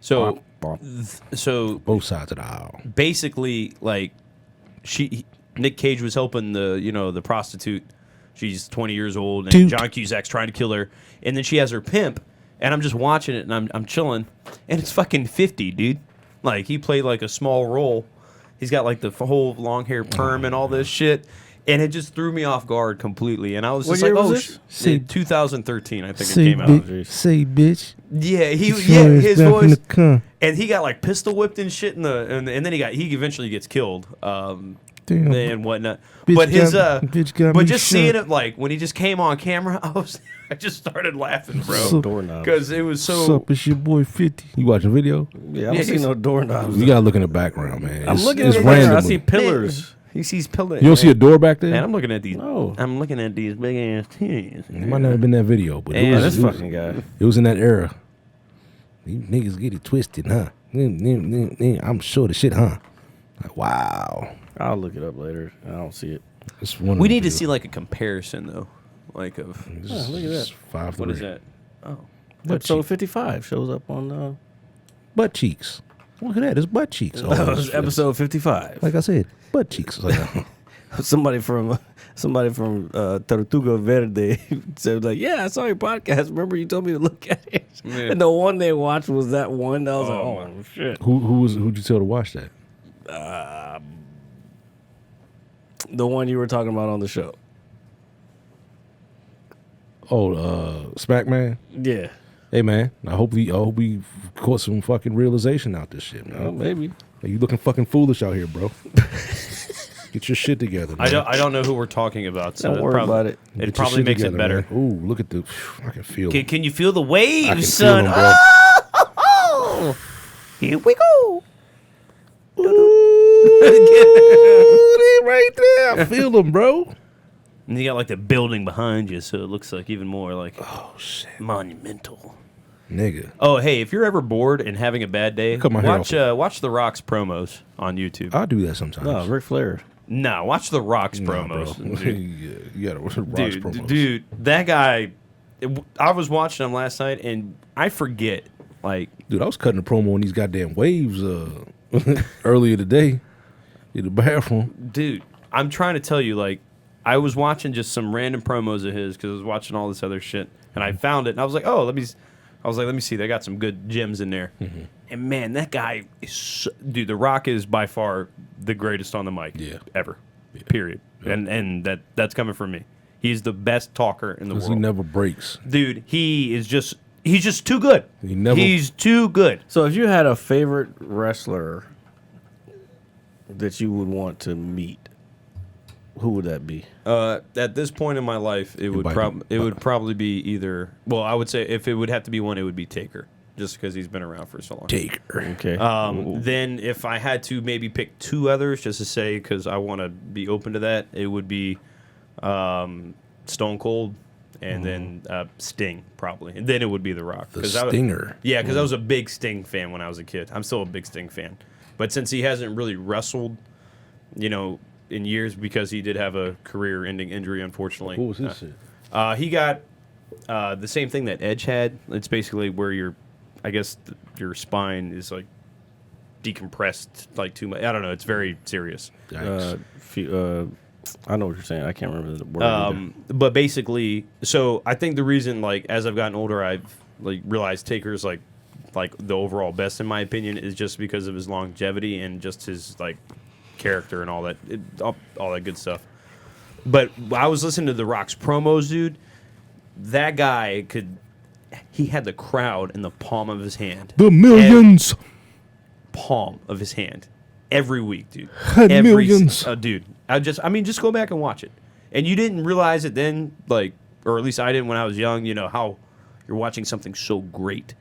S1: So
S3: Womp womp.
S1: so
S2: Both sides of the aisle.
S1: basically, like Nick Cage was helping the prostitute. She's 20 years old, and
S2: Dude.
S1: John Cusack's trying to kill her. And then she has her pimp, and I'm just watching it, and I'm chilling, and it's fucking 50, dude. Like he played like a small role. He's got like the whole long hair perm and all this shit. And it just threw me off guard completely. And I was
S3: What
S1: just
S3: year
S1: like,
S3: was
S1: oh,
S3: this?
S2: Say-
S1: 2013, I think it
S2: Say,
S1: came out.
S2: bitch. Say, bitch.
S1: Yeah,
S2: Sure is
S1: his
S2: back in
S1: voice.
S2: the car.
S1: And he got like pistol whipped and shit and then he eventually gets killed.
S2: Damn.
S1: And whatnot.
S2: Bitch
S1: But his
S2: got
S1: but
S2: me
S1: just
S2: shot.
S1: seeing it like when he just came on camera, I just started laughing, bro.
S2: So-
S3: Doorknobs.
S1: Because it was
S2: What's
S1: so
S2: up? It's your boy 50. You watching video?
S3: Yeah, I don't
S1: Yeah,
S3: see
S1: he's-
S3: no doorknobs.
S2: You gotta look in the background, man.
S3: I'm
S2: It's-
S3: looking
S2: it's
S3: at the picture. I
S2: randomly.
S3: see pillars.
S1: he sees pillars.
S2: You don't see a door back there?
S1: Man, I'm looking at these.
S3: No.
S1: I'm looking at these big ass titties.
S2: It might not have been that video, but
S1: Yeah,
S2: it was,
S3: This
S2: it was-
S3: fucking guy.
S2: it was in that era. You niggas get it twisted, huh? I'm sure the shit, huh? Like, wow.
S3: I'll look it up later. I don't see it.
S2: It's one of
S1: We
S2: the
S1: need to
S2: two.
S1: see like a comparison though, like of
S2: This
S3: look at
S2: is
S3: that.
S2: 5'3".
S1: what is that? Oh,
S2: Butt
S3: Episode
S2: cheeks.
S3: 55 shows up on
S2: Butt cheeks. Look at that. It's butt cheeks. Oh,
S3: episode 55.
S2: like I said, butt cheeks. Like,
S3: Somebody from Tortuga Verde said like, yeah, I saw your podcast. Remember you told me to look at it,
S1: Yeah.
S3: and the one they watched was that one. I was like, oh shit.
S2: who'd you tell to watch that?
S3: The one you were talking about on the show.
S2: Oh, Smack Man.
S3: Yeah.
S2: Hey man, I hope we caught some fucking realization out this shit, man.
S3: Well, maybe.
S2: Hey, you looking fucking foolish out here, bro. Get your shit together. Man.
S1: I don't know who we're talking about. So
S3: Don't
S1: it
S3: worry
S1: probably,
S3: about it.
S2: Get
S1: It
S2: your
S1: probably
S2: shit
S1: makes
S2: together,
S1: it better.
S2: man. Ooh, look at the. I can feel.
S1: Can you feel the
S2: I can
S1: waves,
S2: feel
S1: son?
S2: them, bro.
S1: Oh, here we go.
S2: They right there. I feel them, bro.
S1: And you got like the building behind you, so it looks like even more like
S2: Oh shit,
S1: monumental.
S2: nigga.
S1: Oh, hey, if you're ever bored and having a bad day,
S2: Cut my hair
S1: watch The Rock's promos on YouTube.
S2: I'll do that sometimes.
S3: No, Ric Flair.
S1: No, watch The Rock's
S2: Nah,
S1: promos.
S2: bro.
S1: Dude,
S2: Yeah, you gotta watch Rock's
S1: dude,
S2: promos.
S1: dude, that guy. I was watching him last night, and I forget. Like,
S2: Dude, I was cutting a promo on these goddamn waves earlier today in the bathroom.
S1: dude, I'm trying to tell you, like, I was watching just some random promos of his because I was watching all this other shit, and I found it, and I was like, oh, let me see. They got some good gems in there, and man, that guy is, dude. The Rock is by far the greatest on the mic,
S2: Yeah.
S1: ever, period. And that's coming from me. He's the best talker in the
S2: Because
S1: world,
S2: he never breaks.
S1: dude. He's just too good. He's too good.
S3: So if you had a favorite wrestler that you would want to meet, who would that be?
S1: At this point in my life, it would probably be either. Well, I would say if it would have to be one, it would be Taker, just because he's been around for so long.
S2: Taker.
S3: Okay.
S1: Then if I had to maybe pick two others, just to say because I want to be open to that, it would be Stone Cold, and then Sting probably, and then it would be The Rock.
S2: The
S1: 'Cause I was-
S2: Stinger.
S1: yeah, because I was a big Sting fan when I was a kid. I'm still a big Sting fan, but since he hasn't really wrestled, in years because he did have a career-ending injury, unfortunately.
S2: What was his shit?
S1: He got the same thing that Edge had. It's basically where your spine is like decompressed like too much. I don't know. It's very serious.
S2: Yikes.
S3: I know what you're saying. I can't remember the word. either.
S1: But basically, so I think the reason, like, as I've gotten older, I've like realized Taker's like the overall best in my opinion is just because of his longevity and just his like character and all that, all that good stuff. But I was listening to The Rock's promos, dude. That guy he had the crowd in the palm of his hand.
S2: The millions.
S1: Palm of his hand. Every week, dude.
S2: Had millions.
S1: Dude. Just go back and watch it. And you didn't realize it then, like, or at least I didn't when I was young, how you're watching something so great.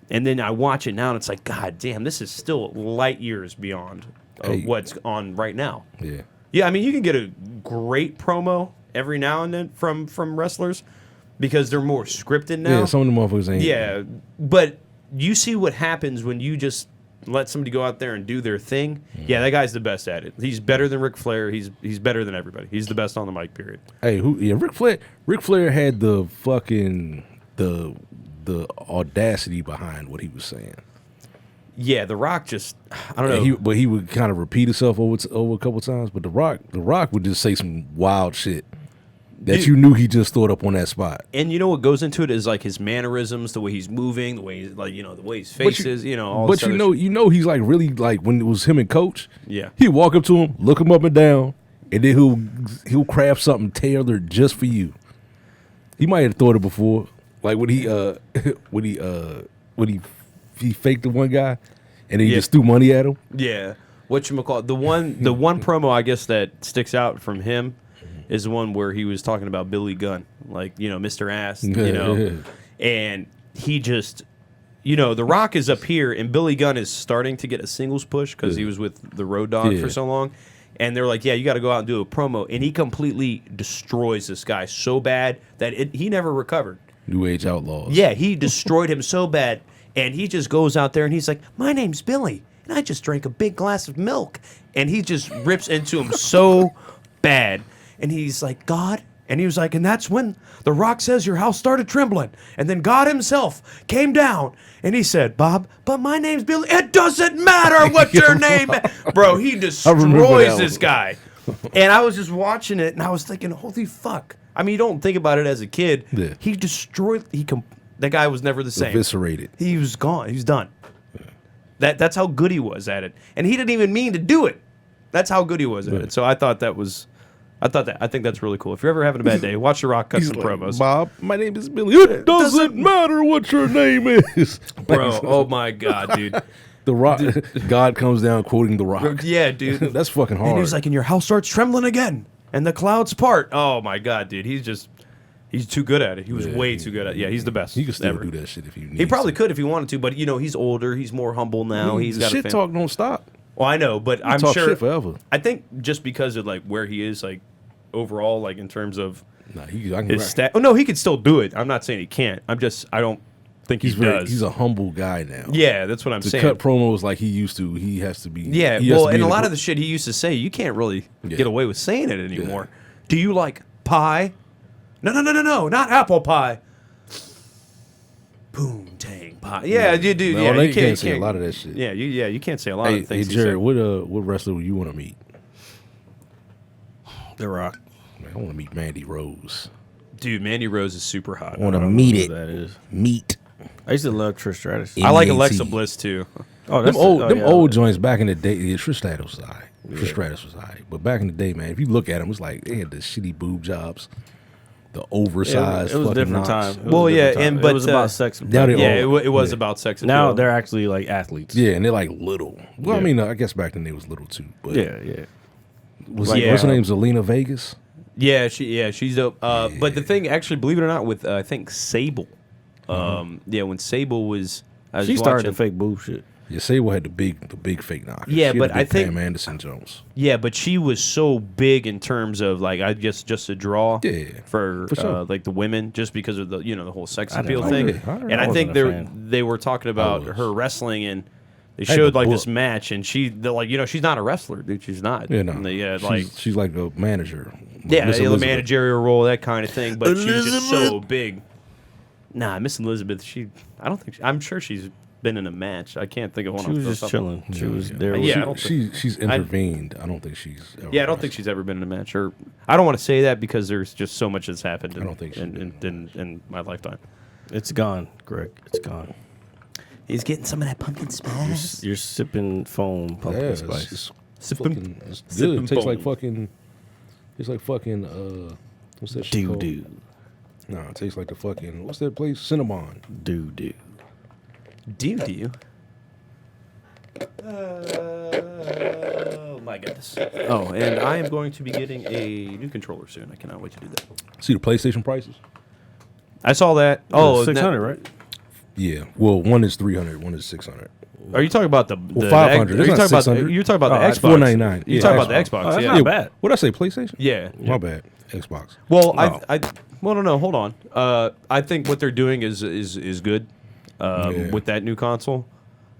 S1: And then I watch it now, and it's like, God damn, this is still light years beyond what's on right now.
S2: Yeah.
S1: Yeah, you can get a great promo every now and then from wrestlers because they're more scripted now.
S2: Yeah, some of the motherfuckers ain't.
S1: Yeah, but you see what happens when you just let somebody go out there and do their thing. Mm. Yeah, that guy's the best at it. He's better than Ric Flair. He's better than everybody. He's the best on the mic, period.
S2: Hey, Ric Flair had the fucking the audacity behind what he was saying.
S1: Yeah, The Rock just, I don't know.
S2: But he would kind of repeat himself over a couple times. But The Rock would just say some wild shit that you knew he just thought up on that spot.
S1: And you know what goes into it is like his mannerisms, the way he's moving, the way he's like, the way his face is, all
S2: But
S1: this
S2: he's like really like when it was him and Coach.
S1: Yeah,
S2: he'd walk up to him, look him up and down, and then he'll craft something tailored just for you. He might have thought it before, like when he faked the one guy, and then he just threw money at him.
S1: Yeah, whatchamacallit, the one promo I guess that sticks out from him is the one where he was talking about Billy Gunn, like Mr. Ass, and he just, The Rock is up here, and Billy Gunn is starting to get a singles push because he was with the Road Dogg for so long. And they're like, yeah, you got to go out and do a promo. And he completely destroys this guy so bad that he never recovered.
S2: New Age Outlaws.
S1: Yeah, he destroyed him so bad. And he just goes out there and he's like, my name's Billy, and I just drank a big glass of milk. And he just rips into him so bad. And he's like, God. And he was like, and that's when The Rock says your house started trembling. And then God himself came down and he said, Bob, but my name's Billy. It doesn't matter what your name is. Bro, he destroys this guy. And I was just watching it and I was thinking, holy fuck. You don't think about it as a kid. Yeah. He destroyed, that guy was never the same.
S2: Eviscerated.
S1: He was gone. He was done. Yeah. That's how good he was at it. And he didn't even mean to do it. That's how good he was at it. So I think that's really cool. If you're ever having a bad day, watch The Rock cut some promos.
S2: Bob, my name is Billy. It doesn't matter what your name is.
S1: Bro, oh my God, dude.
S2: The Rock, God comes down quoting The Rock.
S1: Yeah, dude.
S2: That's fucking hard.
S1: And he's like, and your house starts trembling again, and the clouds part. Oh my God, dude. He's too good at it. He was way too good at it. Yeah, he's the best.
S2: He could still do that shit if he needs
S1: He probably could if he wanted to, but he's older. He's more humble now. He's got
S2: shit talk don't stop.
S1: Well, I know, but I'm
S2: talk
S1: sure.
S2: Shit forever.
S1: I think just because of like where he is, like overall, like in terms of his stat. Oh no, he could still do it. I'm not saying he can't. I don't think he does.
S2: He's a humble guy now.
S1: Yeah, that's what I'm saying.
S2: To cut promos like he used to, he has to be.
S1: Yeah, well, and a lot of the shit he used to say, you can't really get away with saying it anymore. Yeah. Do you like pie? No, not apple pie. Poontang pie. Yeah, you do.
S2: No, you can't say a lot of that shit.
S1: Yeah, you can't say a lot of things.
S2: Hey, Jared, what wrestler would you want to meet?
S3: The Rock.
S2: Man, I want to meet Mandy Rose.
S1: Dude, Mandy Rose is super hot.
S2: I want to meet it.
S3: That is
S2: meet.
S3: I used to love Trish Stratus.
S1: I like Alexa Bliss too.
S2: Oh, them old joints back in the day. Yeah, Trish Stratus was alright. Trish Stratus was alright. But back in the day, man, if you look at them, it's like they had the shitty boob jobs, the oversized.
S3: It was a different
S2: knots.
S3: time.
S1: But
S3: it was about sex.
S1: It was about sex.
S3: Now they're actually like athletes.
S2: Yeah, and they're like little. Well, I mean, I guess back then they was little too. But
S3: yeah.
S2: What's her name? Zelina Vegas.
S1: Yeah, she's dope. But the thing, actually, believe it or not, with I think Sable. When Sable was,
S3: she started the fake boob shit.
S2: Yeah, Sable had the big fake knockers.
S1: Yeah,
S2: she
S1: but
S2: had the
S1: I think
S2: Pam Anderson Jones.
S1: Yeah, but she was so big in terms of like I guess just a draw.
S2: Yeah,
S1: for
S2: sure.
S1: Like the women, just because of the the whole sex appeal thing.
S2: And
S1: I think they were talking about her wrestling and. They showed like this match, and she's not a wrestler, dude. She's not.
S2: Yeah, no. She's like a manager.
S1: Yeah, the managerial role, that kind of thing. But she was just so big. Nah, Miss Elizabeth. I'm sure she's been in a match. I can't think of one.
S3: She was just chilling. She was there.
S2: She's intervened. I don't think she's.
S1: I don't think she's ever been in a match. Or I don't want to say that because there's just so much that's happened.
S2: I don't think
S1: in my lifetime.
S3: It's gone, Greg. It's gone.
S1: He's getting some of that pumpkin spice.
S3: You're sipping foam pumpkin spice.
S2: It's good. It tastes like fucking It's like fucking what's that shit called?
S3: Doo.
S2: Nah, it tastes like the fucking what's that place? Cinnabon.
S3: Doo.
S1: Do you? Oh my goodness. Oh, and I am going to be getting a new controller soon. I cannot wait to do that.
S2: See the PlayStation prices?
S1: I saw that. Oh,
S3: 600, right?
S2: Yeah. Well, one is 300, one is 600.
S1: Are you talking about the
S2: 500.
S1: You're
S2: It's not
S1: talking about
S2: 600.
S1: you're talking about the
S2: it's
S1: Xbox.
S2: $499.
S1: You're
S2: Yeah,
S1: talking about the
S2: Xbox.
S1: Xbox.
S3: Oh, that's
S1: yeah.
S3: not bad.
S2: What'd I say? PlayStation?
S1: Yeah.
S2: My bad. Xbox.
S1: Well,
S3: No.
S1: well, no, hold on. I think what they're doing is good
S2: Yeah.
S1: with that new console.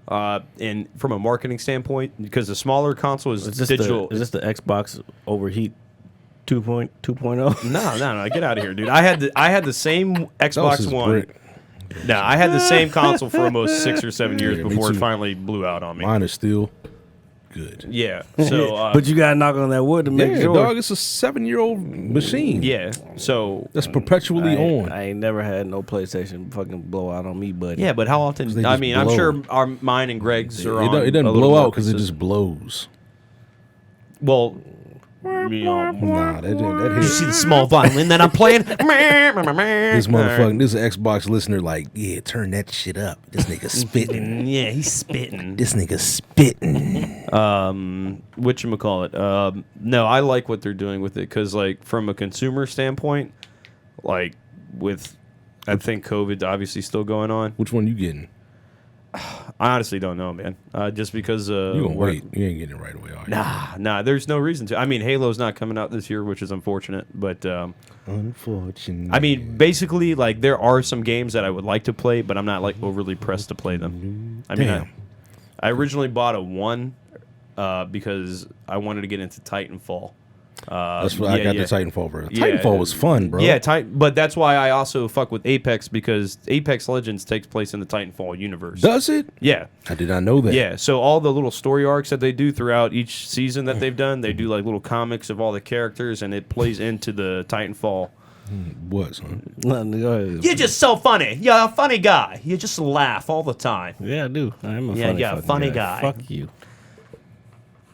S1: And from a marketing standpoint, because the smaller console is digital.
S3: Is this the Xbox overheat 2.0?
S1: No, get out of here, dude. I had the same
S2: That was
S1: Xbox
S2: his
S1: One.
S2: brick.
S1: No, I had the same console for almost 6 or 7 years
S2: Yeah, me
S1: before it
S2: too.
S1: finally blew out on me.
S2: Mine is still good.
S1: Yeah. So,
S3: But you gotta knock on that wood to make
S2: Yeah,
S3: sure.
S2: dog, it's a 7-year-old machine.
S1: yeah. So
S2: That's perpetually on.
S3: I ain't never had no PlayStation fucking blow out on me, buddy.
S1: yeah, but how
S2: they
S1: often?
S2: just
S1: I mean, I'm
S2: blow.
S1: sure mine and Greg's are on.
S2: It doesn't
S1: a little
S2: blow
S1: more
S2: out because it
S1: consistent.
S2: just blows.
S1: Well,
S2: Nah, that
S1: you
S2: hit.
S1: see the small violin that I'm playing?
S2: This
S1: this
S2: motherfucking, this Xbox listener, like, yeah, turn that shit up. This nigga spitting.
S1: Yeah, he's spitting.
S2: This nigga spitting.
S1: Whatchamacallit? No, I like what they're doing with it because, like, from a consumer standpoint, like, with, I think COVID's obviously still going on.
S2: Which one you getting?
S1: I honestly don't know, man. Just because
S2: You gonna wait? You ain't getting it right away, are you?
S1: Nah. There's no reason to. I mean, Halo's not coming out this year, which is unfortunate. But
S2: Unfortunately.
S1: I mean, basically, like there are some games that I would like to play, but I'm not like overly pressed to play them. I mean,
S2: Damn.
S1: I originally bought a 1 because I wanted to get into Titanfall.
S2: That's what I got the Titanfall, bro.
S1: Yeah.
S2: Titanfall was fun, bro.
S1: Yeah, but that's why I also fuck with Apex because Apex Legends takes place in the Titanfall universe.
S2: Does it?
S1: Yeah.
S2: I did not know that.
S1: Yeah, so all the little story arcs that they do throughout each season that they've done, they do like little comics of all the characters, and it plays into the Titanfall.
S2: What, son?
S3: Nothing, go ahead.
S1: You're just so funny. You're a funny guy. You just laugh all the time.
S3: Yeah, I do. I am a
S1: Yeah,
S3: funny,
S1: yeah,
S3: fucking
S1: funny guy.
S3: Fuck you.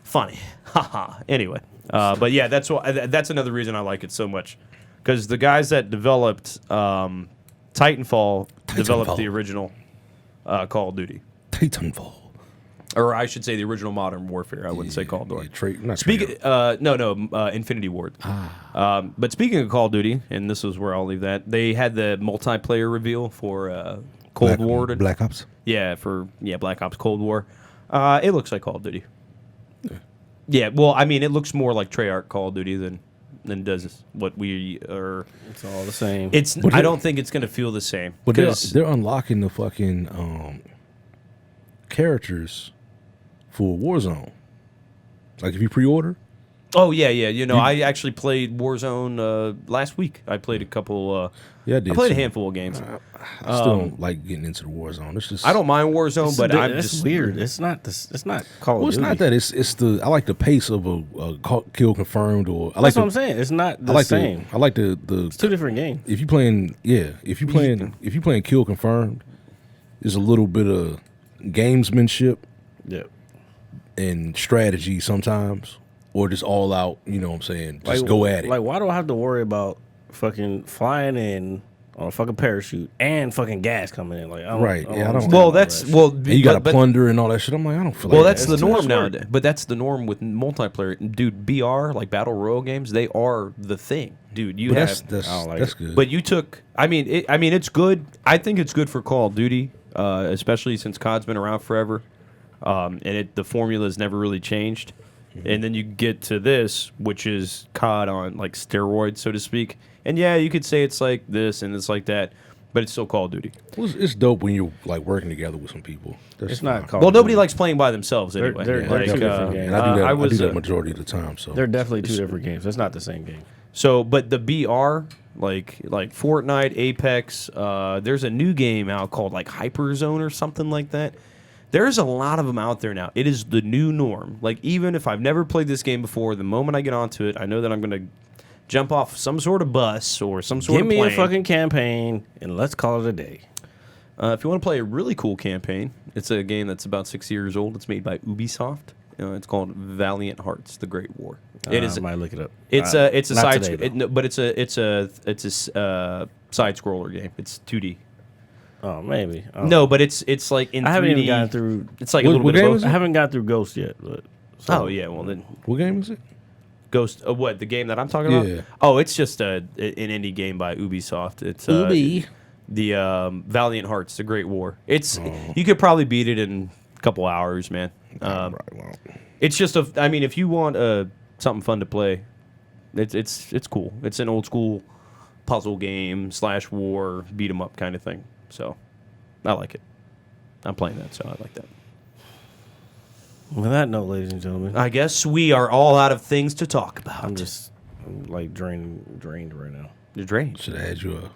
S1: Funny. Haha. Anyway, but yeah, that's another reason I like it so much. Because the guys that developed Titanfall developed the original Call of Duty.
S2: Titanfall.
S1: Or I should say the original Modern Warfare. I wouldn't say Call of Duty.
S2: Speaking,
S1: Infinity Ward. But speaking of Call of Duty, and this is where I'll leave that, they had the multiplayer reveal for Cold War.
S2: Black Ops.
S1: Yeah, Black Ops Cold War. It looks like Call of Duty. Yeah, well, I mean, it looks more like Treyarch Call of Duty than does what we are.
S3: It's all the same.
S1: I don't think it's going to feel the same.
S2: But they're unlocking the fucking characters for Warzone. Like if you pre-order.
S1: Oh yeah. You know, I actually played Warzone last week. I played a couple.
S2: Yeah, I did.
S1: I played a
S2: too.
S1: handful of games.
S2: I still don't like getting into the Warzone. It's just
S1: I don't mind Warzone, but I'm
S3: it's
S1: just
S3: weird. It's not Call of
S2: Well, it's
S3: Duty.
S2: not that. It's the. I like the pace of a kill confirmed, or I like
S3: That's what I'm saying. It's not the same.
S2: I like the.
S3: It's two different games.
S2: If you playing, if you playing kill confirmed, there's a little bit of gamesmanship
S3: Yeah.
S2: and strategy sometimes, or just all out. You know what I'm saying? Just go at it.
S3: Like, why do I have to worry about fucking flying in on a fucking parachute and fucking gas coming in? Like, I don't,
S2: Right, yeah, I don't-
S3: understand
S1: well,
S3: all
S1: that's
S3: that shit.
S1: well.
S2: and you got to plunder and all that shit. I'm like, I don't feel
S1: Well,
S2: like
S1: that's
S2: that.
S1: the
S3: too
S1: norm
S3: much work.
S1: nowadays. But that's the norm with multiplayer, dude. BR like battle royale games, they are the thing, dude. You
S2: But
S1: have,
S2: that's good.
S1: but you took. I mean, it's good. I think it's good for Call of Duty, especially since COD's been around forever, and the formula has never really changed. And then you get to this, which is COD on like steroids, so to speak. And yeah, you could say it's like this and it's like that, but it's still Call of Duty.
S2: Well, it's dope when you're like working together with some people. That's
S3: It's not
S2: fine.
S3: Call
S1: Well,
S3: of
S1: nobody
S3: Duty.
S1: likes playing by themselves
S3: They're-
S1: anyway.
S3: they're
S1: Like,
S3: two different games.
S2: And I do that. I do that
S1: uh,
S2: majority of the time. So
S3: They're definitely two different games. It's not the same game.
S1: So, but the BR, like Fortnite, Apex, there's a new game out called like Hyperzone or something like that. There's a lot of them out there now. It is the new norm. Like, even if I've never played this game before, the moment I get onto it, I know that I'm going to jump off some sort of bus or some sort
S3: Give
S1: of
S3: me
S1: plane.
S3: a fucking campaign and let's call it a day.
S1: If you want to play a really cool campaign, it's a game that's about 6 years old. It's made by Ubisoft. It's called Valiant Hearts: The Great War. It is.
S3: I might look it up.
S1: It's a
S3: not
S1: side,
S3: today, though.
S1: but it's a side scroller game. It's 2D.
S3: Oh, maybe. Oh.
S1: No, but it's like in 3D.
S3: I haven't even gotten through.
S1: It's like
S2: What-
S1: a little
S2: what
S1: bit
S2: game
S1: of
S2: is
S1: both.
S3: I haven't got through Ghost yet. But
S1: Oh yeah, well then
S2: What game is it?
S1: Ghost. What the game that I'm talking about?
S2: Yeah.
S1: Oh, it's just an indie game by Ubisoft. It's the Valiant Hearts: The Great War. It's you could probably beat it in a couple hours, man. It's just I mean, if you want something fun to play, it's cool. It's an old school puzzle game / war beat 'em up kind of thing. So I like it. I'm playing that, so I like that.
S3: with that note, ladies and gentlemen,
S1: I guess we are all out of things to talk about.
S3: I'm like drained right now.
S1: You're drained.
S2: Should have had you a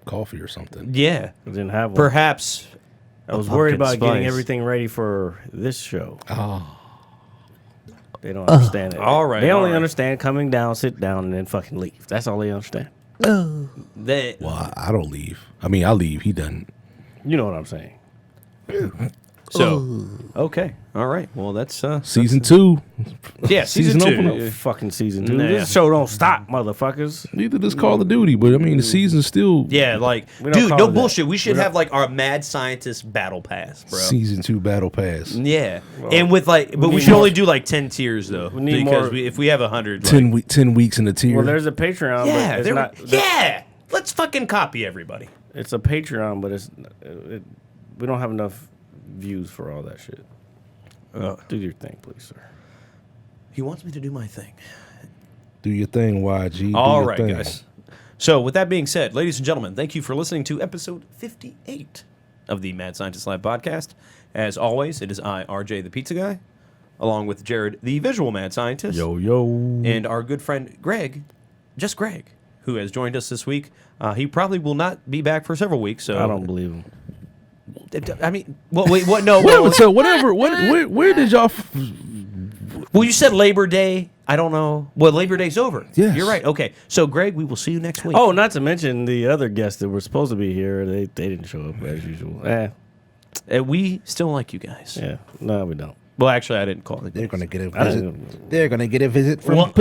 S2: coffee or something.
S1: Yeah,
S3: I didn't have one.
S1: perhaps.
S3: I was
S1: a
S3: worried
S1: pumpkin
S3: about getting
S1: spice.
S3: everything ready for this show.
S2: Oh,
S3: They don't understand it.
S1: All right,
S3: They
S1: all
S3: only
S1: right.
S3: understand coming down, sit down, and then fucking leave. That's all they understand.
S1: That
S2: well, I don't leave. I mean, I leave. He doesn't.
S3: You know what I'm saying.
S1: so okay. All right. Well, that's
S2: Season 2.
S1: yeah. Season two.
S2: opener.
S3: Fucking season 2.
S1: Nah.
S3: This show don't stop, motherfuckers.
S2: Neither does Call of Duty, but I mean, the season's still
S1: Yeah, like
S3: We don't
S1: dude,
S3: call
S1: no
S3: it that.
S1: bullshit. We should have like our mad scientist battle pass, bro.
S2: Season 2 Battle Pass.
S1: Yeah, and with like, but we
S3: need
S1: should
S3: more.
S1: only do like 10 tiers though,
S3: We need
S1: because
S3: more.
S1: if we have 100,
S2: 10 weeks in the tier.
S3: Well, there's a Patreon,
S1: yeah,
S3: but it's
S1: there-
S3: not.
S1: yeah. Let's fucking copy everybody.
S3: It's a Patreon, but we don't have enough views for all that shit. Do your thing, please, sir.
S1: He wants me to do my thing.
S2: Do your thing, YG. Do
S1: All
S2: your
S1: right,
S2: thing.
S1: guys. So, with that being said, ladies and gentlemen, thank you for listening to episode 58 of the Mad Scientist Lab podcast. As always, it is I, RJ, the pizza guy, along with Jared, the visual mad scientist,
S3: Yo.
S1: and our good friend Greg, just Greg, who has joined us this week. He probably will not be back for several weeks. So
S3: I don't believe him.
S1: I mean, well, wait, what? No.
S2: Whatever, so whatever. Where did y'all?
S1: Well, you said Labor Day. I don't know. Well, Labor Day's over.
S2: Yes.
S1: You're right. Okay. So, Greg, we will see you next week.
S3: Oh, not to mention the other guests that were supposed to be here. They didn't show up as usual.
S1: We still like you guys.
S3: Yeah. No, we don't.
S1: Well, actually, I didn't call it.
S2: They're gonna get a
S3: I
S2: visit.
S3: didn't-
S2: They're gonna get a visit from
S1: What?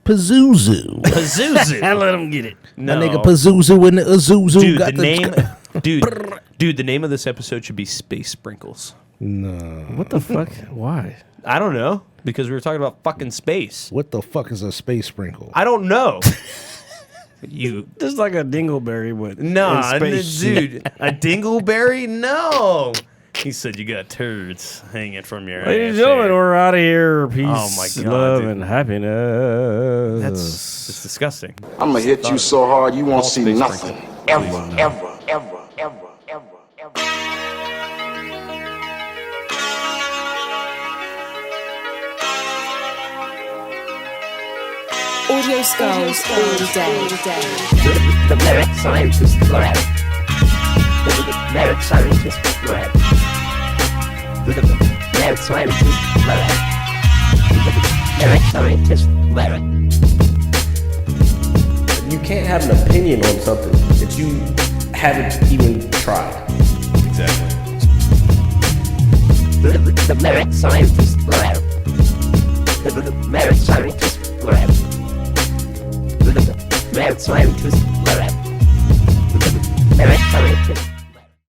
S2: Pazuzu.
S1: Pazuzu.
S3: I let them get it.
S1: No.
S2: My nigga Pazuzu and the Azuzu
S1: Dude,
S2: got
S1: the name, dude, the name of this episode should be Space Sprinkles.
S2: No.
S3: What the fuck? Why?
S1: I don't know, because we were talking about fucking space.
S2: What the fuck is a space sprinkle?
S1: I don't know. You
S3: Just like a dingleberry, but
S1: nah,
S3: in space.
S1: dude, a dingleberry? No. He said you got turds hanging from your
S3: Ladies and
S1: ass
S3: gentlemen,
S1: there.
S3: we're out of here. Peace,
S1: Oh my God,
S3: love,
S1: dude.
S3: and happiness.
S1: That's disgusting.
S4: I'm gonna hit you so hard you won't
S1: All
S4: see
S1: space
S4: nothing.
S1: sprinkle.
S4: Ever.
S5: Audio skulls all day.
S6: The merit scientist lab. The merit scientist lab. The merit scientist lab. The merit scientist lab.
S3: You can't have an opinion on something that you haven't even tried.
S1: Exactly.
S6: The merit scientist lab. The merit scientist lab. The merit scientist